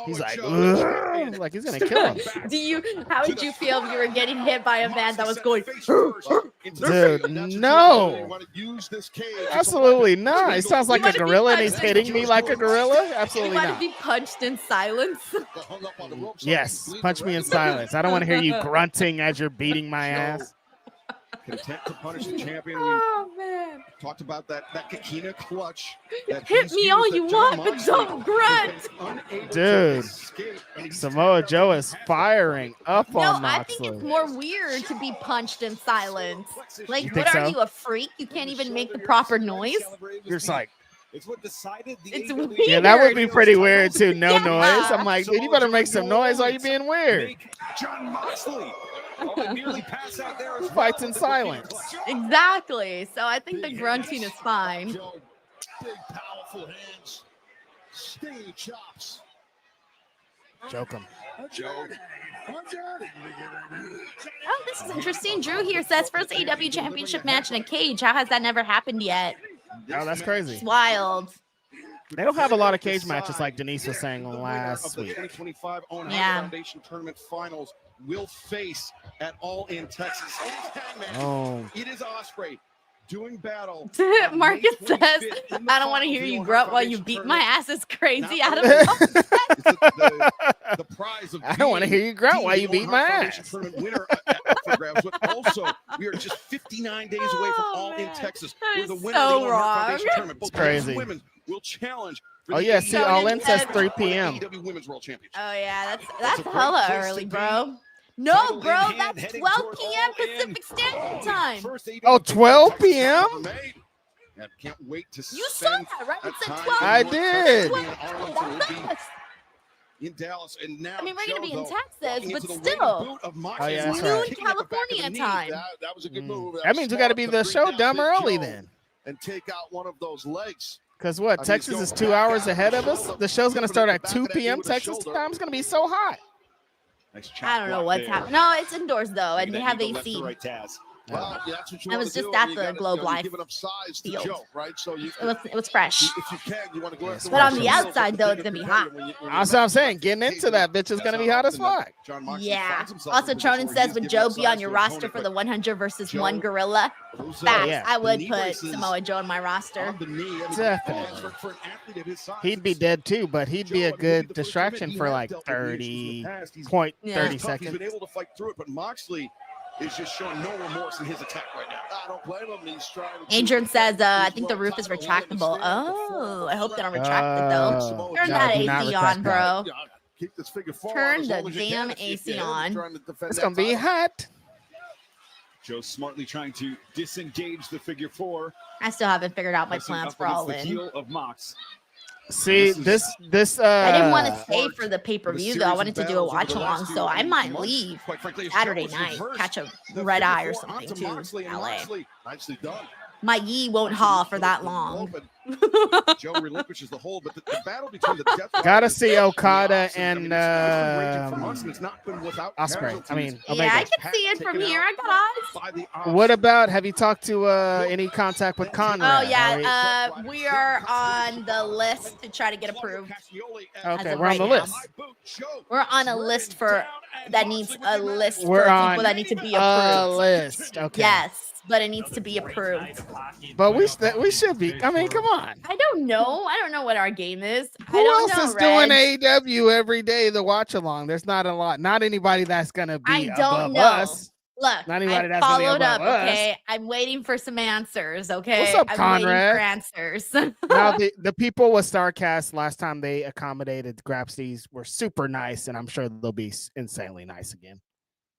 He's like, Joe. like he's gonna kill him. How would you feel if you were getting hit by a man that was going? Dude, no. Absolutely not. He sounds like a gorilla and he's hitting me like a gorilla. You Absolutely want to not. be punched in silence? Yes, punch me in silence. I don't want to hear you grunting as you're beating my ass. Content to punish the champion. Oh man! Talked about that Kakina clutch. That Hit he's me used all that you John want, but Moxley don't grunt. unable to Dude, escape, and he's Samoa Joe is firing up No, on I think it's Moxley. more weird to be punched in silence. Like, You what think are so? you, a freak? You can't even make the proper noise? You're just like, It's what decided the It's AEW weird. yeah, that would be pretty weird too. No Yeah. noise. I'm like, dude, you better make some noise. Or you being weird? Make John Moxley. Oh, nearly pass out there as Who fights in silence? Exactly. So I think the grunting is fine. Joe, big powerful hands, stinging chops. Choke him. Joe. Oh, this is interesting. Drew here says first AEW championship match in a cage. How has that never happened yet? Oh, that's crazy. It's wild. They don't have a lot of cage matches like Denise was saying last week. 2025 Own Yeah. Foundation Tournament Finals will face at All In Texas. Oh. It is Ospreay doing battle. Marcus says, I don't want to hear you grunt while you beat my ass is crazy out of it. The prize of I don't want to hear you grunt while you beat my Foundation ass. Tournament winner up for grabs. But also, we are just 59 days away from All In Texas, That where the is winner so of the Own wrong. Foundation Tournament, both It's crazy. men and women, will challenge. for Oh the yeah, see, AEW All In says said- 3 p.m. AEW Women's World Championship. Oh yeah, That's that's a great hella place early, to bro. No, Title bro, in hand, that's heading 12 toward p.m. All In. Pacific Standard Time. First AEW Oh, 12 p.m.? And can't wait to You saw spend that, right? It said time 12. I did. That's us. in Dallas, and now I mean, we're gonna be in Joe, Texas, walking but into the still. ring boot of Oh, Moxley. yeah, that's It's noon right. Kicking at the back of the California knee. time. That was a good move. That means we got to be smart the to show bring down dumb Big early Joe then. and take out one of those legs. Because what? I mean, Texas he's is going 2 hours back ahead of out. us. The show's going to start at Back 2 of that knee p.m. with the Texas shoulder. time. It's going to be so hot. Nice I don't know what's happening. No, it's indoors though, and they have AC. Well, yeah, that's what you I want was to just do. at You the gotta, Globe Life giving up size to field. Joe, right? So you, It was fresh. if you can, you want to go after. But on the one of those outside, though, it's gonna be hot. That's what I'm saying. Getting into that bitch is gonna be hot as fuck. Yeah. Also, Tronin says, would Joe be on your roster for the 100 versus 1 gorilla? Facts. yeah. I would put Samoa Joe on my roster. Definitely. He'd be dead too, but he'd be a good distraction for like 30 seconds. He's been able to fight through it, but Moxley is just showing no remorse in his attack right now. I don't blame him. He's trying to Adrian says, I think the roof is retractable. Oh, I hope they don't retract it, though. Turn that AC on, bro. keep this figure four Turn as the long as you damn can. AC on. It's gonna be hot. Joe smartly trying to disengage the figure four. I still haven't figured out my Pressing plans up for against All the In. heel of Mox. See, this I didn't want to stay for the pay-per-view, though. I wanted to do a watch-along, so I might leave Saturday night, catch a red eye or something, too, LA. Nicely done. My yee won't haul for that long. Joe relinquishes the hold, but the battle between the Death gotta Riders see Okada and and Ospreay. I mean, Yeah, Omega. I can see it from here. I got eyes. What about, have you talked to any contact with Conrad? Oh, yeah. We are on the list to try to get approved. Okay, of we're on the right now. list. We're on a list for that needs a list We're for on people that need to be a approved. list. Okay. Yes, but it needs to be approved. But we should be. I mean, come on. I don't know. I don't know what our game is. Who I don't else know, is doing Reg. AEW every day? The watch along. There's not a lot. Not anybody that's gonna be I don't above know. us. Look, Not anybody I that's gonna be followed up. above us. Okay, I'm waiting for some answers. Okay, What's up, I'm Conrad? waiting for answers. Now the people with Starcast last time they accommodated Grapsies were super nice, and I'm sure they'll be insanely nice again.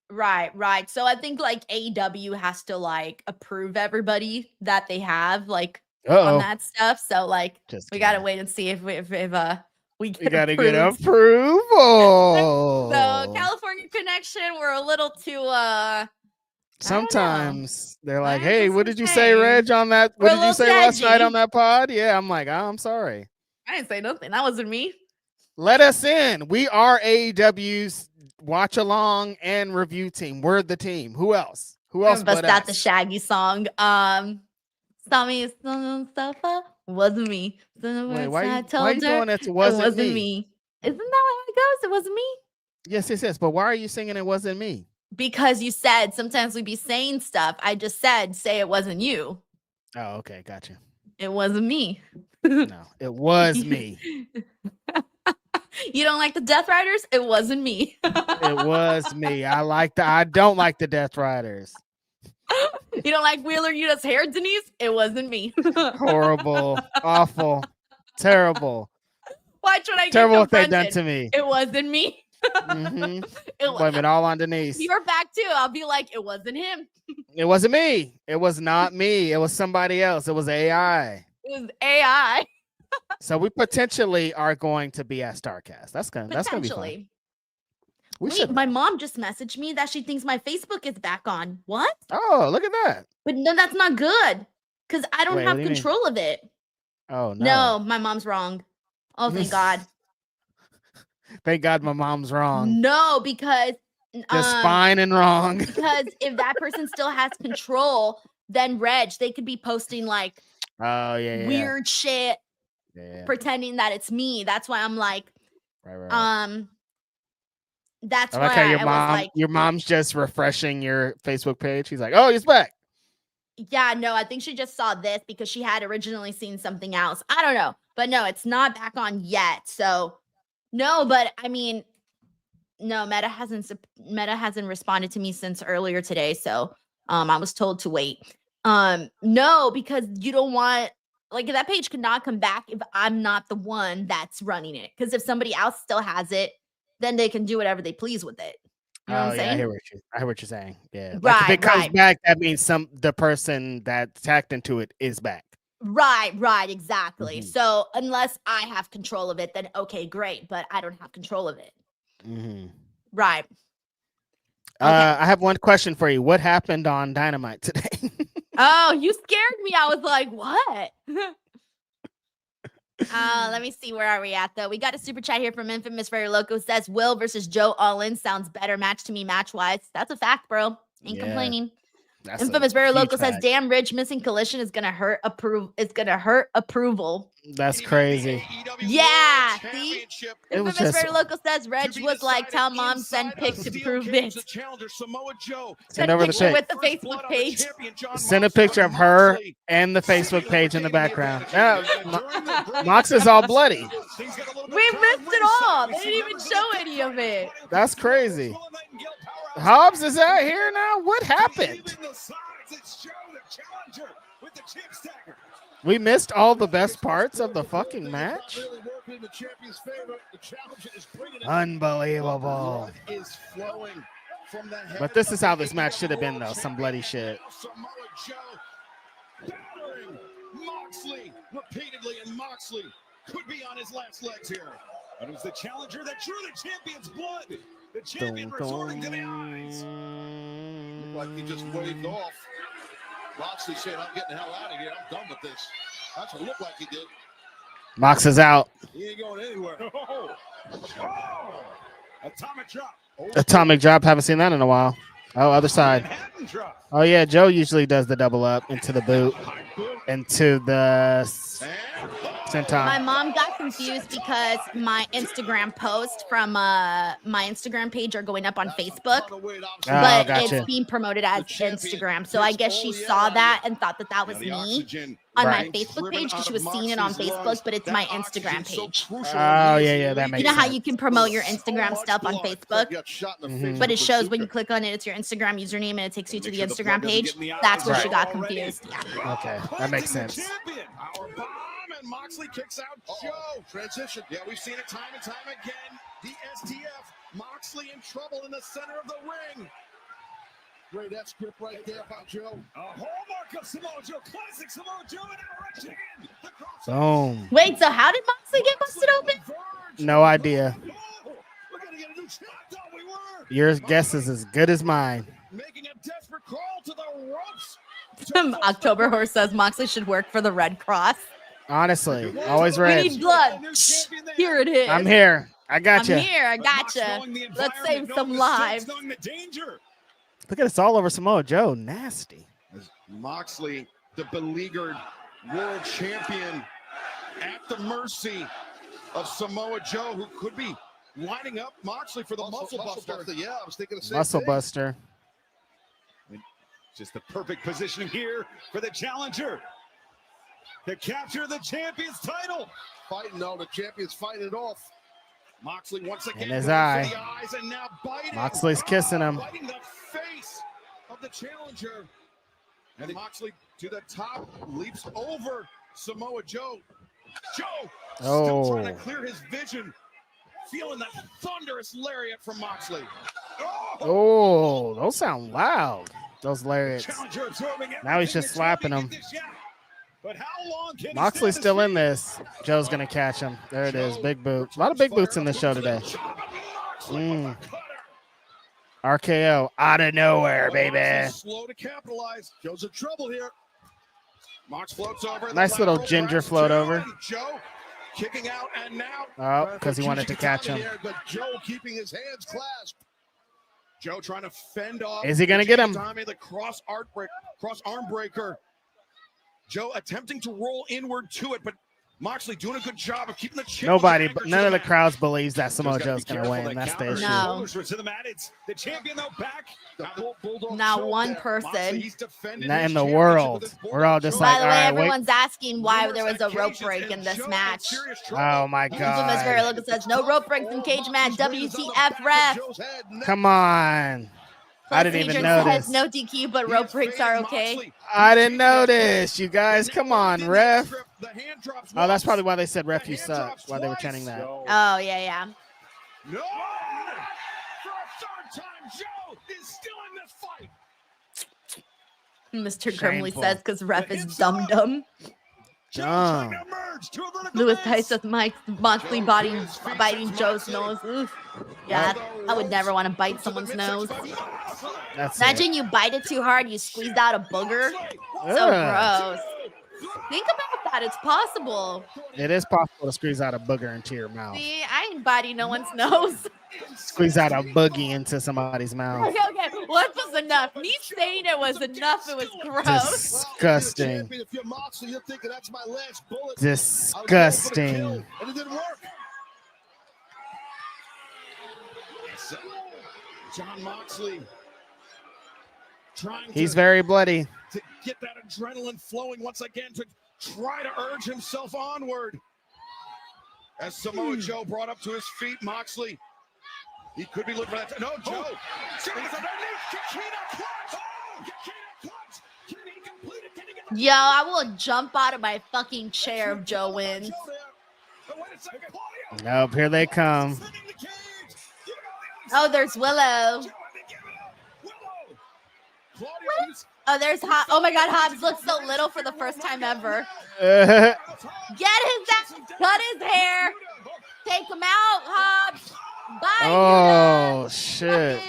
Right. So I think like AEW has to like approve everybody that they have like on that stuff. So like Just we gotta kidding. wait and see if we get You gotta approved. get approval. So California Connection, we're a little too Sometimes they're like, I'm "Hey, just what did you say, saying. Reg, on that? We're What a did you little say last night edgy. on that pod?" Yeah, I'm like, "Oh, I'm sorry." I didn't say nothing. That wasn't me. Let us in. We are AEW's watch along and review team. We're the team. Who else? Who else? Bust But out us? the Shaggy song. Tommy Mustafa wasn't me. Wait, why you doing that? It It wasn't me. me. Isn't that how it goes? It wasn't me. Yes. But why are you singing? It wasn't me. Because you said sometimes we be saying stuff. I just said, say it wasn't you. Oh, okay, gotcha. It wasn't me. No, it was me. You don't like the Death Riders? It wasn't me. It was me. I don't like the Death Riders. You don't like Wheeler Yuta's hair, Denise? It wasn't me. Horrible, awful, terrible. Watch what I get Terrible what they done confronted. to me. It wasn't me. Mm-hmm. It was, Blame it all on Denise. you're back too. I'll be like, it wasn't him. It wasn't me. It was not me. It was somebody else. It was AI. It was AI. So we potentially are going to be at Starcast. That's gonna be fun. Potentially. We Wait, should. my mom just messaged me that she thinks my Facebook is back on. What? Oh, look at that. But no, that's not good. Because I don't Wait, have what do you mean? control of it. Oh No, my mom's wrong. Oh, thank God. Thank God my mom's wrong. No, because Just fine and wrong. because if that person still has control, then Reg, they could be posting like Oh yeah. weird shit, Yeah. pretending that it's me. That's why I'm like, Right. that's I why like how your I mom, was like, your mom's just refreshing your Facebook page. She's like, "Oh, he's back." yeah, no, I think she just saw this because she had originally seen something else. I don't know, but no, it's not back on yet. So no, but I mean, no, Meta hasn't responded to me since earlier today. So I was told to wait. No, because you don't want like that page could not come back if I'm not the one that's running it. Because if somebody else still has it, then they can do whatever they please with it. You know what I'm Yeah, I saying? hear what you're saying. Yeah. Like if it comes back, that means the person that tacked into it is back. Right, exactly. Mhm. So unless I have control of it, then okay, great. But I don't have control of it. Mm-hmm. Right. I have one question for you. What happened on Dynamite today? Oh, you scared me. I was like, what? Let me see. Where are we at, though? We got a super chat here from Infamous Very Loco. Says, Will versus Joe All In sounds better match to me match-wise. That's a fact, bro. Ain't complaining. That's a Infamous Very huge Local says, fact. "Damn, Ridge missing Collision is gonna hurt approval." That's crazy. Yeah, see? It was Infamous just Very Local says, "Reg was like, tell mom send pic to prove it." send over the picture pic. with the Facebook page. Send a picture of her and the Facebook page in the background. Yeah, Mox is all bloody. We missed it all. They didn't even show any of it. That's crazy. Hobbs is out here now. What happened? We missed all the best parts of the fucking match. Unbelievable. But this is how this match should have been, though. Some bloody shit. Moxley repeatedly, and Moxley could be on his last legs here. But it was the challenger that drew the champion's blood. The champion resorting to the eyes. Looked like he just waved off. Moxley said, "I'm getting the hell out of here. I'm done with this." That's what it looked like he did. Mox is out. He ain't going anywhere. Atomic drop. Atomic drop. Haven't seen that in a while. Oh, other side. Oh, yeah. Joe usually does the double up into the boot, into the senton. My mom got confused because my Instagram post from my Instagram page are going up on Facebook, but it's being promoted as Instagram. So I guess she saw that and thought that was me on my Facebook page because she was seeing it on Facebook, but it's my Instagram page. Oh, yeah, that makes sense. You know how you can promote your Instagram stuff on Facebook, but it shows when you click on it, it's your Instagram username and it takes you to the Instagram page. That's where she got confused. Yeah. Okay, that makes sense. And Moxley kicks out Joe. Transition. Yeah, we've seen it time and time again. The STF. Moxley in trouble in the center of the ring. Great F script right there about Joe. A hallmark of Samoa Joe. Classic Samoa Joe. And now right in. Boom. Wait, so how did Moxley get busted open? No idea. We're gonna get a new shot. I thought we were. Your guess is as good as mine. Making a desperate crawl to the ropes. October Horse says Moxley should work for the Red Cross. Honestly, always We red. need blood. Here it is. I'm here. I got you. I'm here. I gotcha. Let's save some lives. Look at us all over Samoa Joe. Nasty. Moxley, the beleaguered world champion, at the mercy of Samoa Joe, who could be lining up Moxley for the muscle buster. Yeah, I was thinking the same Muscle thing. buster. Just the perfect position here for the challenger to capture the champion's title. Fighting though, the champion's fighting it off. Moxley once again In his goes eye. for the eyes and now biting. Moxley's kissing him. Biting the face of the challenger. And Moxley to the top, leaps over Samoa Joe. Joe still trying to clear his vision. Feeling that thunderous lariat from Moxley. Oh, those sound loud. Those lariats. Challenger absorbing Now he's everything just to slapping try to him. get this shot. But how long can he Moxley's stand still this in this. Joe's going to catch him. There it is. Big boot. A lot of big boots in this show today. RKO out of nowhere, baby. Slow to capitalize. Joe's in trouble here. Mox floats over. Nice little ginger float over. Joe kicking out and now. Oh, because he wanted to catch him. Here, but Joe keeping his hands clasped. Joe trying to fend off. Is he going to get him? Tommy, the cross arm breaker. Joe attempting to roll inward to it, but Moxley doing a good job of keeping the chin. Nobody, none of the crowds believes that Samoa Joe's going to win. That's the issue. No. To the mat. It's the champion though back. Not one person. Not in the world. We're all just like, By the all way, right, wait. everyone's asking why there was a rope break in this match. Oh, my Infamous Very God. Local says, no rope break from Cage Match. WTF ref. Come on. I didn't even notice. No DQ, but rope breaks are okay. I didn't notice. You guys, come on, ref. Oh, that's probably why they said ref, you suck. Why they were chanting that. Oh, yeah. No! For a third time, Joe is still in this fight. Mr. Grimley Shameful. says, because ref is dumb. Dumb. Lewis Tice says, Moxley biting Joe's nose. Oof. Yeah, I would never want to bite someone's nose. That's Imagine you bite it too hard, you squeezed out a booger. So Ugh. gross. Think about that. It's possible. It is possible to squeeze out a booger into your mouth. See, I ain't biting no one's nose. Squeeze out a boogie into somebody's mouth. Okay. What was the enough. Me saying it was enough. It was gross. Disgusting. If you're Moxley, you're thinking that's my last bullet. Disgusting. And it didn't work. So, Jon Moxley trying He's very bloody. to get that adrenaline flowing once again to try to urge himself onward. As Samoa Joe brought up to his feet, Moxley, he could be looking for that. No, Joe. Yo, I will jump out of my fucking chair if Joe wins. Nope, here they come. Oh, there's Willow. Oh, there's Hobbs. Oh my God, Hobbs looks so little for the first time ever. Get his ass, cut his hair, take him out, Hobbs. Bye. Oh, shit.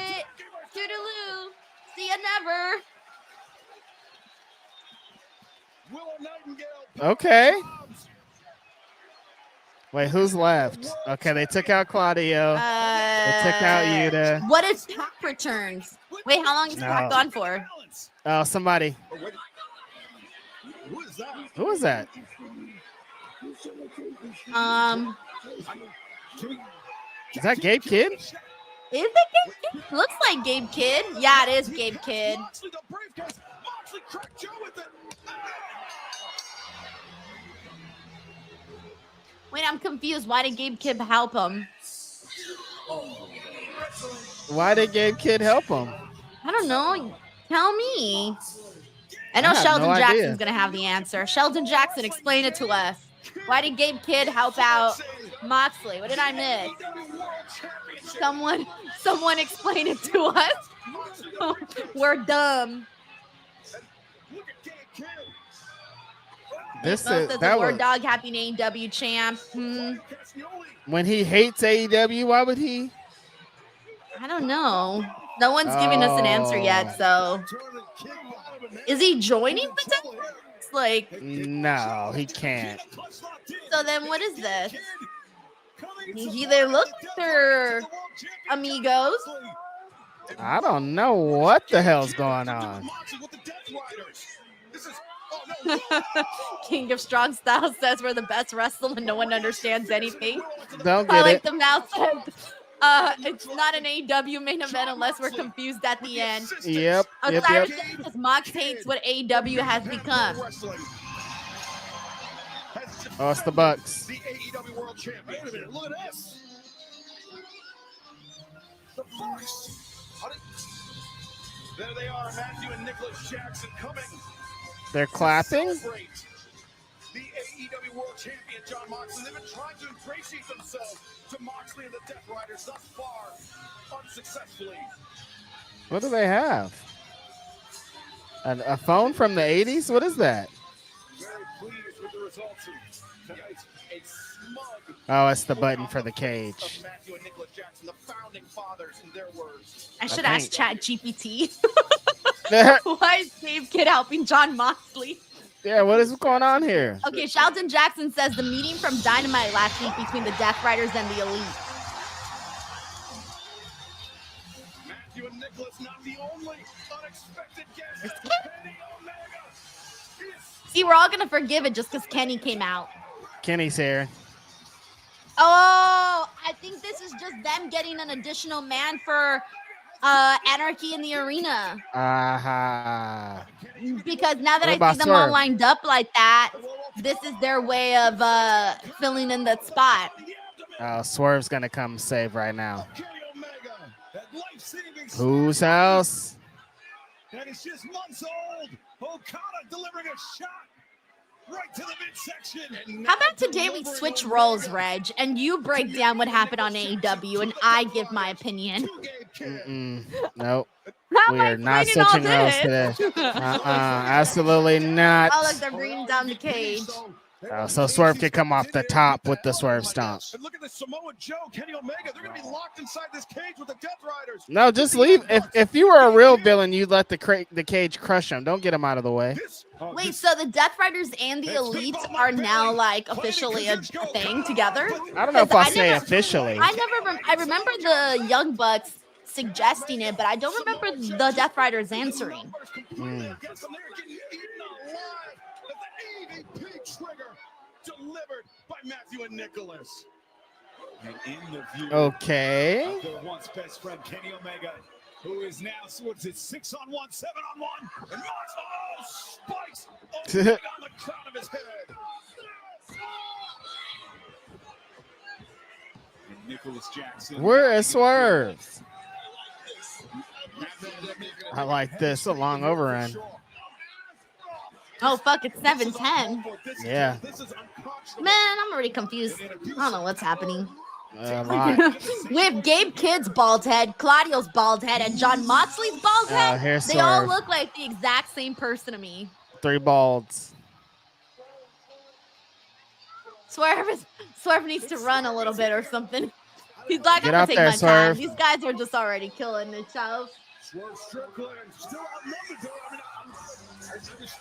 Toodaloo. See ya never. Okay. Wait, who's left? Okay, they took out Claudio. They took out Yuta. What is Pac returns? Wait, how long is Pac gone for? Oh, somebody. Who is that? Is that Gabe Kidd? Is it Gabe Kidd? Looks like Gabe Kidd. Yeah, it is Gabe Kidd. Wait, I'm confused. Why did Gabe Kidd help him? Why did Gabe Kidd help him? I don't know. Tell me. I know Sheldon Jackson's going to have the answer. Sheldon Jackson, explain it to us. Why did Gabe Kidd help out Moxley? What did I miss? Someone explain it to us. We're dumb. That War was Dog happy AEW champ. when he hates AEW. Why would he? I don't know. No one's giving us an answer yet. So, is he joining the Dynamics? Like, no, he can't. So then, what is this? They look they're amigos. I don't know what the hell's going on. King of Strong Style says we're the best wrestler and no one understands anything. Don't I get like it. the mouse says it's not an AEW main event unless we're confused at the end. Yep. Osiris says Mox hates what AEW has become. Oh, it's the Bucks. The AEW World Champion. Wait a minute, look at this. The Bucks. There they are, Matthew and Nicholas Jackson coming. They're clapping. The AEW World Champion, Jon Moxley. They've been trying to ingratiate themselves to Moxley and the Death Riders thus far, unsuccessfully. What do they have? A phone from the 80s? What is that? Very pleased with the results of tonight's a smug. Oh, it's the button for the cage. Matthew and Nicholas Jackson, the founding fathers, in their words. I should ask ChatGPT. Why is Dave Kidd helping Jon Moxley? Yeah, what is going on here? Okay, Sheldon Jackson says the meeting from Dynamite last week between the Death Riders and the Elite. Matthew and Nicholas, not the only unexpected guest. See, we're all gonna forgive it just because Kenny came out. Kenny's here. Oh, I think this is just them getting an additional man for Anarchy in the Arena. Because now that I see them all lined up like that, this is their way of filling in that spot. Swerve's gonna come save right now. Whose house? And it's just months old. Okada delivering a shot right to the midsection. How about today we switch roles, Reg, and you break down what happened on AEW, and I give my opinion. Nope. We are not switching roles today. Absolutely not. Oh, look, they're bringing down the cage. So Swerve can come off the top with the Swerve stomp. And look at the Samoa Joe, Kenny Omega. They're going to be locked inside this cage with the Death Riders. No, just leave. If you were a real villain, you'd let the cage crush him. Don't get him out of the way. Wait, so the Death Riders and the Elite are now like officially a thing together? I don't know if I'll say officially. I remember the Young Bucks suggesting it, but I don't remember the Death Riders answering. Delivered by Matthew and Nicholas. And in the view Okay. of their once best friend Kenny Omega, who is now, what's it, 6-on-1, 7-on-1, and Moxley spikes Omega on the crown of his head. And Nicholas Jackson. Where is Swerve? I like this. A long overrun. Oh, fuck, it's 7:10. Yeah. Man, I'm already confused. I don't know what's happening. We have Gabe Kidd's bald head, Claudio's bald head, and John Moxley's bald head. They all look like the exact same person to me. 3 balds. Swerve needs to run a little bit or something. He's like, I'm Get gonna out take there, my Swerve. time. These guys are just already killing themselves.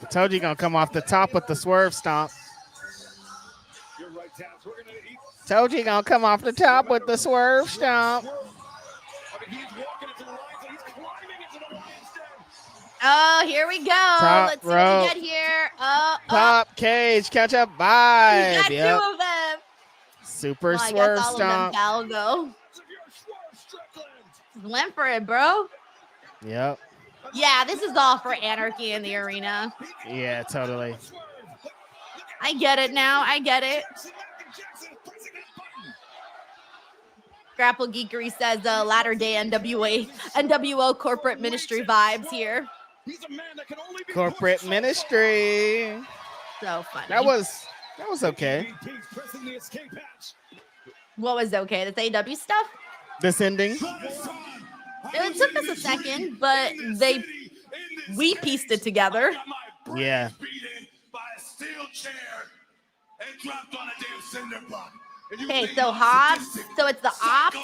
I told you gonna come off the top with the Swerve stomp. Told you gonna come off the top with the Swerve stomp. Oh, here we go. Let's see what we get here. Top cage, catch up vibe. We got 2 of them. Super I Swerve guess all stomp. of them shall go. Went for it, bro. Yep. Yeah, this is all for anarchy in the arena. Yeah, totally. I get it now. I get it. Grapple Geekery says latter day NWO corporate ministry vibes here. Corporate ministry. So funny. That was okay. What was okay? This AEW stuff? This ending. It took us a second, but we pieced it together. Yeah. Okay, so Hobbs. So it's the Ops.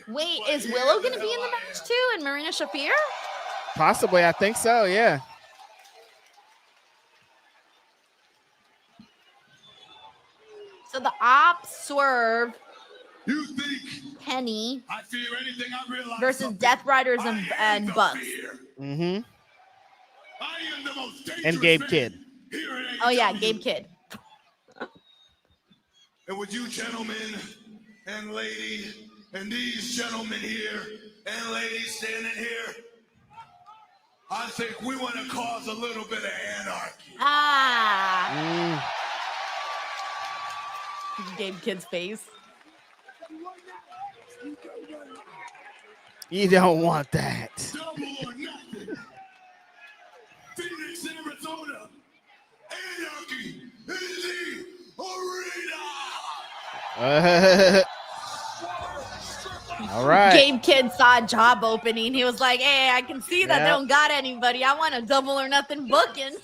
Wait, is Willow going to be in the match too? And Marina Shafir? Possibly, I think so. Yeah. So the Ops, Swerve, Kenny versus Death Riders and Bucks. Mm-hmm. And Gabe Kidd. Oh yeah, Gabe Kidd. And with you gentlemen and lady and these gentlemen here and ladies standing here, I think we want to cause a little bit of anarchy. Gabe Kidd's face. You don't want that. Double or nothing. Phoenix, Arizona. Anarchy in the arena. All right. Gabe Kidd saw a job opening. He was like, hey, I can see that they don't got anybody. I want a double or nothing booking.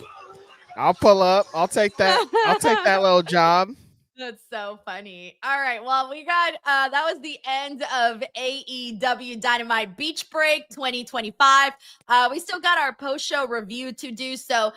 I'll pull up. I'll take that. I'll take that little job. That's so funny. All right. Well, we got that was the end of AEW Dynamite Beach Break 2025. We still got our post-show review to do, so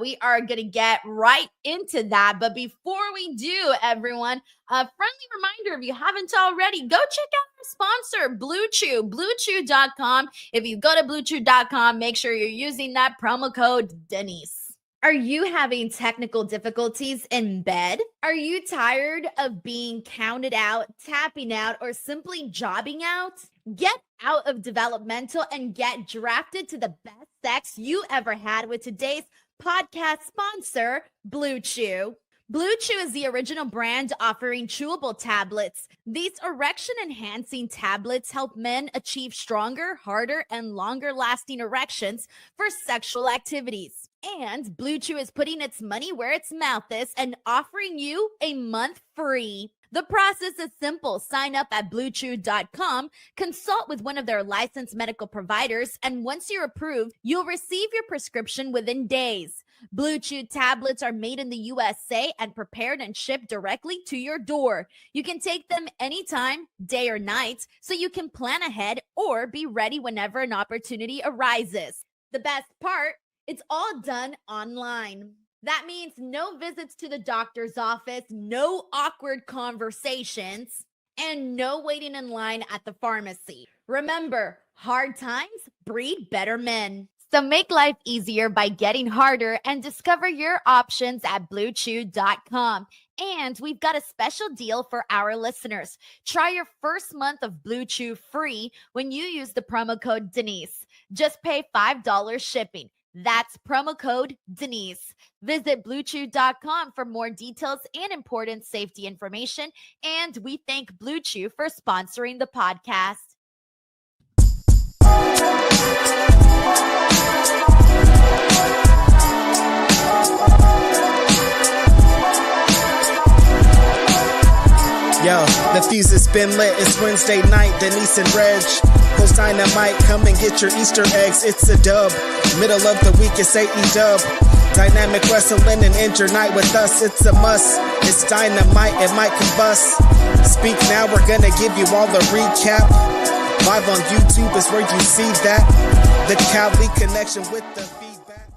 we are going to get right into that. But before we do, everyone, a friendly reminder, if you haven't already, go check out our sponsor, Blue Chew, BlueChew.com. If you go to BlueChew.com, make sure you're using that promo code Denise. Are you having technical difficulties in bed? Are you tired of being counted out, tapping out, or simply jobbing out? Get out of developmental and get drafted to the best sex you ever had with today's podcast sponsor, Blue Chew. Blue Chew is the original brand offering chewable tablets. These erection-enhancing tablets help men achieve stronger, harder, and longer-lasting erections for sexual activities. And Blue Chew is putting its money where its mouth is and offering you a month free. The process is simple. Sign up at BlueChew.com, consult with one of their licensed medical providers, and once you're approved, you'll receive your prescription within days. Blue Chew tablets are made in the USA and prepared and shipped directly to your door. You can take them anytime, day or night, so you can plan ahead or be ready whenever an opportunity arises. The best part, it's all done online. That means no visits to the doctor's office, no awkward conversations, and no waiting in line at the pharmacy. Remember, hard times breed better men. So make life easier by getting harder and discover your options at BlueChew.com. And we've got a special deal for our listeners. Try your first month of Blue Chew free when you use the promo code Denise. Just pay $5 shipping. That's promo code Denise. Visit BlueChew.com for more details and important safety information. And we thank Blue Chew for sponsoring the podcast. Yo, the fuse has been lit. It's Wednesday night. Denise and Reg host Dynamite. Come and get your Easter eggs. It's a dub. Middle of the week, it's AEW Dynamic Wrestling and end your night with us. It's a must. It's Dynamite. It might combust. Speak now. We're gonna give you all the recap. Live on YouTube is where you see that. The Cali connection with the feedback.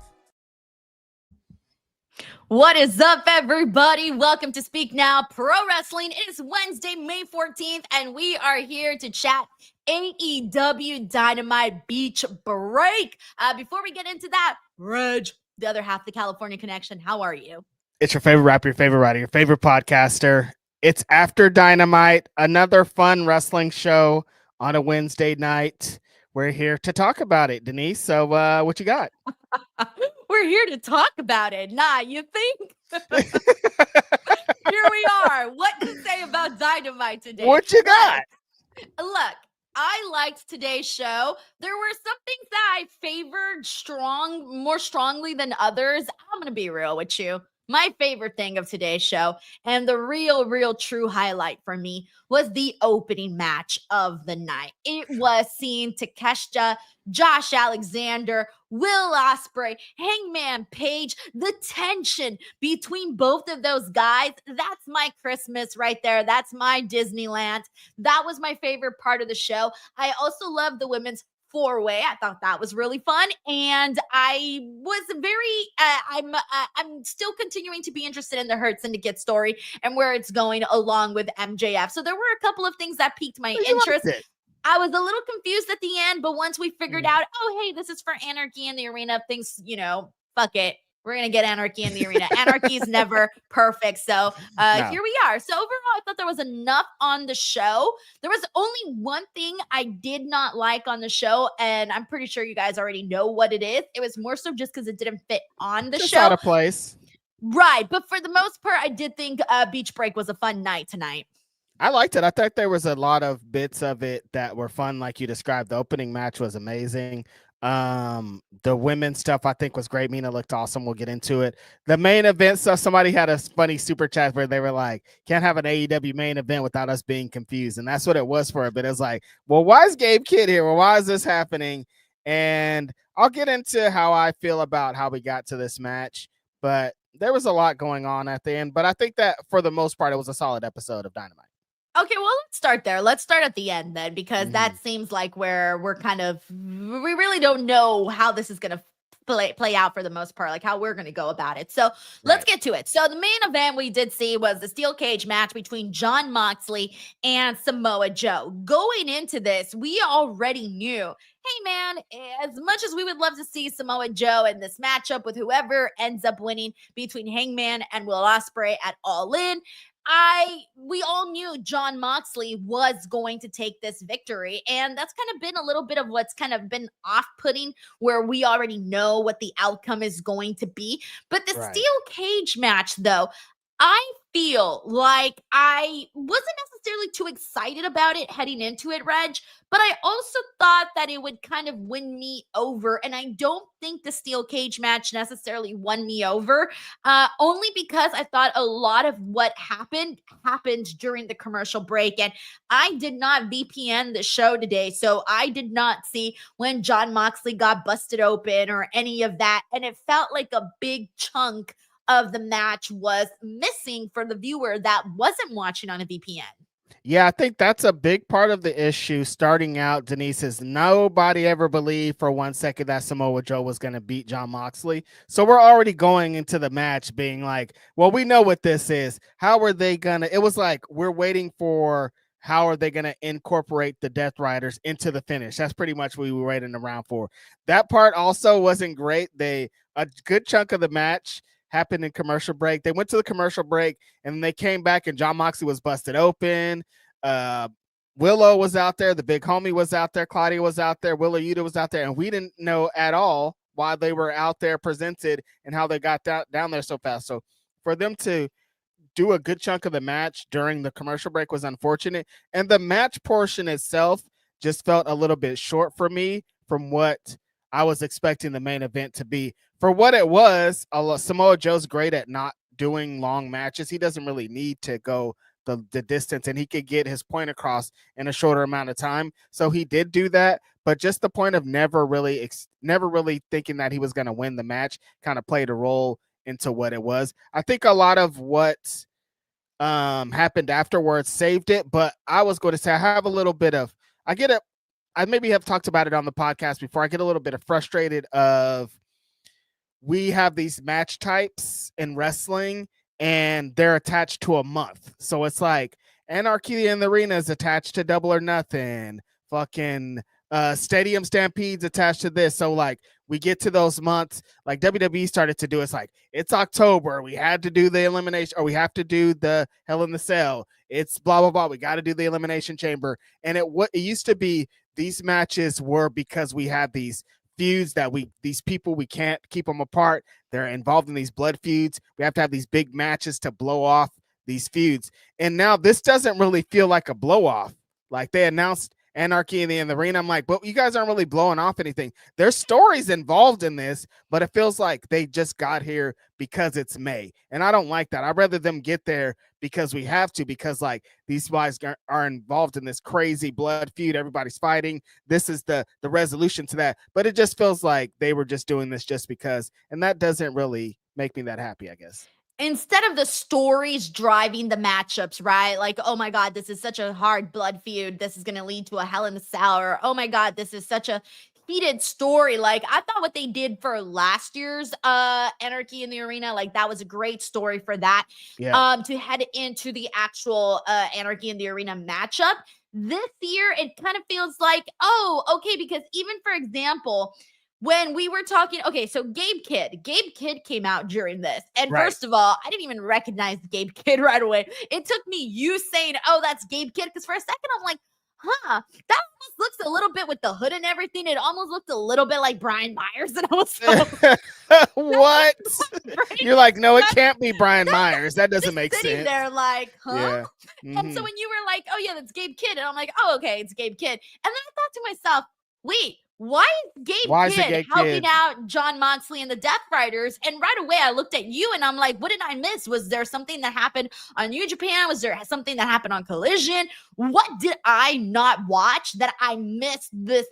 What is up, everybody? Welcome to Speak Now Pro Wrestling. It is Wednesday, May 14th, and we are here to chat AEW Dynamite Beach Break. Before we get into that, Reg, the other half, the California connection, how are you? It's your favorite rapper, your favorite writer, your favorite podcaster. It's after Dynamite, another fun wrestling show on a Wednesday night. We're here to talk about it, Denise. So what you got? We're here to talk about it. Nah, you think? Here we are. What to say about Dynamite today? What you got? Look, I liked today's show. There were some things that I favored more strongly than others. I'm going to be real with you. My favorite thing of today's show and the real true highlight for me was the opening match of the night. It was seeing Takeshita, Josh Alexander, Will Ospreay, Hangman Page, the tension between both of those guys. That's my Christmas right there. That's my Disneyland. That was my favorite part of the show. I also love the women's four-way. I thought that was really fun, and I was I'm still continuing to be interested in the Hurt Syndicate story and where it's going along with MJF. So there were a couple of things that piqued my interest. I was a little confused at the end, but once we figured out, oh, hey, this is for Anarchy in the Arena, things, fuck it. We're going to get Anarchy in the Arena. Anarchy is never perfect. So Here we are. So overall, I thought there was enough on the show. There was only one thing I did not like on the show, and I'm pretty sure you guys already know what it is. It was more so just because it didn't fit on the show. Out of place. Right. But for the most part, I did think Beach Break was a fun night tonight. I liked it. I thought there was a lot of bits of it that were fun, like you described. The opening match was amazing. The women's stuff I think was great. Mina looked awesome. We'll get into it. The main event stuff, somebody had a funny super chat where they were like, can't have an AEW main event without us being confused. And that's what it was for a bit. It was like, well, why is Gabe Kidd here? Well, why is this happening? And I'll get into how I feel about how we got to this match, but there was a lot going on at the end. But I think that for the most part, it was a solid episode of Dynamite. Okay, well, let's start there. Let's start at the end then, because that seems like where we really don't know how this is going to play out for the most part, like how we're going to go about it. So let's get to it. So the main event we did see was the steel cage match between Jon Moxley and Samoa Joe. Going into this, we already knew, hey man, as much as we would love to see Samoa Joe in this matchup with whoever ends up winning between Hangman and Will Ospreay at All In, we all knew Jon Moxley was going to take this victory, and that's kind of been a little bit of what's kind of been off-putting, where we already know what the outcome is going to be. But the steel cage match, though, I feel like I wasn't necessarily too excited about it heading into it, Reg, but I also thought that it would kind of win me over, and I don't think the steel cage match necessarily won me over, only because I thought a lot of what happened during the commercial break, and I did not VPN the show today, so I did not see when Jon Moxley got busted open or any of that, and it felt like a big chunk of the match was missing for the viewer that wasn't watching on a VPN. Yeah, I think that's a big part of the issue starting out, Denise, is nobody ever believed for 1 second that Samoa Joe was going to beat Jon Moxley. So we're already going into the match being like, well, we know what this is. How are they going to? It was like we're waiting for how are they going to incorporate the Death Riders into the finish? That's pretty much what we were waiting around for. That part also wasn't great. A good chunk of the match happened in commercial break. They went to the commercial break and they came back and Jon Moxley was busted open. Willow was out there. The big homie was out there. Claudia was out there. Willa Yuta was out there. And we didn't know at all why they were out there presented and how they got down there so fast. So for them to do a good chunk of the match during the commercial break was unfortunate. And the match portion itself just felt a little bit short for me from what I was expecting the main event to be. For what it was, Samoa Joe's great at not doing long matches. He doesn't really need to go the distance, and he could get his point across in a shorter amount of time. So he did do that, but just the point of never really thinking that he was going to win the match kind of played a role into what it was. I think a lot of what happened afterwards saved it, but I was going to say I have a little bit of, I maybe have talked about it on the podcast before. I get a little bit of frustrated of we have these match types in wrestling and they're attached to a month. So it's like Anarchy in the Arena is attached to Double or Nothing. Fucking Stadium Stampede's attached to this. So like we get to those months, like WWE started to do, it's like, it's October. We had to do the elimination, or we have to do the Hell in the Cell. It's blah, blah, blah. We got to do the Elimination Chamber. And it used to be these matches were because we had these feuds that these people, we can't keep them apart. They're involved in these blood feuds. We have to have these big matches to blow off these feuds. And now this doesn't really feel like a blow off. Like they announced Anarchy in the Arena. I'm like, but you guys aren't really blowing off anything. There's stories involved in this, but it feels like they just got here because it's May. And I don't like that. I'd rather them get there because we have to, because like these guys are involved in this crazy blood feud. Everybody's fighting. This is the resolution to that. But it just feels like they were just doing this just because. And that doesn't really make me that happy, I guess. Instead of the stories driving the matchups, right? Like, oh my God, this is such a hard blood feud. This is going to lead to a Hell in a Cell. Or, oh my God, this is such a heated story. Like, I thought what they did for last year's Anarchy in the Arena, like that was a great story for that. Yeah. To head into the actual Anarchy in the Arena matchup. This year, it kind of feels like, oh, okay, because even, for example, when we were talking, okay, so Gabe Kidd came out during this. And Right. First of all, I didn't even recognize Gabe Kidd right away. It took me you saying, oh, that's Gabe Kidd. Because for a second, I'm like, that almost looks a little bit with the hood and everything. It almost looked a little bit like Brian Myers. And I was what? You're like, no, it can't be Brian Myers. That doesn't make sitting sense. there like, huh? Yeah. And so when you were like, oh, yeah, that's Gabe Kidd. And I'm like, oh, okay, it's Gabe Kidd. And then I thought to myself, wait, why is Gabe Kidd helping out Jon Moxley and the Death Riders? And right away, I looked at you and I'm like, what did I miss? Was there something that happened on New Japan? Was there something that happened on Collision? What did I not watch that I missed this,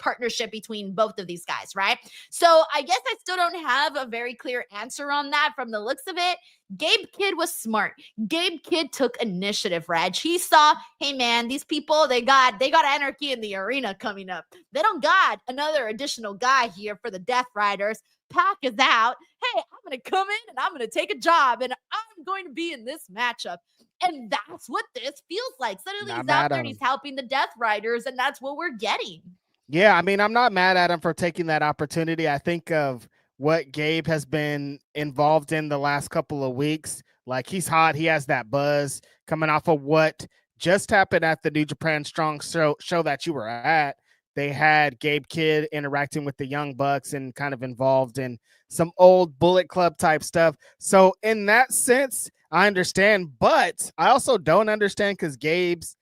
partnership between both of these guys, right? So I guess I still don't have a very clear answer on that from the looks of it. Gabe Kidd was smart. Gabe Kidd took initiative, Reg. He saw, hey man, these people, they got Anarchy in the Arena coming up. They don't got another additional guy here for the Death Riders. Pac is out. Hey, I'm going to come in and I'm going to take a job and I'm going to be in this matchup. And that's what this feels like. Suddenly he's out there and he's helping the Death Riders, and that's what we're getting. Yeah, I mean, I'm not mad at him for taking that opportunity. I think of what Gabe has been involved in the last couple of weeks. Like, he's hot. He has that buzz coming off of what just happened at the New Japan Strong show that you were at. They had Gabe Kidd interacting with the Young Bucks and kind of involved in some old Bullet Club type stuff. So in that sense, I understand, but I also don't understand because Gabe's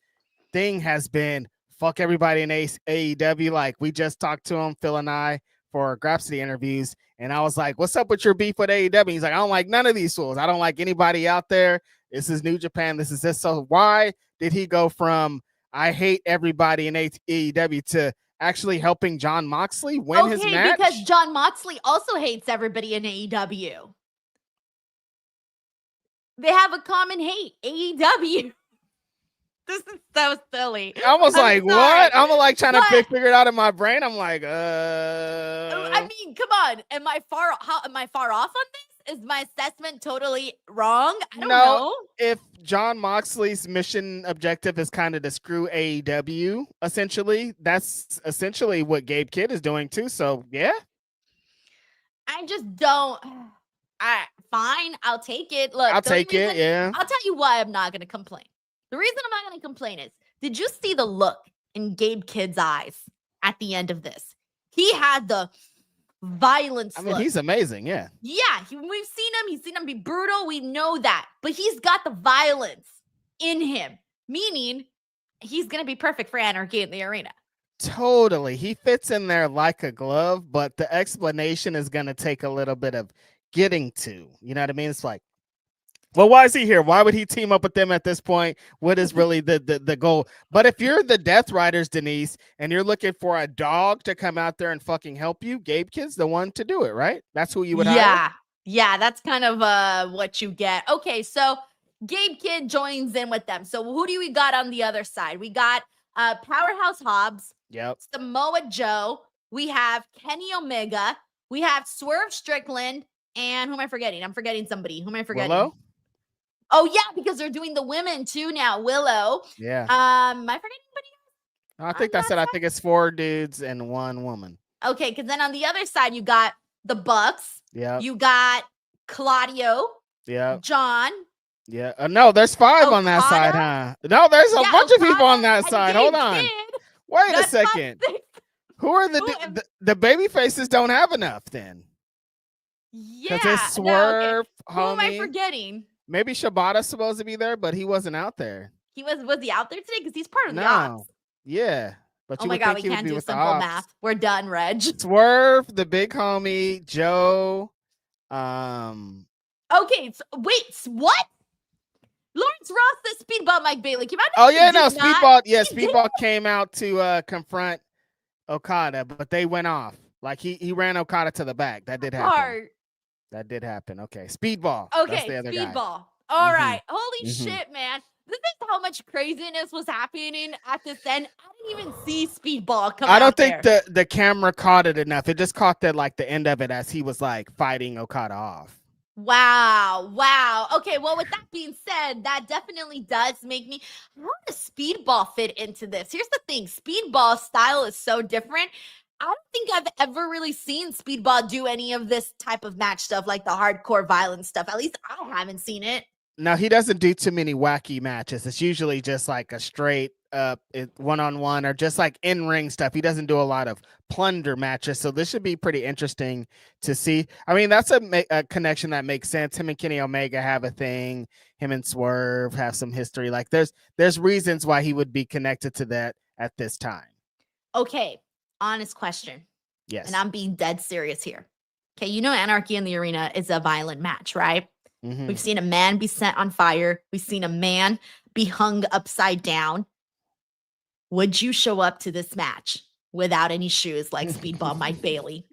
thing has been fuck everybody in AEW. Like, we just talked to him, Phil and I, for Grapsody interviews. And I was like, what's up with your beef with AEW? He's like, I don't like none of these fools. I don't like anybody out there. This is New Japan. This is this. So why did he go from I hate everybody in AEW to actually helping Jon Moxley win his match? Because Jon Moxley also hates everybody in AEW. They have a common hate, AEW. This is so silly. I was like, what? I'm like trying to figure it out in my brain. I'm like, I mean, come on. Am I far off on this? Is my assessment totally wrong? I don't know. If John Moxley's mission objective is kind of to screw AEW, essentially, that's essentially what Gabe Kidd is doing too. So yeah. I just don't. Fine, I'll take it. Look, I'll take it. Yeah. I'll tell you why I'm not going to complain. The reason I'm not going to complain is, did you see the look in Gabe Kidd's eyes at the end of this? He had the violence. I mean, he's amazing. Yeah. Yeah, we've seen him. He's seen him be brutal. We know that, but he's got the violence in him, meaning he's going to be perfect for Anarchy in the Arena. Totally. He fits in there like a glove, but the explanation is going to take a little bit of getting to. You know what I mean? It's like, well, why is he here? Why would he team up with them at this point? What is really the goal? But if you're the Death Riders, Denise, and you're looking for a dog to come out there and fucking help you, Gabe Kidd's the one to do it, right? That's who you would hire? Yeah, that's kind of what you get. Okay, so Gabe Kidd joins in with them. So who do we got on the other side? We got Powerhouse Hobbs, Samoa Joe, we have Kenny Omega, we have Swerve Strickland, and who am I forgetting? I'm forgetting somebody. Who am I forgetting? Willow? Oh, yeah, because they're doing the women too now. Willow. Yeah. Am I forgetting anybody? I think that's it. I think it's 4 dudes and 1 woman. Okay, because then on the other side, you got the Bucks. Yeah. You got Claudio. Yeah. John. Yeah. No, there's 5 on that side, huh? No, there's a bunch of people on that side. Hold on. Wait a second. Who are the baby faces? Don't have enough then. Yeah. Because it's Swerve, Who am I forgetting? Maybe Shibata's supposed to be there, but he wasn't out there. Was he out there today? Because he's part of the Ops. Yeah. But oh my God, we can't do simple math. We're done, Reg. Swerve, the big homie, Joe. Okay, so, wait, what? Lawrence Ross says Speedball Mike Bailey came out. Oh yeah, no, Speedball. Yeah, Speedball came out to confront Okada, but they went off. Like he ran Okada to the back. That did happen. That did happen. Okay, Speedball. Okay, that's the other Speedball. Guy. All right. Holy shit, man. This is how much craziness was happening at this end. I didn't even see Speedball come out. I don't think the camera caught it enough. It just caught the end of it as he was like fighting Okada off. Wow. Okay, well, with that being said, that definitely does make me. How does Speedball fit into this? Here's the thing. Speedball's style is so different. I don't think I've ever really seen Speedball do any of this type of match stuff, like the hardcore violence stuff. At least I haven't seen it. No, he doesn't do too many wacky matches. It's usually just like a straight up one-on-one or just like in-ring stuff. He doesn't do a lot of plunder matches. So this should be pretty interesting to see. I mean, that's a connection that makes sense. Him and Kenny Omega have a thing. Him and Swerve have some history. Like there's reasons why he would be connected to that at this time. Okay. Honest question. Yes. And I'm being dead serious here. Okay. You know, Anarchy in the Arena is a violent match, right? Mm-hmm. We've seen a man be set on fire. We've seen a man be hung upside down. Would you show up to this match without any shoes like Speedball Mike Bailey?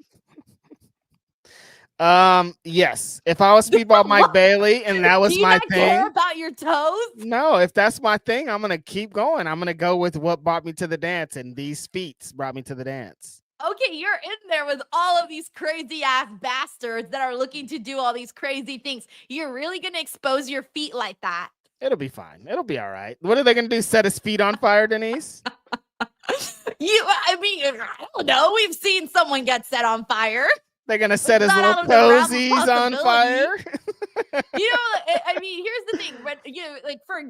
Yes. If I was Speedball Mike Bailey and that was my thing. Do you not care about your toes? No, if that's my thing, I'm gonna keep going. I'm gonna go with what brought me to the dance, and these feats brought me to the dance. Okay, you're in there with all of these crazy ass bastards that are looking to do all these crazy things. You're really gonna expose your feet like that? It'll be fine. It'll be all right. What are they gonna do? Set his feet on fire, Denise? I don't know. We've seen someone get set on fire. They're gonna set his little toesies on fire. Here's the thing.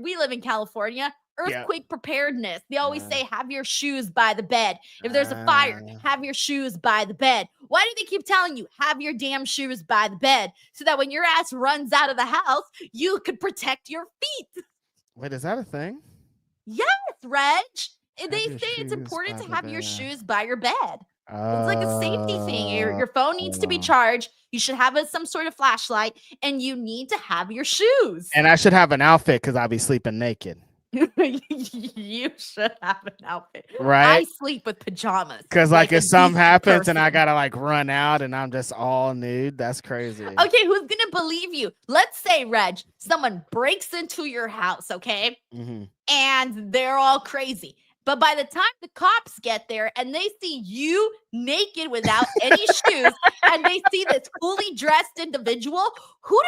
We live in California. Earthquake preparedness. They always say, have your shoes by the bed. If there's a fire, have your shoes by the bed. Why do they keep telling you, have your damn shoes by the bed? So that when your ass runs out of the house, you could protect your feet. Wait, is that a thing? Yes, Reg. They say it's important to have your shoes by your bed. It's like a safety thing. Your phone needs to be charged. You should have some sort of flashlight, and you need to have your shoes. And I should have an outfit because I'll be sleeping naked. You should have an outfit. Right? I sleep with pajamas. Because if something happens and I gotta run out and I'm just all nude, that's crazy. Okay, who's gonna believe you? Let's say, Reg, someone breaks into your house, okay? Mm-hmm. And they're all crazy. But by the time the cops get there and they see you naked without any shoes and they see this fully dressed individual, who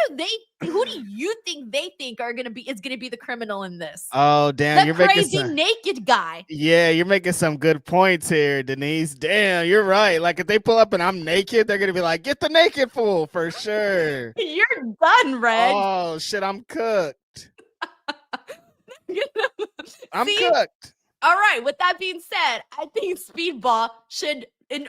do you think they think is gonna be the criminal in this? Oh, damn. The crazy naked guy. Yeah, you're making some good points here, Denise. Damn, you're right. Like if they pull up and I'm naked, they're gonna be like, get the naked fool for sure. You're done, Reg. Oh shit, I'm cooked. I'm See? cooked. All right. With that being said, I think Speedball should, in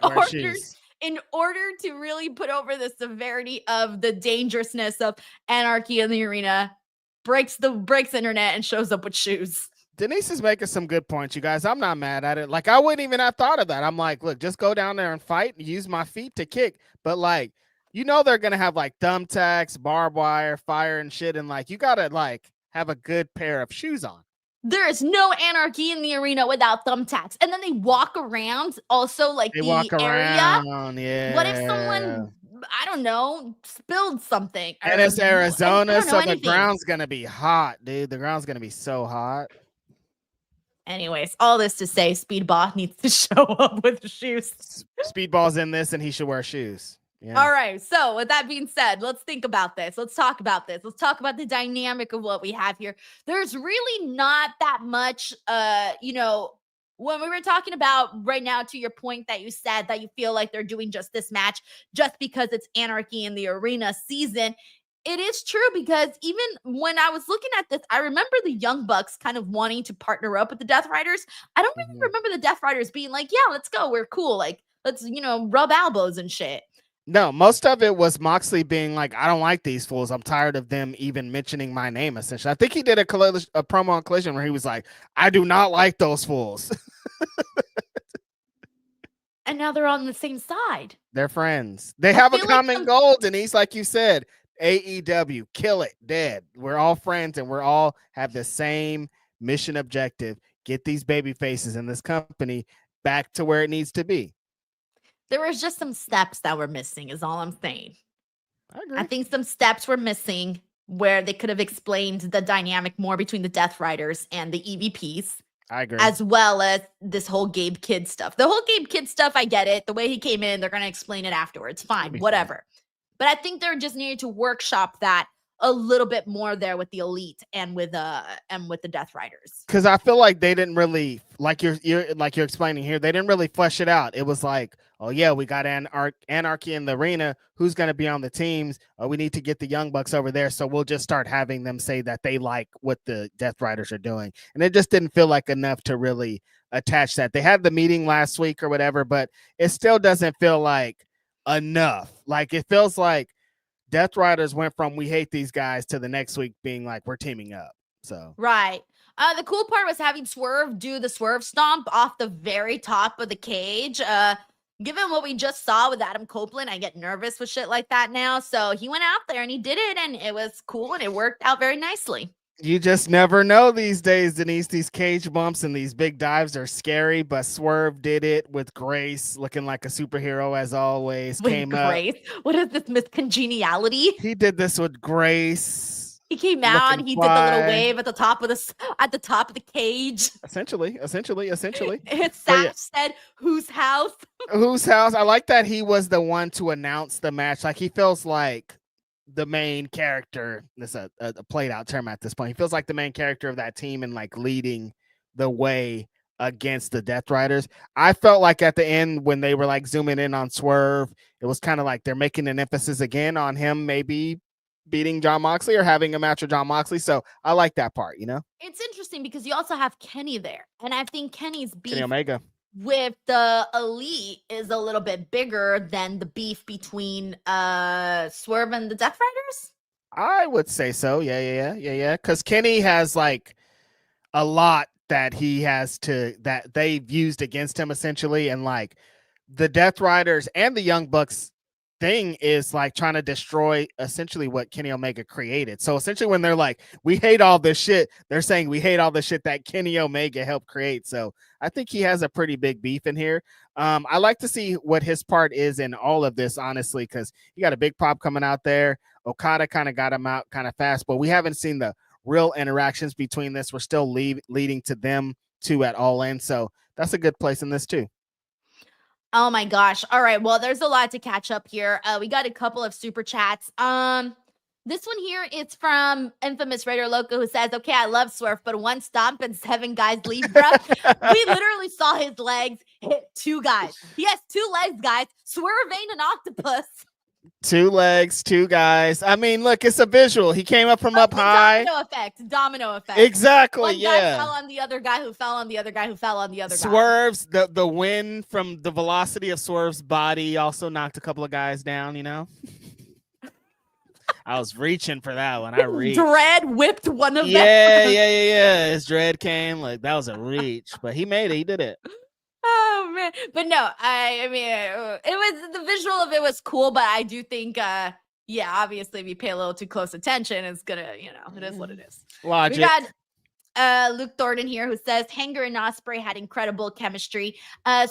order to really put over the severity of the dangerousness of anarchy in the arena, breaks internet and shows up with shoes. Denise is making some good points, you guys. I'm not mad at it. Like I wouldn't even have thought of that. I'm like, look, just go down there and fight and use my feet to kick. But like, you know, they're gonna have like thumbtacks, barbed wire, fire, and shit, and like you gotta like have a good pair of shoes on. There is no anarchy in the arena without thumbtacks. And then they walk around also like They the walk area. around, yeah. What if someone, I don't know, spilled something? And it's Arizona, so anything. the ground's going to be hot, dude. The ground's going to be so hot. Anyways, all this to say, Speedball needs to show up with shoes. Speedball's in this and he should wear shoes. Yeah. All right. So with that being said, let's think about this. Let's talk about this. Let's talk about the dynamic of what we have here. There's really not that much, when we were talking about right now, to your point that you said that you feel like they're doing just this match just because it's anarchy in the arena season. It is true because even when I was looking at this, I remember the Young Bucks kind of wanting to partner up with the Death Riders. I don't really remember the Death Riders being like, yeah, let's go. We're cool. Like, let's, rub elbows and shit. No, most of it was Moxley being like, I don't like these fools. I'm tired of them even mentioning my name, essentially. I think he did a promo on Collision where he was like, I do not like those fools. And now they're on the same side. They're friends. They have a common goal, Denise, like you said. AEW, kill it, dead. We're all friends and we're all have the same mission objective. Get these baby faces in this company back to where it needs to be. There was just some steps that were missing is all I'm saying. I agree. I think some steps were missing where they could have explained the dynamic more between the Death Riders and the EVPs. I agree. As well as this whole Gabe Kidd stuff. The whole Gabe Kidd stuff, I get it. The way he came in, they're going to explain it afterwards. Fine, whatever. But I think they're just needed to workshop that a little bit more there with the Elite and with the Death Riders. Because I feel like they didn't really, like you're explaining here, they didn't really flesh it out. It was like, oh yeah, we got anarchy in the arena. Who's going to be on the teams? We need to get the Young Bucks over there. So we'll just start having them say that they like what the Death Riders are doing. And it just didn't feel like enough to really attach that. They had the meeting last week or whatever, but it still doesn't feel like enough. Like it feels like Death Riders went from we hate these guys to the next week being like we're teaming up. So right. The cool part was having Swerve do the Swerve stomp off the very top of the cage. Given what we just saw with Adam Copeland, I get nervous with shit like that now. So he went out there and he did it, and it was cool and it worked out very nicely. You just never know these days, Denise. These cage bumps and these big dives are scary, but Swerve did it with grace, looking like a superhero as always. With grace? What is this miscongeniality? He did this with grace. He came out and he did the little wave at the top of the cage. Essentially. Saf said, "Whose house?" Whose house? I like that he was the one to announce the match. Like he feels like the main character. This is a played out term at this point. He feels like the main character of that team and like leading the way against the Death Riders. I felt like at the end when they were like zooming in on Swerve, it was kind of like they're making an emphasis again on him maybe beating Jon Moxley or having a match with Jon Moxley. So I like that part, It's interesting because you also have Kenny there. And I think Kenny's beef Kenny Omega with the Elite is a little bit bigger than the beef between Swerve and the Death Riders. I would say so. Yeah. Because Kenny has like a lot that he has that they've used against him essentially. And like the Death Riders and the Young Bucks thing is like trying to destroy essentially what Kenny Omega created. So essentially when they're like, we hate all this shit, they're saying we hate all the shit that Kenny Omega helped create. So I think he has a pretty big beef in here. I like to see what his part is in all of this, honestly, because you got a big pop coming out there. Okada kind of got him out kind of fast, but we haven't seen the real interactions between this. We're still leading to them two at All In. So that's a good place in this too. Oh my gosh. All right. Well, there's a lot to catch up here. We got a couple of super chats. This one here, it's from Infamous Raider Loco, who says, okay, I love Swerve, but one stomp and 7 guys leave, bro. We literally saw his legs hit 2 guys. He has 2 legs, guys. Swerve ain't an octopus. 2 legs, 2 guys. I mean, look, it's a visual. He came up from up high. Domino effect. Exactly. One guy fell on the other guy who fell on the other guy who fell on the other guy. Swerve's the wind from the velocity of Swerve's body also knocked a couple of guys down, you know. I was reaching for that one. I reached. Dread whipped one of them. Yeah. His dread came. Like, that was a reach, but he made it. He did it. Oh man, but no, I mean, it was, the visual of it was cool, but I do think, yeah, obviously, if you pay a little too close attention, it's gonna, you know, it is what it is. Logic. We got Luke Thornton here, who says Hanger and Ospreay had incredible chemistry.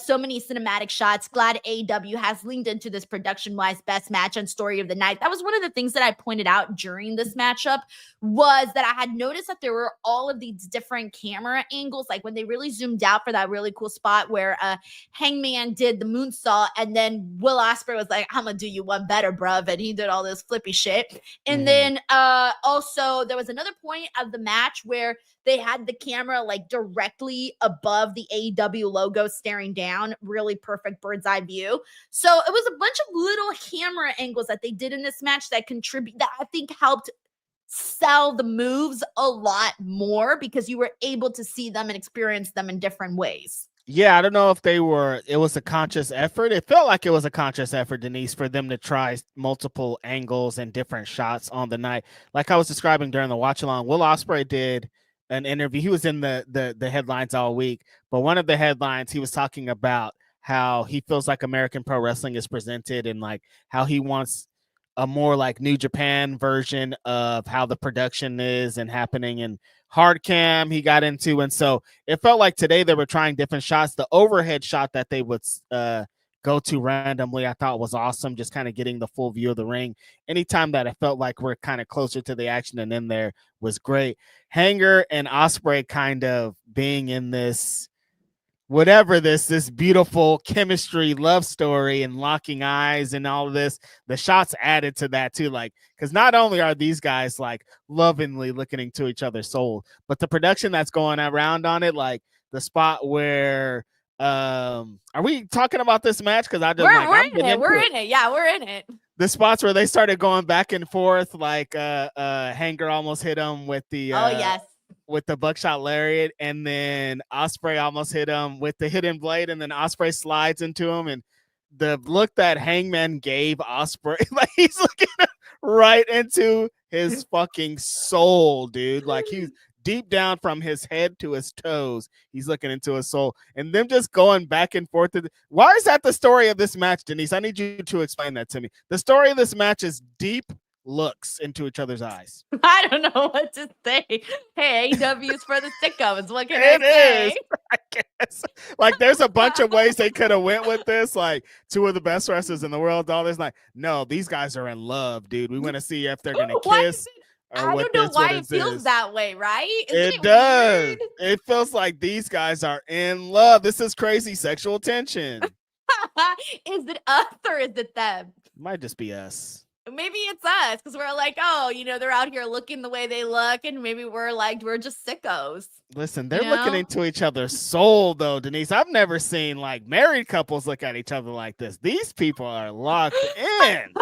So many cinematic shots. Glad AEW has leaned into this production-wise best match and story of the night. That was one of the things that I pointed out during this matchup, was that I had noticed that there were all of these different camera angles, like when they really zoomed out for that really cool spot where Hangman did the moonsault, and then Will Ospreay was like, I'm gonna do you one better, bruv, and he did all this flippy shit. And then also there was another point of the match where they had the camera like directly above the AEW logo staring down, really perfect bird's eye view. So it was a bunch of little camera angles that they did in this match that that I think helped sell the moves a lot more, because you were able to see them and experience them in different ways. Yeah, I don't know if it was a conscious effort. It felt like it was a conscious effort, Denise, for them to try multiple angles and different shots on the night. Like I was describing during the watch along, Will Ospreay did an interview. He was in the headlines all week, but one of the headlines, he was talking about how he feels like American pro wrestling is presented, and like how he wants a more like New Japan version of how the production is and happening in hard cam he got into. And so it felt like today they were trying different shots. The overhead shot that they would go to randomly, I thought was awesome, just kind of getting the full view of the ring. Anytime that I felt like we're kind of closer to the action and in there was great. Hanger and Ospreay kind of being in this, whatever this beautiful chemistry love story and locking eyes and all of this, the shots added to that too. Like, because not only are these guys like lovingly looking into each other's soul, but the production that's going around on it, like the spot where are we talking about this match? Because I just we're in it. Yeah, we're in it. The spots where they started going back and forth, like Hanger almost hit him with the with the buckshot lariat, and then Ospreay almost hit him with the hidden blade, and then Ospreay slides into him, and the look that Hangman gave Ospreay, like he's looking right into his fucking soul, dude. Like he's deep down from his head to his toes, he's looking into his soul, and them just going back and forth. Why is that the story of this match, Denise? I need you to explain that to me. The story of this match is deep looks into each other's eyes. I don't know what to say. Hey, AEW is for the sickos. What can I say? I guess. Like, there's a bunch of ways they could have went with this. Like, 2 of the best wrestlers in the world. All this, like, no, these guys are in love, dude. We want to see if they're gonna kiss. I don't know why it feels that way, right? It does. Weird? It feels like these guys are in love. This is crazy sexual tension. Is it us or is it them? Might just be us. Maybe it's us, because we're like, oh, you know, they're out here looking the way they look, and maybe we're just sickos. Listen, they're looking into each other's soul, though, Denise. I've never seen like married couples look at each other like this. These people are locked in.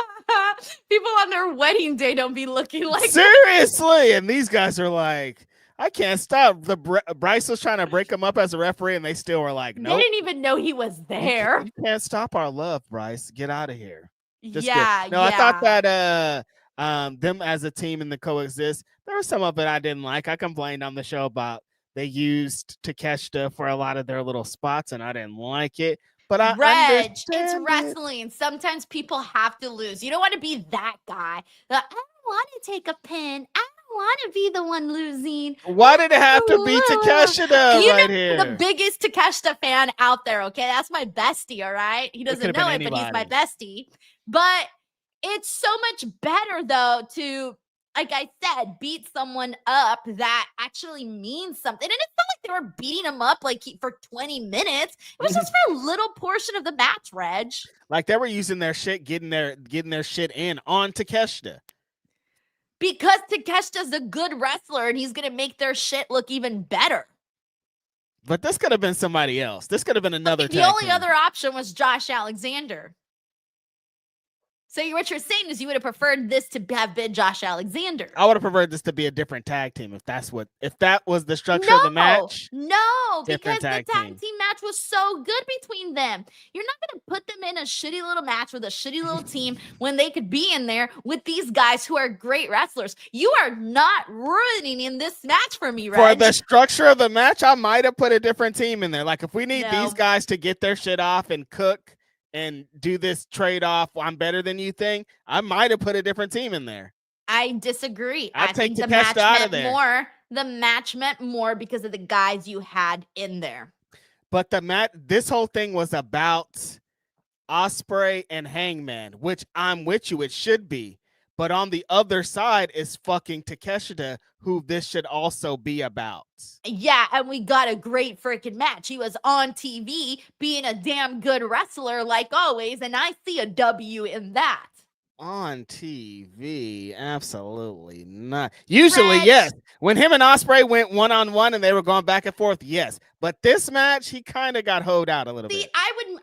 People on their wedding day don't be looking like seriously, and these guys are like, I can't stop. Bryce was trying to break him up as a referee, and they still were like, no. Nope. They didn't even know he was there. You can't stop our love, Bryce. Get out of here. Yeah. I thought that them as a team in the coexist, there was some of it I didn't like. I complained on the show about they used Takeshita for a lot of their little spots, and I didn't like it. But I understand it's wrestling. Sometimes people have to lose. You don't want to be that guy. I don't want to take a pin. I don't want to be the one losing. Why did it have to be Takeshita right here? The biggest Takeshita fan out there, okay? That's my bestie, all right? He doesn't know it, but he's my bestie. But it's so much better, though, to like I said, beat someone up that actually means something. And it's not like they were beating him up like for 20 minutes. It was just for a little portion of the match, Reg. Like they were using their shit, getting their shit in on Takeshita. Because Takeshita's a good wrestler and he's going to make their shit look even better. But this could have been somebody else. This could have been another The only other option was Josh Alexander. So what you're saying is you would have preferred this to have been Josh Alexander. I would have preferred this to be a different tag team if that was the structure of the match. No, because the tag team match was so good between them. You're not going to put them in a shitty little match with a shitty little team when they could be in there with these guys who are great wrestlers. You are not ruining in this match for me, Reg. For the structure of the match, I might have put a different team in there. Like if we need these guys to get their shit off and cook and do this trade-off, I'm better than you thing, I might have put a different team in there. I disagree. I think the match meant more. The match meant more because of the guys you had in there. But this whole thing was about Ospreay and Hangman, which I'm with you, it should be. But on the other side is fucking Takeshita, who this should also be about. Yeah, and we got a great freaking match. He was on TV being a damn good wrestler like always, and I see a W in that. On TV, absolutely not. Usually, yes. When him and Ospreay went one-on-one and they were going back and forth, yes. But this match, he kind of got hoed out a little bit.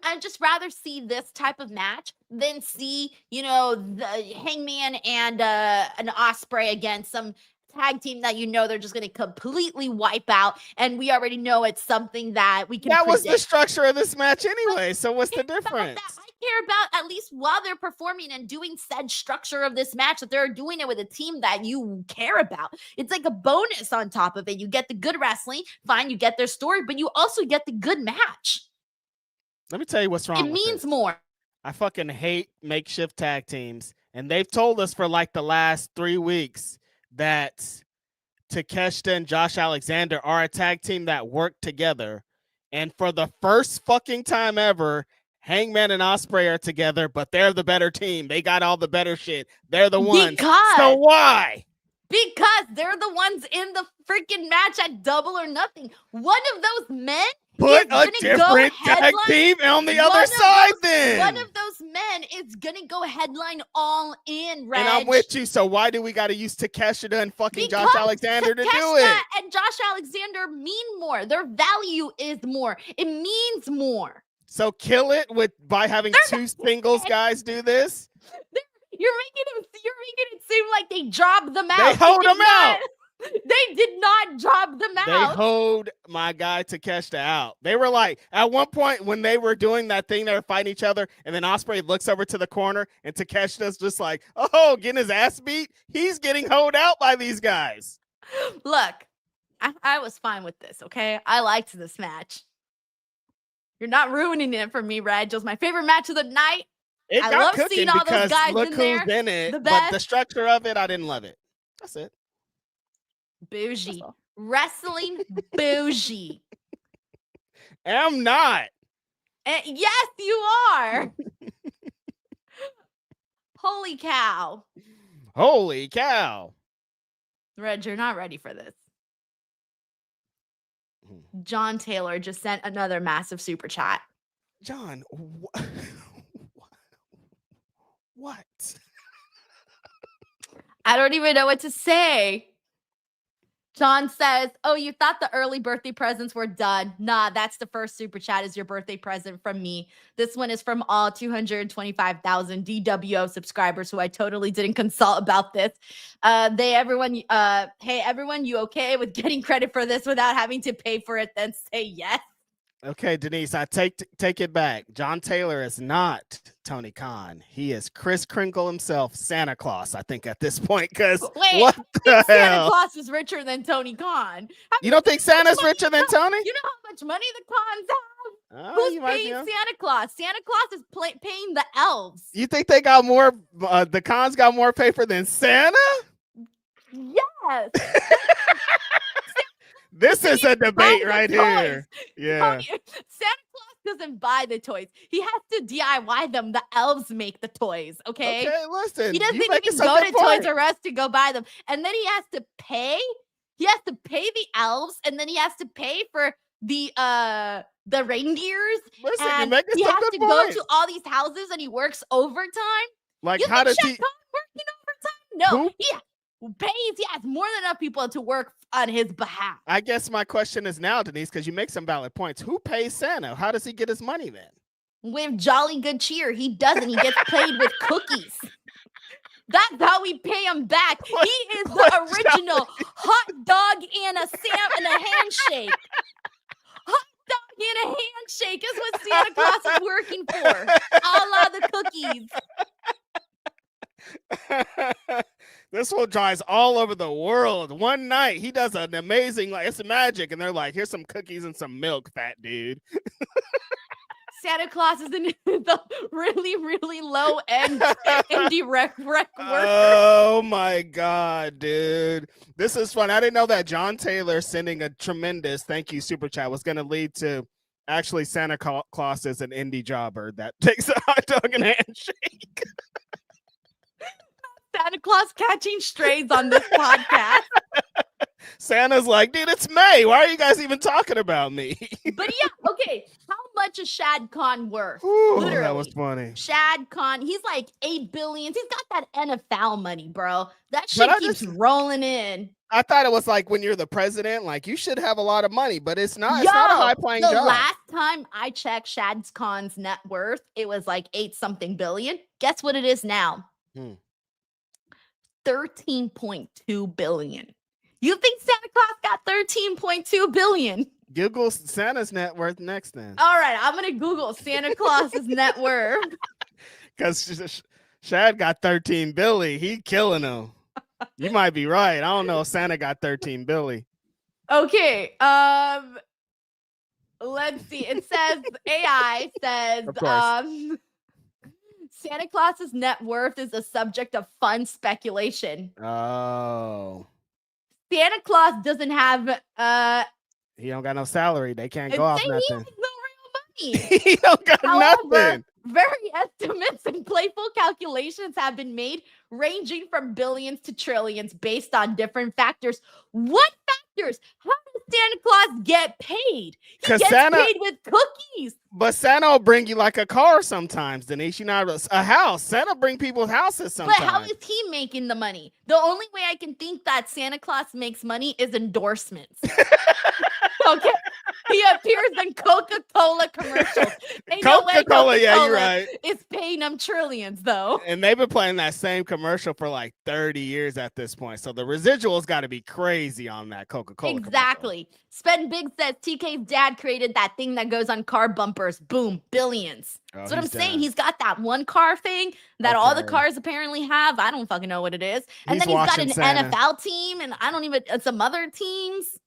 I'd just rather see this type of match than see, the Hangman and an Ospreay against some tag team that they're just going to completely wipe out, and we already know it's something that we can That predict. Was the structure of this match anyway, so what's the difference? I care about, at least while they're performing and doing said structure of this match, that they're doing it with a team that you care about. It's like a bonus on top of it. You get the good wrestling, fine, you get their story, but you also get the good match. Let me tell you what's wrong. It means more. I fucking hate makeshift tag teams, and they've told us for like the last 3 weeks that Takeshita and Josh Alexander are a tag team that work together. And for the first fucking time ever, Hangman and Ospreay are together, but they're the better team. They got all the better shit. They're the ones. So why? Because they're the ones in the freaking match at Double or Nothing. One of those men put a different tag team on the other side then. One of those men is going to go headline All In, Reg. And I'm with you. So why do we got to use Takeshita and fucking Josh Alexander to do it? And Josh Alexander mean more. Their value is more. It means more. So kill it by having two singles guys do this? You're making it seem like they jobbed them out. They hold them out. They did not job them out. They hold my guy Takeshita out. They were like, at one point when they were doing that thing, they were fighting each other, and then Ospreay looks over to the corner, and Takeshita's just like, oh, getting his ass beat? He's getting hoed out by these guys. Look, I was fine with this, okay? I liked this match. You're not ruining it for me, Reg. It was my favorite match of the night. I love seeing all those guys look in there. Who's in it, but the structure of it, I didn't love it. That's it. Bougie. Wrestling bougie. I'm not. Yes, you are. Holy cow. Holy cow. Reg, you're not ready for this. John Taylor just sent another massive super chat. John, what? I don't even know what to say. John says, oh, you thought the early birthday presents were done. Nah, that's the first super chat is your birthday present from me. This one is from all 225,000 DWO subscribers who I totally didn't consult about this. Hey, everyone, you okay with getting credit for this without having to pay for it? Then say yes. Okay, Denise, I take it back. John Taylor is not Tony Khan. He is Kris Kringle himself, Santa Claus, I think, at this point. Because what the hell? Santa Claus is richer than Tony Khan. You don't think Santa's richer than Tony? You know how much money the Khans have? Who's paying Santa Claus? Santa Claus is paying the elves. You think they got more? The Khans got more paper than Santa? Yes. This is a debate right here. Yeah. Santa Claus doesn't buy the toys. He has to DIY them. The elves make the toys, okay? Okay, listen. He doesn't you even go to Toys R Us to go buy them. And then he has to pay. He has to pay the elves, and then he has to pay for the reindeers. Listen, and you're making he some has good to go points. to all these houses, and he works overtime. Like, You how think does he? Shad Khan working overtime? No, Who? he pays. He has more than enough people to work on his behalf. I guess my question is now, Denise, because you make some valid points. Who pays Santa? How does he get his money then? With jolly good cheer. He doesn't. He gets paid with cookies. That's how we pay him back. He is the original hot dog and a handshake. Hot dog and a handshake is what Santa Claus is working for. A la the cookies. This fool drives all over the world. One night, he does an amazing, like, it's magic, and they're like, here's some cookies and some milk, fat dude. Santa Claus is in the really, really low end indie rec worker. Oh my God, dude. This is fun. I didn't know that John Taylor sending a tremendous thank you super chat was going to lead to actually Santa Claus is an indie jobber that takes a hot dog and handshake. Santa Claus catching strays on this podcast. Santa's like, dude, it's May. Why are you guys even talking about me? But yeah, okay. How much is Shad Khan worth? Ooh, Literally. that was funny. Shad Khan, he's like $8 billion. He's got that NFL money, bro. That shit keeps rolling in. I thought it was like when you're the president, like you should have a lot of money, but it's not. It's not a high-paying job. The last time I checked Shad Khan's net worth, it was like 8-something billion. Guess what it is now? 13.2 billion. You think Santa Claus got 13.2 billion? Google Santa's net worth next then. All right, I'm going to Google Santa Claus's net worth. Because Shad got 13 billion. He killing him. You might be right. I don't know if Santa got 13 billion. Okay. Let's see. It says AI says Santa Claus's net worth is a subject of fun speculation. Oh. Santa Claus doesn't have he don't got no salary. They can't go off nothing. He has no real money. He don't got nothing. Very estimates and playful calculations have been made ranging from billions to trillions based on different factors. What factors? How does Santa Claus get paid? He gets paid with cookies. But Santa will bring you like a car sometimes, Denise. You know, a house. Santa bring people houses sometimes. But how is he making the money? The only way I can think that Santa Claus makes money is endorsements. Okay. He appears in Coca-Cola commercials. Coca-Cola, yeah, you're right. It's paying them trillions, though. And they've been playing that same commercial for like 30 years at this point. So the residuals got to be crazy on that Coca-Cola Exactly. commercial. Spend Big says TK's dad created that thing that goes on car bumpers. Boom, billions. That's what I'm saying. He's got that one car thing that all the cars apparently have. I don't fucking know what it is. And then he's got an NFL team and some other teams.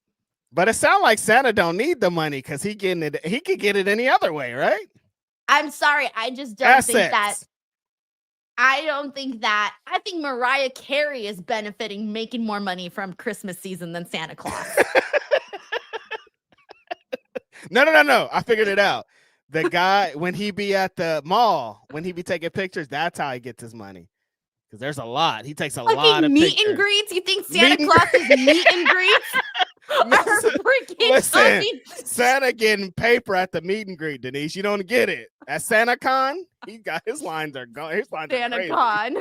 But it sounds like Santa don't need the money because he could get it any other way, right? I'm sorry. I just don't think that. I think Mariah Carey is benefiting, making more money from Christmas season than Santa Claus. No. I figured it out. The guy, when he be at the mall, when he be taking pictures, that's how he gets his money. Because there's a lot. He takes a lot of meet pictures. And greets? You think Santa Claus is meet and greets? Listen, Santa getting paper at the meet and greet, Denise. You don't get it. At Santa Con, he got his lines are gone. His lines Santa are crazy. Con.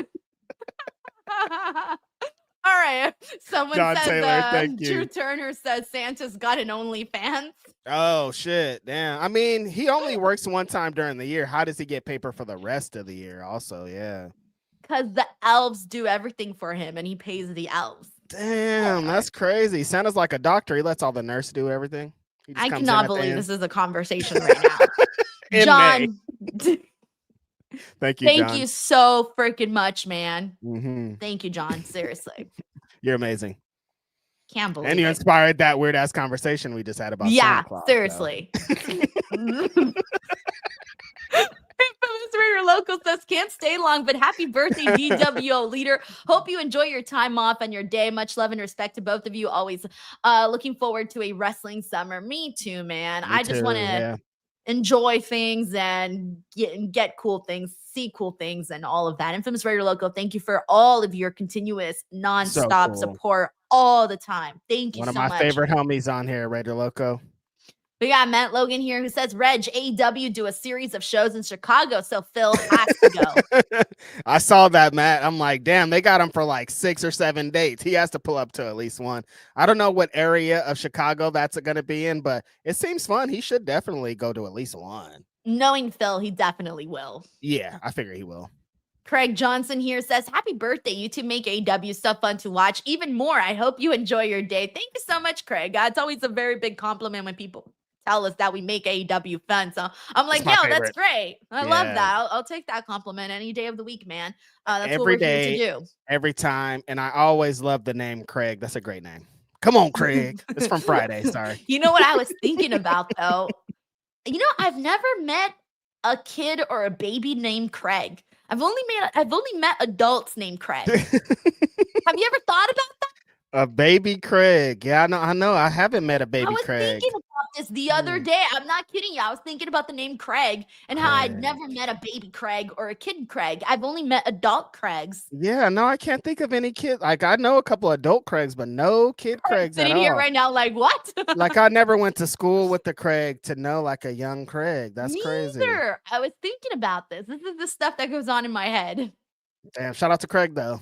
All right. Someone John said Taylor, thank you. Drew Turner says Santa's got an OnlyFans. Oh shit. Damn. I mean, he only works one time during the year. How does he get paper for the rest of the year? Also, yeah. Because the elves do everything for him and he pays the elves. Damn, that's crazy. Santa's like a doctor. He lets all the nurse do everything. I cannot believe this is a conversation right now. John. Thank you, Thank John. you so freaking much, man. Mm-hmm. Thank you, John. Seriously. You're amazing. Can't believe And you inspired that weird ass conversation we just had about Santa Claus, seriously. Your local says can't stay long, but happy birthday, DWO leader. Hope you enjoy your time off and your day. Much love and respect to both of you. Always looking forward to a wrestling summer. Me too, man. I just want to enjoy things and get cool things, see cool things, and all of that. Infamous Radio Loco, thank you for all of your continuous nonstop support all the time. Thank you so much. One of my favorite homies on here, Radio Loco. We got Matt Logan here who says, Reg, AEW do a series of shows in Chicago, so Phil has to go. I saw that, Matt. I'm like, damn, they got him for like 6 or 7 dates. He has to pull up to at least one. I don't know what area of Chicago that's going to be in, but it seems fun. He should definitely go to at least one. Knowing Phil, he definitely will. Yeah, I figure he will. Craig Johnson here says, happy birthday. You two make AEW stuff fun to watch. Even more, I hope you enjoy your day. Thank you so much, Craig. It's always a very big compliment when people tell us that we make AEW fun. So I'm like, yo, that's great. I love that. I'll take that compliment any day of the week, man. That's what we're here to do. Every time. And I always love the name Craig. That's a great name. Come on, Craig. It's from Friday. Sorry. You know what I was thinking about, though? You know, I've never met a kid or a baby named Craig. I've only met adults named Craig. Have you ever thought about that? A baby Craig. Yeah, I know. I haven't met a baby Craig. I was thinking about this the other day. I'm not kidding you. I was thinking about the name Craig and how I'd never met a baby Craig or a kid Craig. I've only met adult Craigs. Yeah, no, I can't think of any kid. Like, I know a couple adult Craigs, but no kid Craigs sitting at here all. right now, like, what? Like, I never went to school with the Craig to know like a young Craig. That's crazy. Neither. I was thinking about this. This is the stuff that goes on in my head. Damn, shout out to Craig though.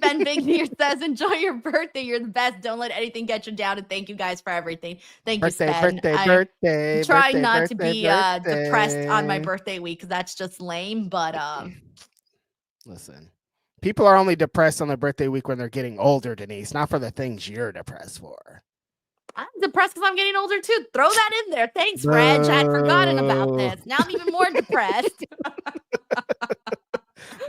Ben Big here says, enjoy your birthday. You're the best. Don't let anything get you down. And thank you guys for everything. Thank you, Sven. Birthday. Trying not to be depressed on my birthday week because that's just lame. But listen, people are only depressed on their birthday week when they're getting older, Denise, not for the things you're depressed for. I'm depressed because I'm getting older too. Throw that in there. Thanks, Reg. I had forgotten about this. Now I'm even more depressed.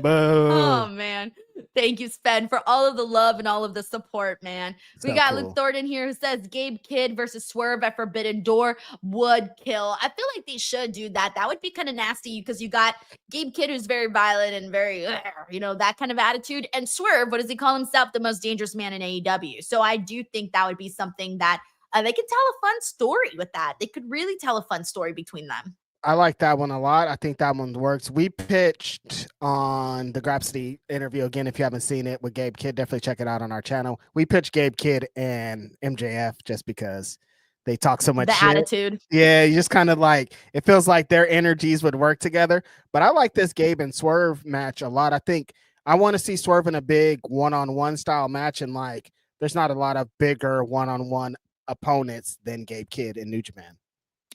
Oh, man. Thank you, Sven, for all of the love and all of the support, man. We got Luke Thornton here who says Gabe Kidd versus Swerve at Forbidden Door would kill. I feel like they should do that. That would be kind of nasty because you got Gabe Kidd who's very violent and very, that kind of attitude. And Swerve, what does he call himself? The most dangerous man in AEW. So I do think that would be something that they could tell a fun story with that. They could really tell a fun story between them. I like that one a lot. I think that one works. We pitched on the Grapsity interview again. If you haven't seen it with Gabe Kidd, definitely check it out on our channel. We pitched Gabe Kidd and MJF just because they talk so much shit. Attitude. Yeah, you just kind of like, it feels like their energies would work together. But I like this Gabe and Swerve match a lot. I think I want to see Swerve in a big one-on-one style match. And like, there's not a lot of bigger one-on-one opponents than Gabe Kidd in New Japan.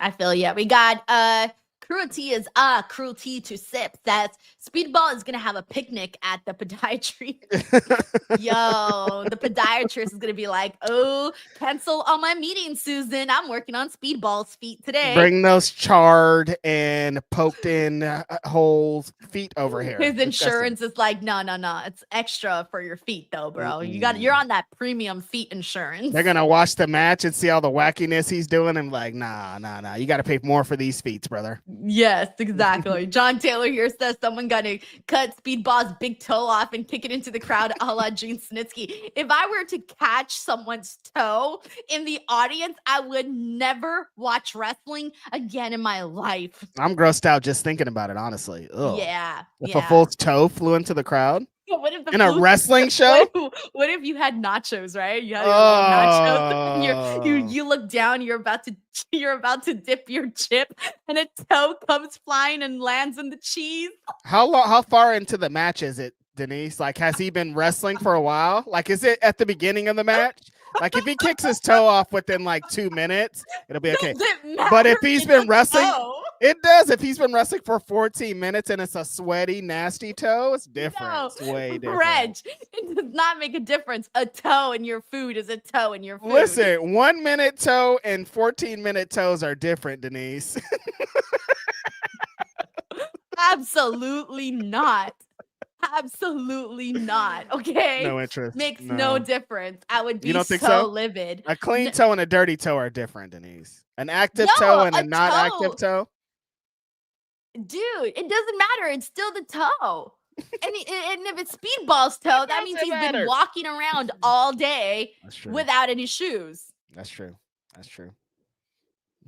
I feel we got cruelty is cruelty to sip. That Speedball is gonna have a picnic at the podiatry. Yo, the podiatrist is gonna be like, oh, cancel all my meetings, Susan. I'm working on Speedball's feet today. Bring those charred and poked in holes feet over here. His insurance is like, no. It's extra for your feet though, bro. You're on that premium feet insurance. They're gonna watch the match and see all the wackiness he's doing and like, nah. You gotta pay more for these feet, brother. Yes, exactly. John Taylor here says someone gonna cut Speedball's big toe off and kick it into the crowd a la Gene Snitsky. If I were to catch someone's toe in the audience, I would never watch wrestling again in my life. I'm grossed out just thinking about it, honestly. Ugh. Yeah. If a full toe flew into the crowd? What if in a wrestling show? What if you had nachos, right? You had your nachos. And you look down. You're about to dip your chip, and a toe comes flying and lands in the cheese. How far into the match is it, Denise? Like, has he been wrestling for a while? Like, is it at the beginning of the match? Like, if he kicks his toe off within like 2 minutes, it'll be okay. But if he's been wrestling, it does. If he's been wrestling for 14 minutes and it's a sweaty, nasty toe, it's different. No, it's way different. Reg, it does not make a difference. A toe in your food is a toe in your food. Listen, 1 minute toe and 14-minute toes are different, Denise. Absolutely not. Absolutely not. Okay. No interest. Makes no difference. I would be so livid. A clean toe and a dirty toe are different, Denise. An active toe and a not active toe. Dude, it doesn't matter. It's still the toe. and if it's Speedball's toe, that means he's been walking around all day without any shoes. That's true.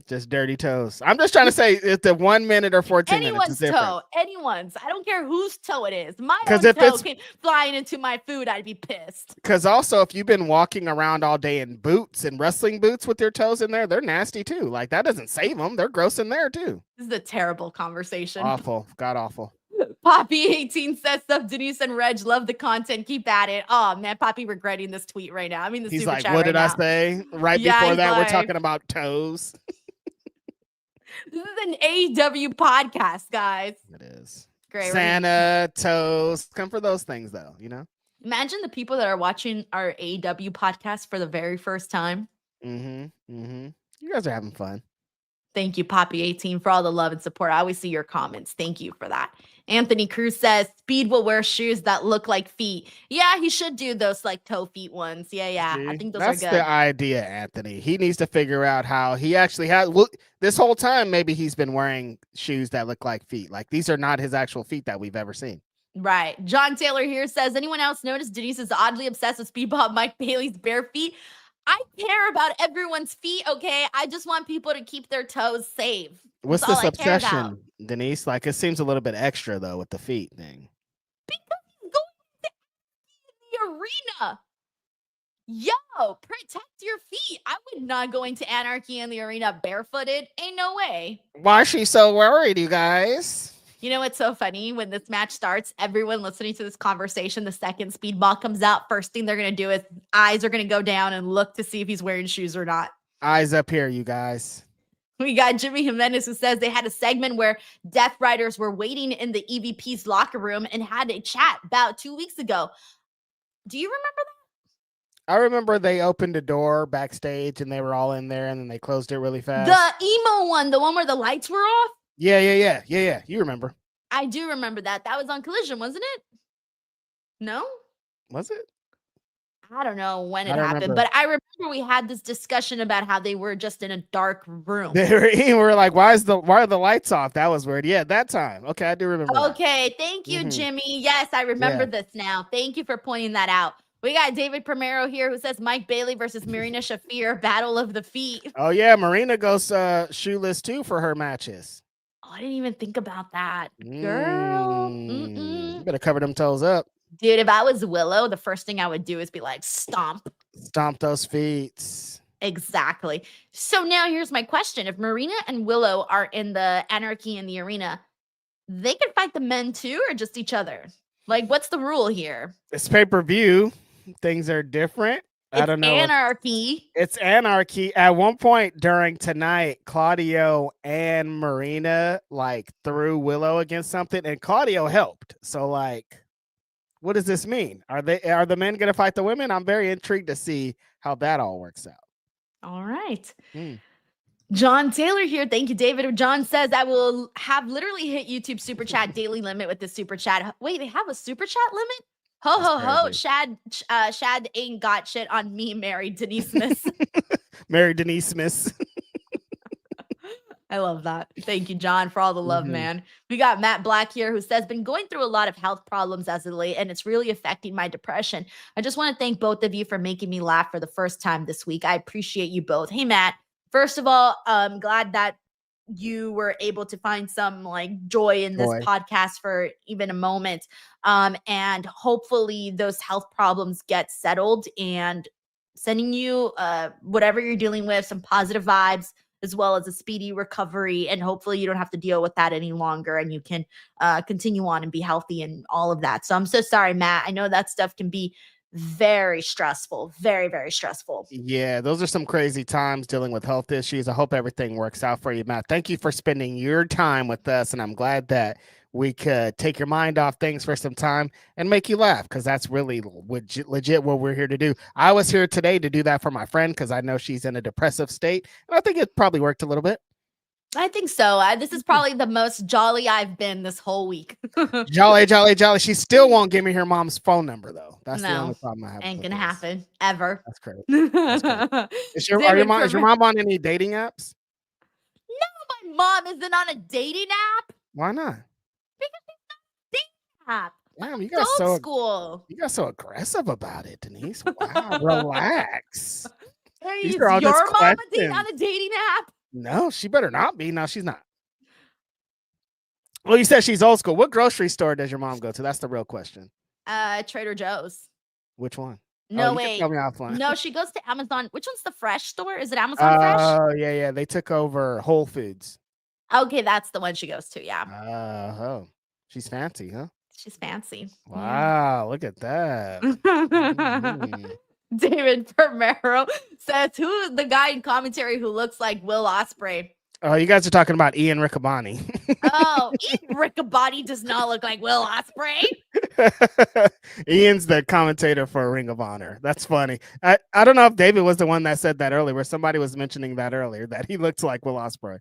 Just dirty toes. I'm just trying to say it's the 1 minute or 14 minutes. It's different. Toe. Anyone's. I don't care whose toe it is. My 'Cause own if toe it's- came flying into my food, I'd be pissed. Because also, if you've been walking around all day in boots and wrestling boots with your toes in there, they're nasty too. Like that doesn't save them. They're gross in there too. This is a terrible conversation. Awful. God awful. Poppy18 says stuff. Denise and Reg love the content. Keep at it. Oh man, Poppy regretting this tweet right now. I mean, the He's super like, chat what right did I now. say? Right Yeah, before he's that, like- we're talking about toes. This is an AEW podcast, guys. It is. Great. Santa, toes. Come for those things though, you know? Imagine the people that are watching our AEW podcast for the very first time. You guys are having fun. Thank you, Poppy18, for all the love and support. I always see your comments. Thank you for that. Anthony Cruz says, Speed will wear shoes that look like feet. Yeah, he should do those like toe feet ones. Yeah. See? I think those That's are good. the idea, Anthony. He needs to figure out how he actually has. Well, this whole time, maybe he's been wearing shoes that look like feet. Like these are not his actual feet that we've ever seen. Right. John Taylor here says, anyone else notice Denise is oddly obsessed with Speedball Mike Bailey's bare feet? I care about everyone's feet, okay? I just want people to keep their toes safe. What's That's this all I care about. obsession, Denise? Like it seems a little bit extra though with the feet thing. Because he's going to the arena. Yo, protect your feet. I would not go into Anarchy in the arena barefooted. Ain't no way. Why is she so worried, you guys? You know what's so funny? When this match starts, everyone listening to this conversation, the second Speedball comes out, first thing they're going to do is eyes are going to go down and look to see if he's wearing shoes or not. Eyes up here, you guys. We got Jimmy Jimenez who says they had a segment where Death Riders were waiting in the EVP's locker room and had a chat about 2 weeks ago. Do you remember that? I remember they opened a door backstage and they were all in there and then they closed it really fast. The emo one, the one where the lights were off? Yeah. You remember. I do remember that. That was on Collision, wasn't it? No? Was it? I don't know when it I don't happened, remember. but I remember we had this discussion about how they were just in a dark room. We were like, why are the lights off? That was weird. Yeah, that time. Okay, I do remember. that. Okay, thank you, Mhm. Jimmy. Yes, I remember Yeah. this now. Thank you for pointing that out. We got David Primero here who says Mike Bailey versus Marina Shafir, Battle of the Feet. Oh yeah, Marina goes shoeless too for her matches. Oh, I didn't even think about that. Girl. You better cover them toes up. Dude, if I was Willow, the first thing I would do is be like, stomp. Stomp those feet. Exactly. So now here's my question. If Marina and Willow are in the Anarchy in the arena, they can fight the men too or just each other? Like, what's the rule here? It's pay-per-view. Things are different. I don't know. Anarchy. It's anarchy. At one point during tonight, Claudio and Marina like threw Willow against something, and Claudio helped. So like, what does this mean? Are the men gonna fight the women? I'm very intrigued to see how that all works out. All right. Mm. John Taylor here. Thank you, David. John says, I will have literally hit YouTube super chat daily limit with the super chat. Wait, they have a super chat limit? Ho, ho, ho. Shad ain't got shit on me, Mary Denise Smith. Mary Denise Smith. I love that. Thank you, John, for all the love, man. We got Matt Black here who says, been going through a lot of health problems as of late, and it's really affecting my depression. I just want to thank both of you for making me laugh for the first time this week. I appreciate you both. Hey, Matt, first of all, I'm glad that you were able to find some like joy in this podcast for even a moment. And hopefully those health problems get settled, and sending you whatever you're dealing with, some positive vibes, as well as a speedy recovery. And hopefully you don't have to deal with that any longer and you can continue on and be healthy and all of that. So I'm so sorry, Matt. I know that stuff can be very stressful, very, very stressful. Yeah, those are some crazy times dealing with health issues. I hope everything works out for you, Matt. Thank you for spending your time with us, and I'm glad that we could take your mind off things for some time and make you laugh, because that's really legit what we're here to do. I was here today to do that for my friend because I know she's in a depressive state, and I think it probably worked a little bit. I think so. This is probably the most jolly I've been this whole week. Jolly. She still won't give me her mom's phone number, though. That's the only problem I have. Ain't gonna happen ever. That's crazy. That's crazy. Is your mom on any dating apps? No, my mom isn't on a dating app. Why not? Because it's not a dating app. Damn, you It's got old school. You got so aggressive about it, Denise. Wow, relax. Hey, These is are all your just mom questions. on a dating app? No, she better not be. No, she's not. Well, you said she's old school. What grocery store does your mom go to? That's the real question. Trader Joe's. Which one? No, you wait. can tell me offline. No, she goes to Amazon. Which one's the fresh store? Is it Amazon Fresh? Oh, yeah. They took over Whole Foods. Okay, that's the one she goes to. Yeah. Oh, she's fancy, huh? She's fancy. Wow, look at that. Mm-hmm. David Primero says, who is the guy in commentary who looks like Will Ospreay? Oh, you guys are talking about Ian Riccaboni. Oh, Ian Riccaboni does not look like Will Ospreay. Ian's the commentator for Ring of Honor. That's funny. I don't know if David was the one that said that earlier, where somebody was mentioning that earlier, that he looks like Will Ospreay.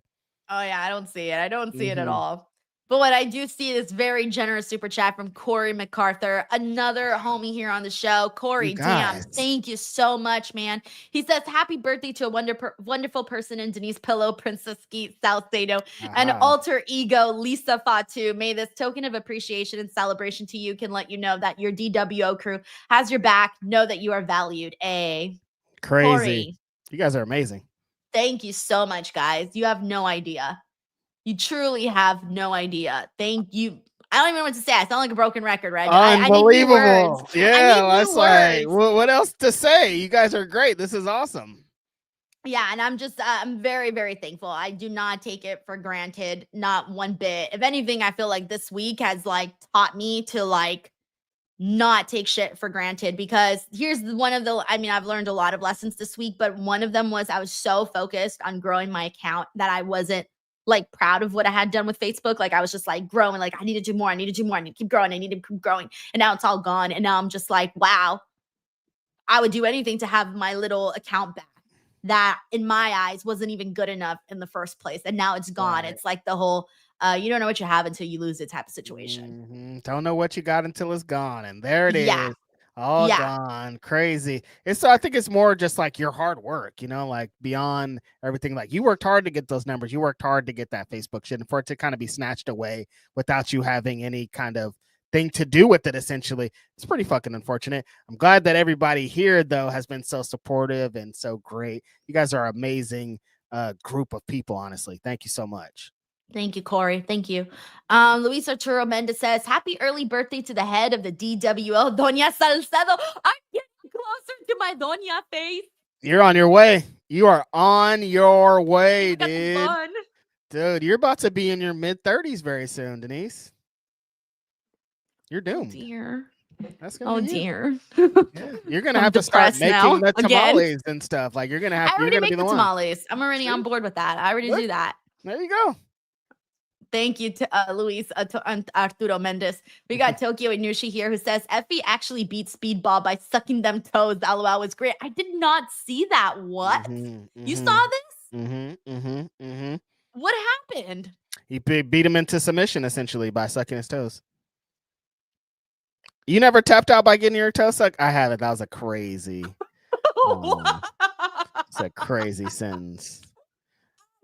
Oh, yeah, I don't see it. I don't see it at all. But what I do see is very generous super chat from Corey MacArthur, another homie here on the show. Corey, damn, thank you so much, man. He says, happy birthday to a wonderful person in Denise Pillow, Princess Skeet, Salcedo, and alter ego, Lisa Fatu. May this token of appreciation and celebration to you can let you know that your DWO crew has your back. Know that you are valued. Crazy. Corey, you guys are amazing. Thank you so much, guys. You have no idea. You truly have no idea. Thank you. I don't even know what to say. I sound like a broken record, right? Unbelievable. I need that's like, what else to say? You guys are great. This is awesome. Yeah, and I'm very, very thankful. I do not take it for granted, not one bit. If anything, I feel like this week has like taught me to like not take shit for granted, because here's one of the, I've learned a lot of lessons this week, but one of them was I was so focused on growing my account that I wasn't like proud of what I had done with Facebook. Like I was just like growing, like I need to do more. I need to keep growing. I need to keep growing. And now it's all gone. And now I'm just like, wow, I would do anything to have my little account back that in my eyes wasn't even good enough in the first place. And now it's gone. Right. It's like the whole, you don't know what you have until you lose it type of situation. Mm-hmm. Don't know what you got until it's gone. And there it is. All gone. Crazy. I think it's more just like your hard work, like beyond everything. Like you worked hard to get those numbers. You worked hard to get that Facebook shit, and for it to kind of be snatched away without you having any kind of thing to do with it, essentially, it's pretty fucking unfortunate. I'm glad that everybody here, though, has been so supportive and so great. You guys are an amazing group of people, honestly. Thank you so much. Thank you, Corey. Thank you. Luis Arturo Mendez says, happy early birthday to the head of the DWL, Doña Salcedo. I'm getting closer to my Doña face. You're on your way. You are on your way, dude. Fun. Dude, you're about to be in your mid-30s very soon, Denise. You're doomed. Oh, dear. That's gonna be dear. Yeah. You're gonna have to start making the tamales and stuff. Like you're gonna have. I already make the tamales. I'm already on board with that. I already do that. There you go. Thank you to Luis Arturo Mendez. We got Tokyo Inushi here who says Effie actually beat Speedball by sucking them toes. LOL was great. I did not see that. What? You saw this? What happened? He beat him into submission essentially by sucking his toes. You never tapped out by getting your toe sucked? I haven't. That was a crazy. It's a crazy sentence.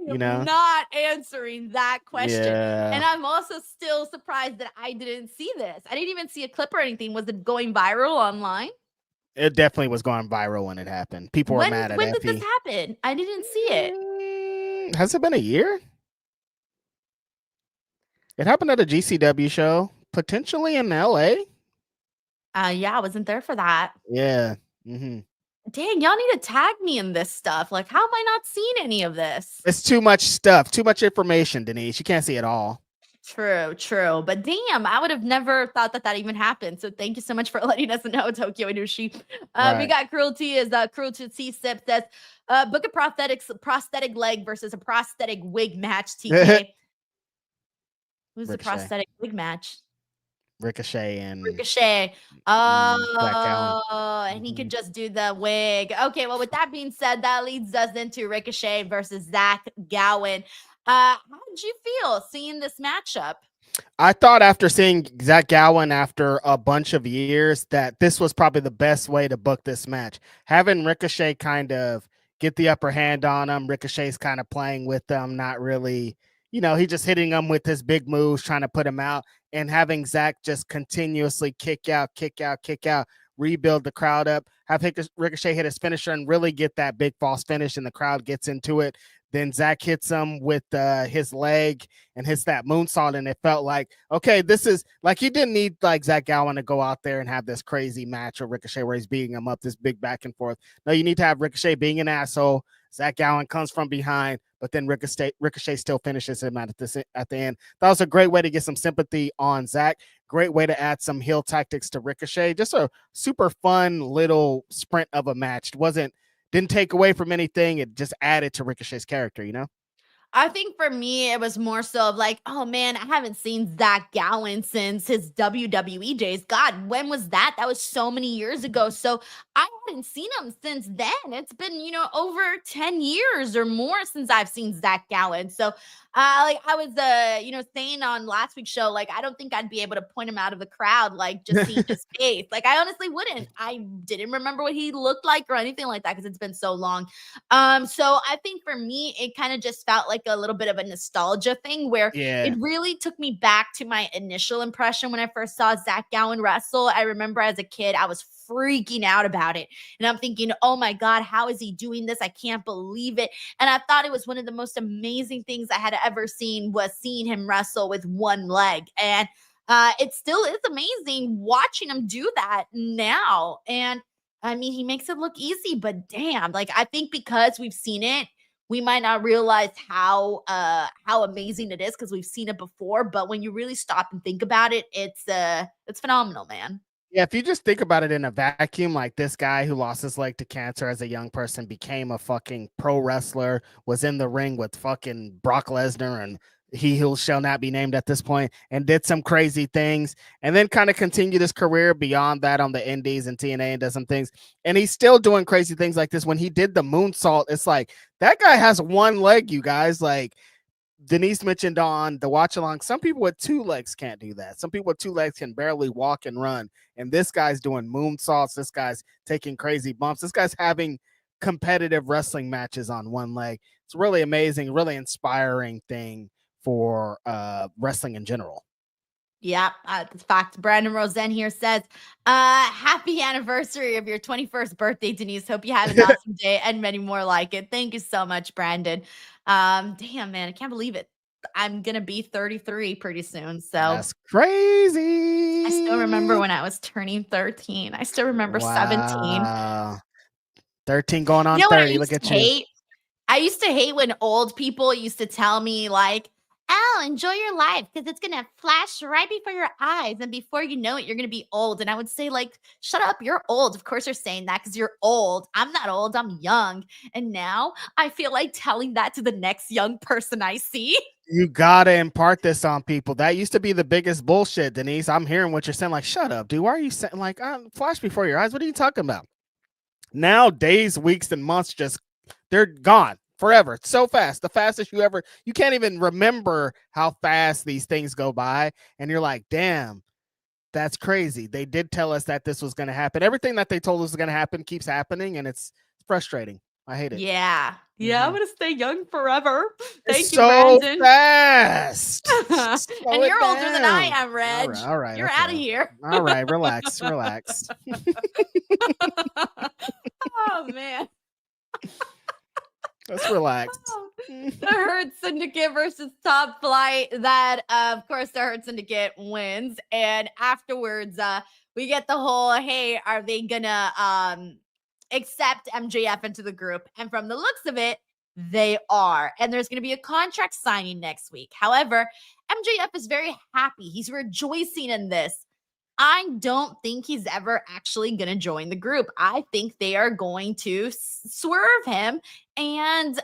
Not answering that question. Yeah. And I'm also still surprised that I didn't see this. I didn't even see a clip or anything. Was it going viral online? It definitely was going viral when it happened. People were mad at When Effie. did this happen? I didn't see it. Has it been a year? It happened at a GCW show, potentially in LA. Yeah, I wasn't there for that. Yeah. Dang, y'all need to tag me in this stuff. Like, how am I not seeing any of this? It's too much stuff, too much information, Denise. You can't see it all. True. But damn, I would have never thought that even happened. So thank you so much for letting us know, Tokyo Inushi. We got Cruelty Cruelty C-Sip says, book a prosthetic leg versus a prosthetic wig match, TK. Who's the prosthetic wig match? Ricochet. And he could just do the wig. Okay, well, with that being said, that leads us into Ricochet versus Zach Gowen. How did you feel seeing this matchup? I thought after seeing Zach Gowen after a bunch of years that this was probably the best way to book this match. Having Ricochet kind of get the upper hand on him. Ricochet's kind of playing with them, not really, he just hitting them with his big moves, trying to put him out. And having Zach just continuously kick out, rebuild the crowd up, have Ricochet hit his finisher and really get that big false finish and the crowd gets into it. Then Zach hits him with his leg and hits that moonsault, and it felt like, okay, this is like, you didn't need like Zach Gowen to go out there and have this crazy match with Ricochet where he's beating him up, this big back and forth. No, you need to have Ricochet being an asshole. Zach Gowen comes from behind, but then Ricochet still finishes him at the end. That was a great way to get some sympathy on Zach. Great way to add some heel tactics to Ricochet. Just a super fun little sprint of a match. Didn't take away from anything. It just added to Ricochet's character, you know? I think for me, it was more so of like, oh man, I haven't seen Zach Gowen since his WWE days. God, when was that? That was so many years ago. So I hadn't seen him since then. It's been, over 10 years or more since I've seen Zach Gowen. So like I was, saying on last week's show, like, I don't think I'd be able to point him out of the crowd, like just seeing his face. Like, I honestly wouldn't. I didn't remember what he looked like or anything like that because it's been so long. So I think for me, it kind of just felt like a little bit of a nostalgia thing where it really took me back to my initial impression when I first saw Zach Gowen wrestle. I remember as a kid, I was freaking out about it. And I'm thinking, oh my God, how is he doing this? I can't believe it. And I thought it was one of the most amazing things I had ever seen was seeing him wrestle with one leg. And it still is amazing watching him do that now. And I mean, he makes it look easy, but damn, like, I think because we've seen it, we might not realize how amazing it is because we've seen it before. But when you really stop and think about it, it's phenomenal, man. Yeah, if you just think about it in a vacuum, like this guy who lost his leg to cancer as a young person, became a fucking pro wrestler, was in the ring with fucking Brock Lesnar and he who shall not be named at this point, and did some crazy things, and then kind of continued his career beyond that on the indies and TNA and does some things. And he's still doing crazy things like this. When he did the moonsault, it's like, that guy has one leg, you guys. Like, Denise mentioned on the watch along, some people with two legs can't do that. Some people with two legs can barely walk and run. And this guy's doing moonsaults. This guy's taking crazy bumps. This guy's having competitive wrestling matches on one leg. It's really amazing, really inspiring thing for wrestling in general. Yeah, in fact, Brandon Rosen here says, happy anniversary of your 21st birthday, Denise. Hope you have an awesome day and many more like it. Thank you so much, Brandon. Damn, man, I can't believe it. I'm going to be 33 pretty soon. So that's crazy. I still remember when I was turning 13. I still remember 17. 13 going on 30. Look at you. I used to hate when old people used to tell me like, oh, enjoy your life because it's going to flash right before your eyes. And before you know it, you're going to be old. And I would say like, shut up, you're old. Of course you're saying that because you're old. I'm not old, I'm young. And now I feel like telling that to the next young person I see. You got to impart this on people. That used to be the biggest bullshit, Denise. I'm hearing what you're saying. Like, shut up, dude. Why are you saying like, flash before your eyes? What are you talking about? Now, days, weeks, and months they're gone forever. It's so fast. The fastest you can't even remember how fast these things go by. And you're like, damn, that's crazy. They did tell us that this was going to happen. Everything that they told us was going to happen keeps happening. And it's frustrating. I hate it. Yeah. Yeah. I'm going to stay young forever. Thank you, so Brandon. Fast. And you're older than I am, Reg. All right. You're out of here. All right. Relax. Oh, man. Let's relax. The Hurt Syndicate versus Top Flight. That, of course, the Hurt Syndicate wins. And afterwards, we get the whole, hey, are they gonna accept MJF into the group? And from the looks of it, they are. And there's gonna be a contract signing next week. However, MJF is very happy. He's rejoicing in this. I don't think he's ever actually going to join the group. I think they are going to swerve him and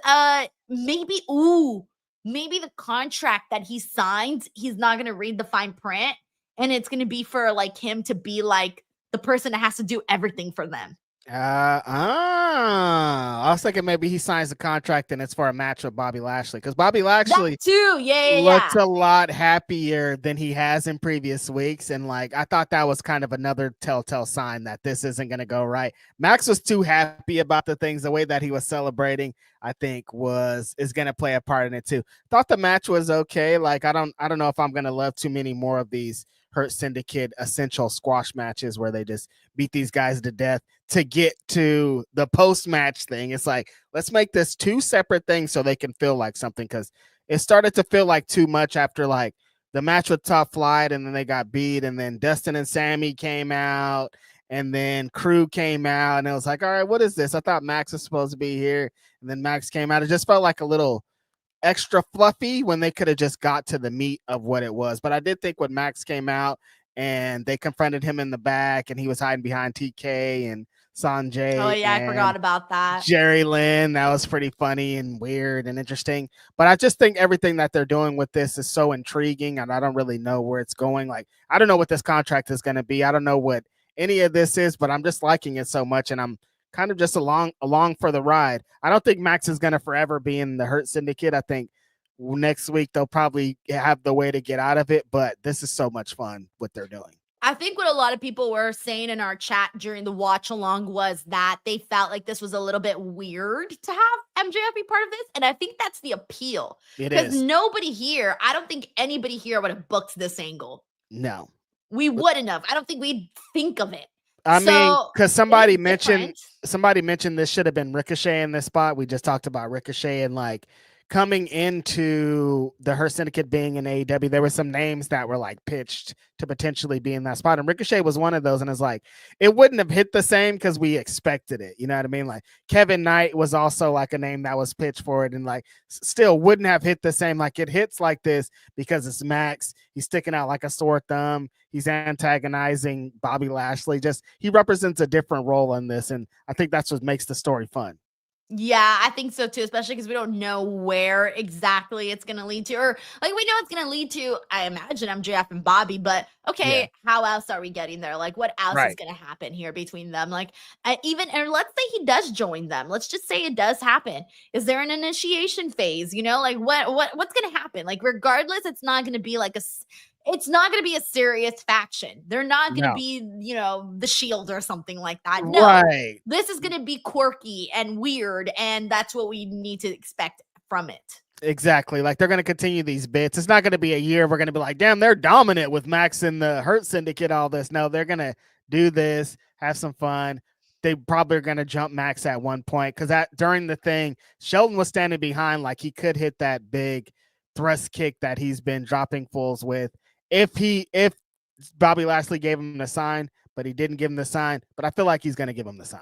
maybe the contract that he signed, he's not going to read the fine print and it's going to be for like him to be like the person that has to do everything for them. I was thinking maybe he signs the contract and it's for a match with Bobby Lashley because Bobby Lashley that too, looked a lot happier than he has in previous weeks, and like I thought that was kind of another telltale sign that this isn't going to go right. Max was too happy about the things, the way that he was celebrating, I think is going to play a part in it too. Thought the match was okay. Like I don't know if I'm going to love too many more of these Hurt Syndicate essential squash matches where they just beat these guys to death to get to the post-match thing. It's like, let's make this two separate things so they can feel like something, because it started to feel like too much after like the match with Top Flight, and then they got beat, and then Dustin and Sammy came out, and then Crew came out, and it was like, all right, what is this? I thought Max was supposed to be here, and then Max came out. It just felt like a little extra fluffy when they could have just got to the meat of what it was. But I did think when Max came out and they confronted him in the back and he was hiding behind TK and Sanjay. Oh yeah, I forgot about that. Jerry Lynn, that was pretty funny and weird and interesting. But I just think everything that they're doing with this is so intriguing, and I don't really know where it's going. Like, I don't know what this contract is going to be. I don't know what any of this is, but I'm just liking it so much, and I'm kind of just along for the ride. I don't think Max is going to forever be in the Hurt Syndicate. I think next week they'll probably have the way to get out of it, but this is so much fun what they're doing. I think what a lot of people were saying in our chat during the watch along was that they felt like this was a little bit weird to have MJF be part of this. And I think that's the appeal. Because nobody here, I don't think anybody here would have booked this angle. No. We wouldn't have. I don't think we'd think of it. I mean, because somebody mentioned this should have been Ricochet in this spot. We just talked about Ricochet, and like coming into the Hurt Syndicate being in AEW, there were some names that were like pitched to potentially be in that spot. And Ricochet was one of those. And it's like, it wouldn't have hit the same because we expected it. You know what I mean? Like Kevin Knight was also like a name that was pitched for it, and like still wouldn't have hit the same. Like it hits like this because it's Max. He's sticking out like a sore thumb. He's antagonizing Bobby Lashley. Just, he represents a different role in this. And I think that's what makes the story fun. Yeah, I think so too, especially because we don't know where exactly it's going to lead to, or like we know it's going to lead to, I imagine MJF and Bobby, but okay, how else are we getting there? Like what else is going to happen here between them? Like even, or let's say he does join them. Let's just say it does happen. Is there an initiation phase? You know, like what's going to happen? Like regardless, it's not going to be like it's not going to be a serious faction. They're not going to be, you know, the Shield or something like that. No, this is going to be quirky and weird, and that's what we need to expect from it. Exactly. Like they're going to continue these bits. It's not going to be a year we're going to be like, damn, they're dominant with Max and the Hurt Syndicate, all this. No, they're going to do this, have some fun. They probably are going to jump Max at one point, because during the thing, Shelton was standing behind, like he could hit that big thrust kick that he's been dropping fools with. If Bobby Lashley gave him the sign, but he didn't give him the sign, but I feel like he's going to give him the sign.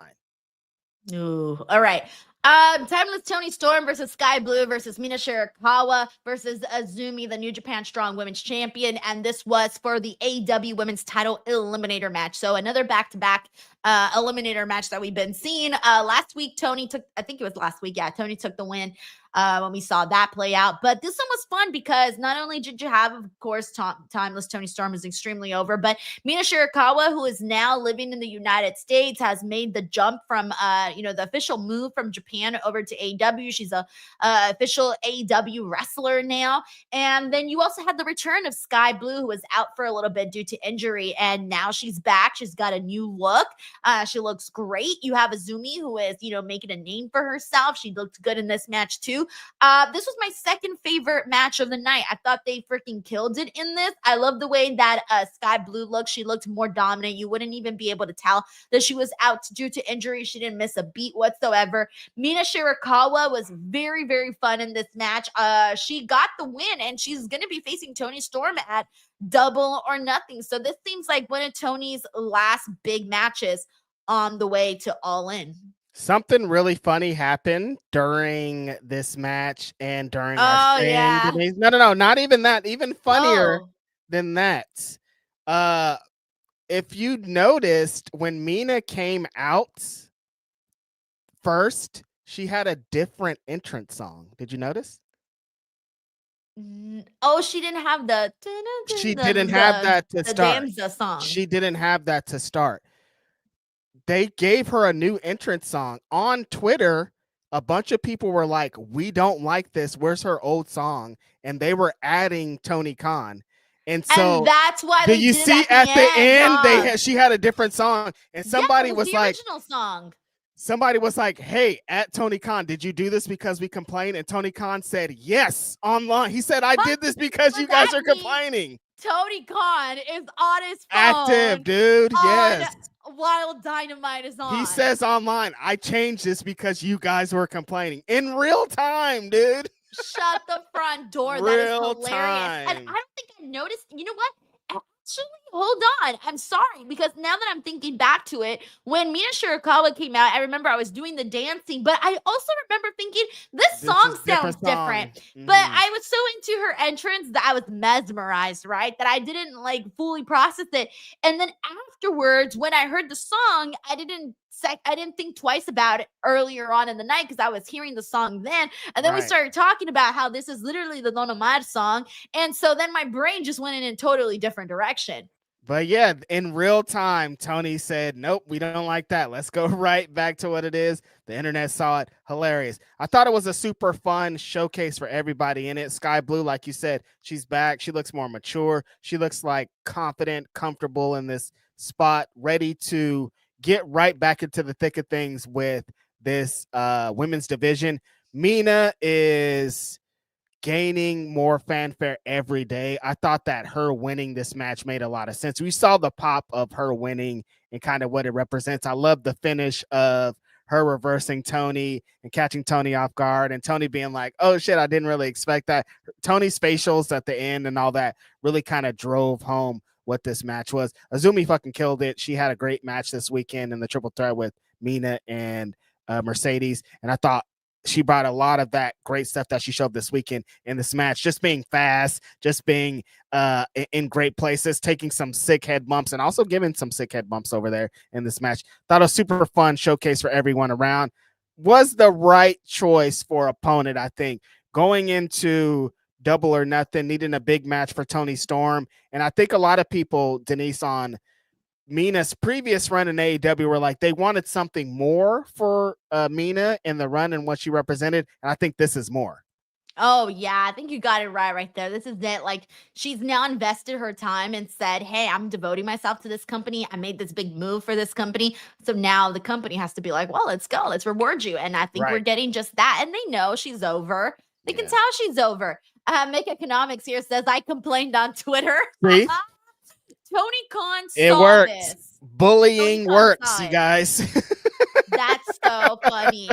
Ooh, all right. Timeless Toni Storm versus Skye Blue versus Mina Shirakawa versus Azumi, the New Japan Strong Women's Champion. And this was for the AEW Women's Title Eliminator match. So another back-to-back Eliminator match that we've been seeing. Last week, Toni took the win when we saw that play out. But this one was fun because not only did you have, of course, Timeless Toni Storm is extremely over, but Mina Shirakawa, who is now living in the United States, has made the jump from, the official move from Japan over to AEW. She's a official AEW wrestler now. And then you also had the return of Skye Blue, who was out for a little bit due to injury, and now she's back. She's got a new look. She looks great. You have Azumi, who is, making a name for herself. She looked good in this match too. This was my second favorite match of the night. I thought they freaking killed it in this. I love the way that Skye Blue looked. She looked more dominant. You wouldn't even be able to tell that she was out due to injury. She didn't miss a beat whatsoever. Mina Shirakawa was very, very fun in this match. She got the win, and she's going to be facing Toni Storm at Double or Nothing. So this seems like one of Toni's last big matches on the way to All In. Something really funny happened during this match and during our stream. Yeah. No, not even that. Even funnier than that. If you noticed, when Mina came out first, she had a different entrance song. Did you notice? Oh, she didn't have the. She didn't have that to start. Danza song. She didn't have that to start. They gave her a new entrance song on Twitter. A bunch of people were like, "We don't like this. Where's her old song?" And they were adding Tony Khan. And so that's why you see at the end she had a different song, and somebody was the like, original song. Somebody was like, "Hey, at Tony Khan, did you do this because we complained?" And Tony Khan said, "Yes," online. He said, "I did this because you guys are complaining." Tony Khan is on his phone. Active, dude. Yes. While Dynamite is on. He says online, I changed this because you guys were complaining. In real time, dude. Shut the front door. That is hilarious. And I don't think I noticed. You know what? Actually, hold on. I'm sorry, because now that I'm thinking back to it, when Mina Shirakawa came out, I remember I was doing the dancing, but I also remember thinking this song sounds different. Mm-hmm. But I was so into her entrance that I was mesmerized, right? That I didn't like fully process it. And then afterwards, when I heard the song, I didn't think twice about it earlier on in the night because I was hearing the song then. And then we started talking about how this is literally the Don Omar song. And so then my brain just went in a totally different direction. But yeah, in real time, Tony said, nope, we don't like that. Let's go right back to what it is. The internet saw it. Hilarious. I thought it was a super fun showcase for everybody in it. Skye Blue, like you said, she's back. She looks more mature. She looks like confident, comfortable in this spot, ready to get right back into the thick of things with this women's division. Mina is gaining more fanfare every day. I thought that her winning this match made a lot of sense. We saw the pop of her winning and kind of what it represents. I love the finish of her reversing Toni and catching Toni off guard, and Toni being like, oh shit, I didn't really expect that. Toni's facials at the end and all that really kind of drove home what this match was. Azumi fucking killed it. She had a great match this weekend in the triple threat with Mina and Mercedes, and I thought she brought a lot of that great stuff that she showed this weekend in this match, just being fast, just being in great places, taking some sick head bumps and also giving some sick head bumps over there in this match. Thought a super fun showcase for everyone around. Was the right choice for opponent, I think, going into Double or Nothing, needing a big match for Toni Storm. And I think a lot of people, Denise, on Mina's previous run in AEW were like, they wanted something more for Mina in the run and what she represented. And I think this is more. Oh, yeah. I think you got it right there. This is it. Like, she's now invested her time and said, hey, I'm devoting myself to this company. I made this big move for this company. So now the company has to be like, well, let's go. Let's reward you. And I think we're getting just that. And they know she's over. They can tell she's over. Make Economics here says, I complained on Twitter. See? Tony Khan saw it works. This. Bullying works, you guys. That's so funny.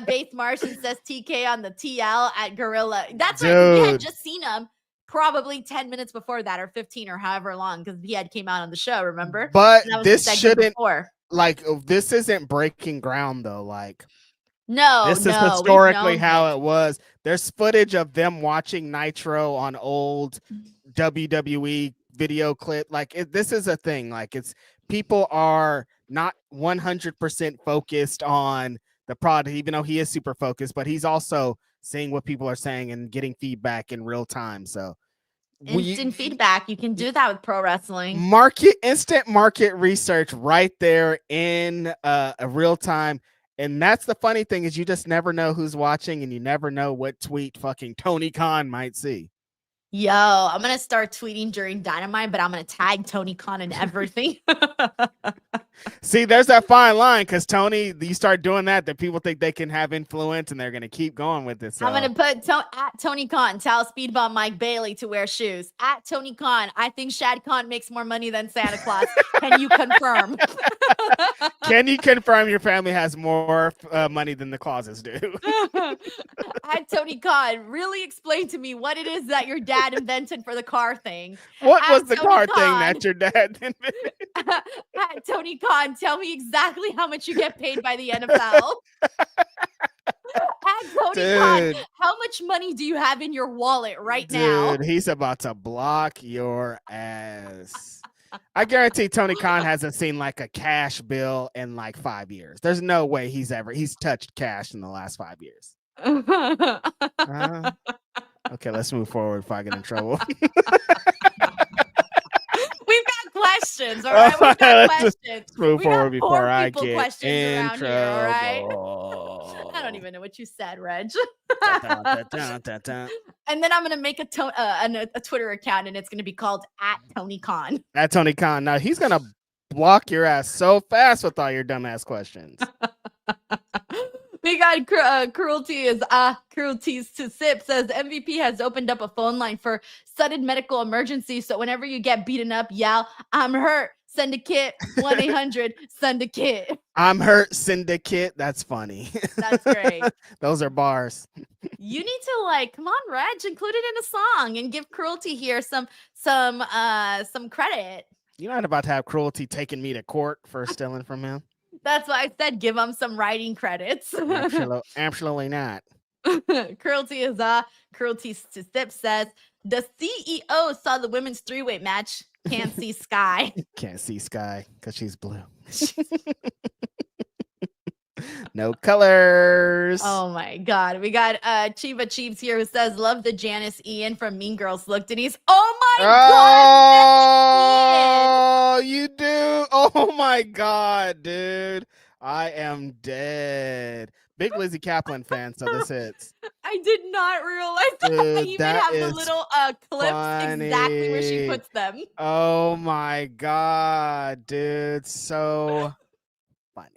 Base Martian says TK on the TL at Gorilla. That's right. We had just seen him probably 10 minutes before that, or 15 or however long, because he had came out on the show, remember? But this shouldn't, like, this isn't breaking ground, though. Like, this is historically how it was. There's footage of them watching Nitro on old WWE video clip. Like, this is a thing. Like, it's people are not 100% focused on the product, even though he is super focused, but he's also seeing what people are saying and getting feedback in real time. So instant feedback, you can do that with pro wrestling. Instant market research right there in a real time. And that's the funny thing, is you just never know who's watching, and you never know what tweet fucking Tony Khan might see. Yo, I'm going to start tweeting during Dynamite, but I'm going to tag Tony Khan and everything. See, there's that fine line, because Tony, you start doing that people think they can have influence, and they're going to keep going with this. So. I'm going to put at Tony Khan, tell Speedball Mike Bailey to wear shoes. At Tony Khan, I think Shad Khan makes more money than Santa Claus. Can you confirm? Can you confirm your family has more money than the Clauses do? At Tony Khan, really explain to me what it is that your dad invented for the car thing. What was the car thing that your dad invented? At Tony Khan, tell me exactly how much you get paid by the NFL. At Tony Khan, how much money do you have in your wallet right now? Dude, he's about to block your ass. I guarantee Tony Khan hasn't seen like a cash bill in like 5 years. There's no way he's touched cash in the last 5 years. Okay, let's move forward before I get in trouble. We've got questions, all right? We've got questions. Let's move forward before I get in trouble. Here, all right? I don't even know what you said, Reg. And then I'm going to make a Twitter account, and it's going to be called at Tony Khan. At Tony Khan. Now, he's going to block your ass so fast with all your dumbass questions. We got cruelties to sip says MVP has opened up a phone line for sudden medical emergency. So whenever you get beaten up, yell, I'm hurt. Send a kit. 1-800 send a kit. I'm hurt, Syndicate. That's funny. That's great. Those are bars. You need to come on, Reg, include it in a song and give Cruelty here some credit. You're not about to have Cruelty taking me to court for stealing from him. That's why I said give him some writing credits. Absolutely not. Cruelty to Sip says the CEO saw the women's 3-way match. Can't see Skye. Can't see Skye because she's blue. No colors. Oh my God. We got Chiba Cheeps here who says, love the Janice Ian from Mean Girls look. Denise. Oh my God. Oh, you do. Oh my God, dude. I am dead. Big Lizzie Kaplan fan, so this hits. I did not realize that. Dude, I even that have the is little clips exactly where she puts them. Oh my God, dude. So funny.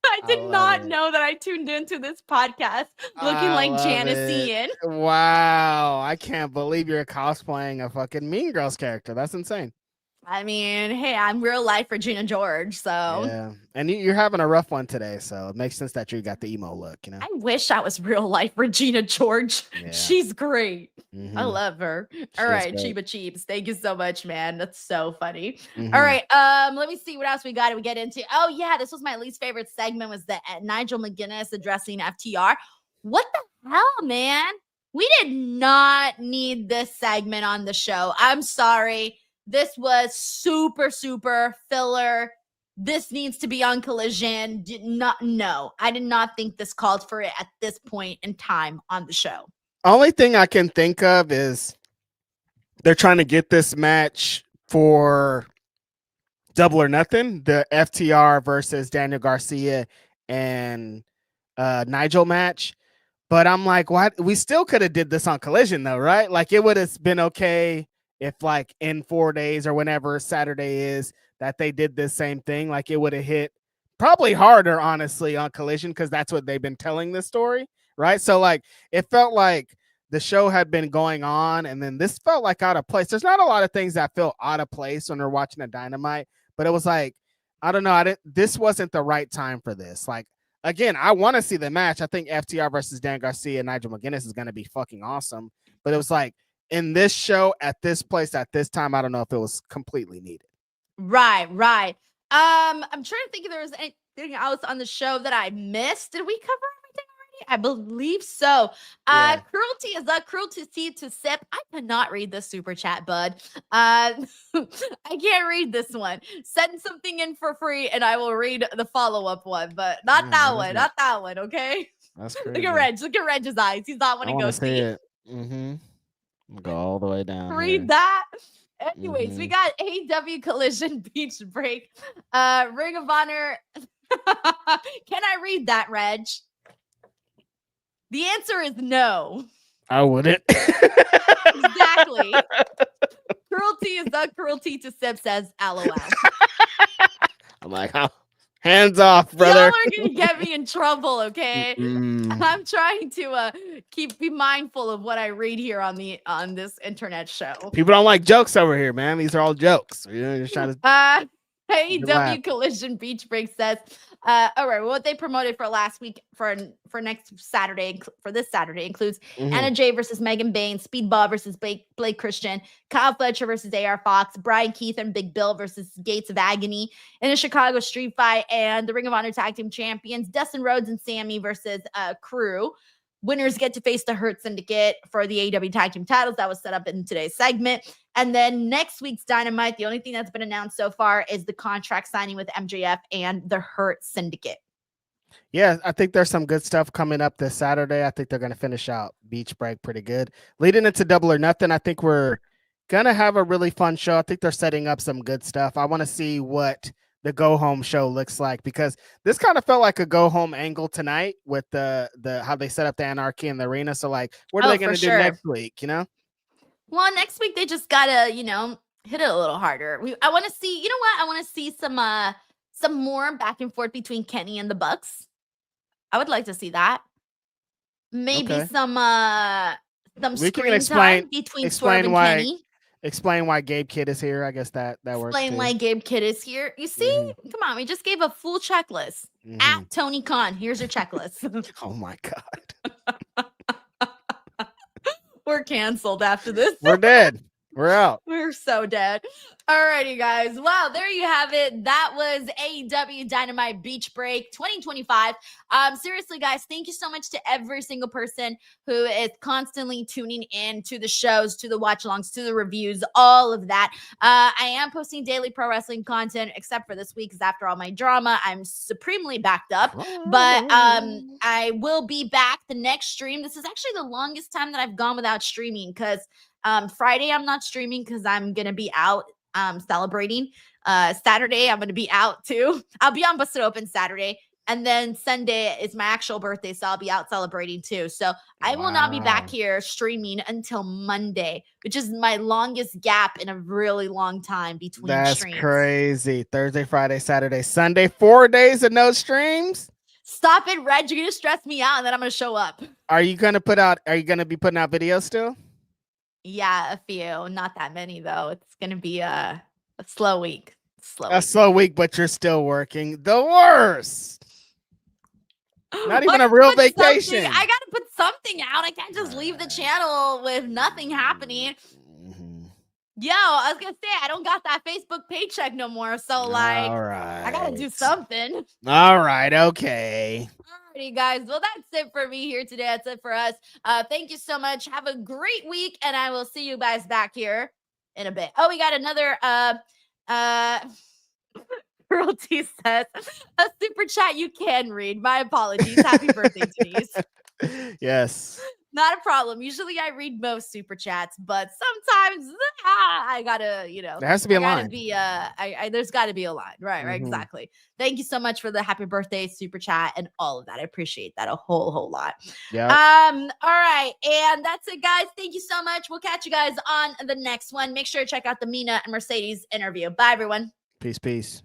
I did not know that I tuned into this podcast looking like Janice Ian. Wow. I can't believe you're cosplaying a fucking Mean Girls character. That's insane. I mean, hey, I'm real life Regina George, so. Yeah. And you're having a rough one today, so it makes sense that you got the emo look, you know? I wish I was real life Regina George. Yeah. She's great. Mm-hmm. I love her. All right, Chiba Cheeps. Thank you so much, man. That's so funny. Mm-hmm. All right, let me see what else we got to get into. Oh, yeah, this was my least favorite segment was the Nigel McGuinness addressing FTR. What the hell, man? We did not need this segment on the show. I'm sorry. This was super, super filler. This needs to be on Collision. I did not think this called for it at this point in time on the show. Only thing I can think of is they're trying to get this match for Double or Nothing, the FTR versus Daniel Garcia and Nigel match. But I'm like, what? We still could have did this on Collision though, right? Like it would have been okay if like in 4 days or whenever Saturday is that they did this same thing. Like it would have hit probably harder, honestly, on Collision because that's what they've been telling this story, right? So like it felt like the show had been going on and then this felt like out of place. There's not a lot of things that feel out of place when we're watching a Dynamite, but it was like, I don't know. This wasn't the right time for this. Like, again, I want to see the match. I think FTR versus Dan Garcia and Nigel McGuinness is going to be fucking awesome. But it was like, in this show, at this place, at this time, I don't know if it was completely needed. Right. I'm trying to think if there was anything else on the show that I missed. Did we cover everything already? I believe so. Yeah. Cruelty is the cruelty to sip. I cannot read this super chat, bud. I can't read this one. Send something in for free and I will read the follow-up one, but not that one. Not that one, okay? That's crazy. Look at Reg's eyes. He's not want to go see it. Mm-hmm. Go all the way down. Read that. Anyways, we got AEW Collision Beach Break. Ring of Honor. Can I read that, Reg? The answer is no. I wouldn't. Exactly. Cruelty is the cruelty to Sip says LOL. I'm like, how? Hands off, brother. Y'all are gonna get me in trouble, okay? I'm trying to be mindful of what I read here on this internet show. People don't like jokes over here, man. These are all jokes. You're just trying to. AEW Collision Beach Break says, all right, what they promoted for last week for next Saturday, for this Saturday, includes Anna Jay versus Megan Bain, Speedball versus Blake Christian, Kyle Fletcher versus AR Fox, Brian Keith and Big Bill versus Gates of Agony in a Chicago street fight, and the Ring of Honor Tag Team Champions, Dustin Rhodes and Sammy versus Crew. Winners get to face the Hurt Syndicate for the AEW Tag Team titles. That was set up in today's segment. And then next week's Dynamite, the only thing that's been announced so far is the contract signing with MJF and the Hurt Syndicate. Yeah, I think there's some good stuff coming up this Saturday. I think they're going to finish out Beach Break pretty good. Leading into Double or Nothing, I think we're going to have a really fun show. I think they're setting up some good stuff. I want to see what the go home show looks like because this kind of felt like a go home angle tonight with the how they set up the Anarchy in the arena. So like, what are they going to do next week? You know? Well, next week they just gotta, hit it a little harder. I want to see, I want to see some more back and forth between Kenny and the Bucks. I would like to see that. Maybe Okay. some We can screen time between Swerve explain and why Kenny. explain why Gabe Kidd is here. I guess that works Explain too. why Gabe Kidd is here. You see? Come on, we just gave a full checklist. At Tony Khan, here's your checklist. Oh my God. We're canceled after this. We're dead. We're out. We're so dead. Alrighty, guys. Well, there you have it. That was AEW Dynamite Beach Break 2025. Seriously, guys, thank you so much to every single person who is constantly tuning in to the shows, to the watch-alongs, to the reviews, all of that. I am posting daily pro wrestling content, except for this week, because after all my drama, I'm supremely backed up. But I will be back the next stream. This is actually the longest time that I've gone without streaming, because Friday I'm not streaming because I'm gonna be out celebrating. Saturday I'm gonna be out too. I'll be on Busted Open Saturday, and then Sunday is my actual birthday, so I'll be out celebrating too. So I will not be back here streaming until Monday, which is my longest gap in a really long time between streams. That's crazy. Thursday, Friday, Saturday, Sunday, 4 days of no streams. Stop it, Reg. You're gonna stress me out, and then I'm gonna show up. Are you gonna be putting out videos still? Yeah, a few. Not that many though. It's gonna be a slow week. Slow week, but you're still working. The worst. Not even a real vacation. I gotta put something out. I can't just leave the channel with nothing happening. Yo, I was gonna say I don't got that Facebook paycheck no more. So like, all right, I gotta do something. All right, okay. Alrighty, guys. Well, that's it for me here today. That's it for us. Thank you so much. Have a great week, and I will see you guys back here in a bit. Oh, we got another Girl T says a super chat you can read. My apologies. Happy birthday, Denise. Yes. Not a problem. Usually I read most super chats, but sometimes I gotta, there has to be a line. There's got to be a line. Right, exactly. Thank you so much for the happy birthday super chat and all of that. I appreciate that a whole lot. Yeah. All right, and that's it, guys. Thank you so much. We'll catch you guys on the next one. Make sure to check out the Mina and Mercedes interview. Bye, everyone. Peace.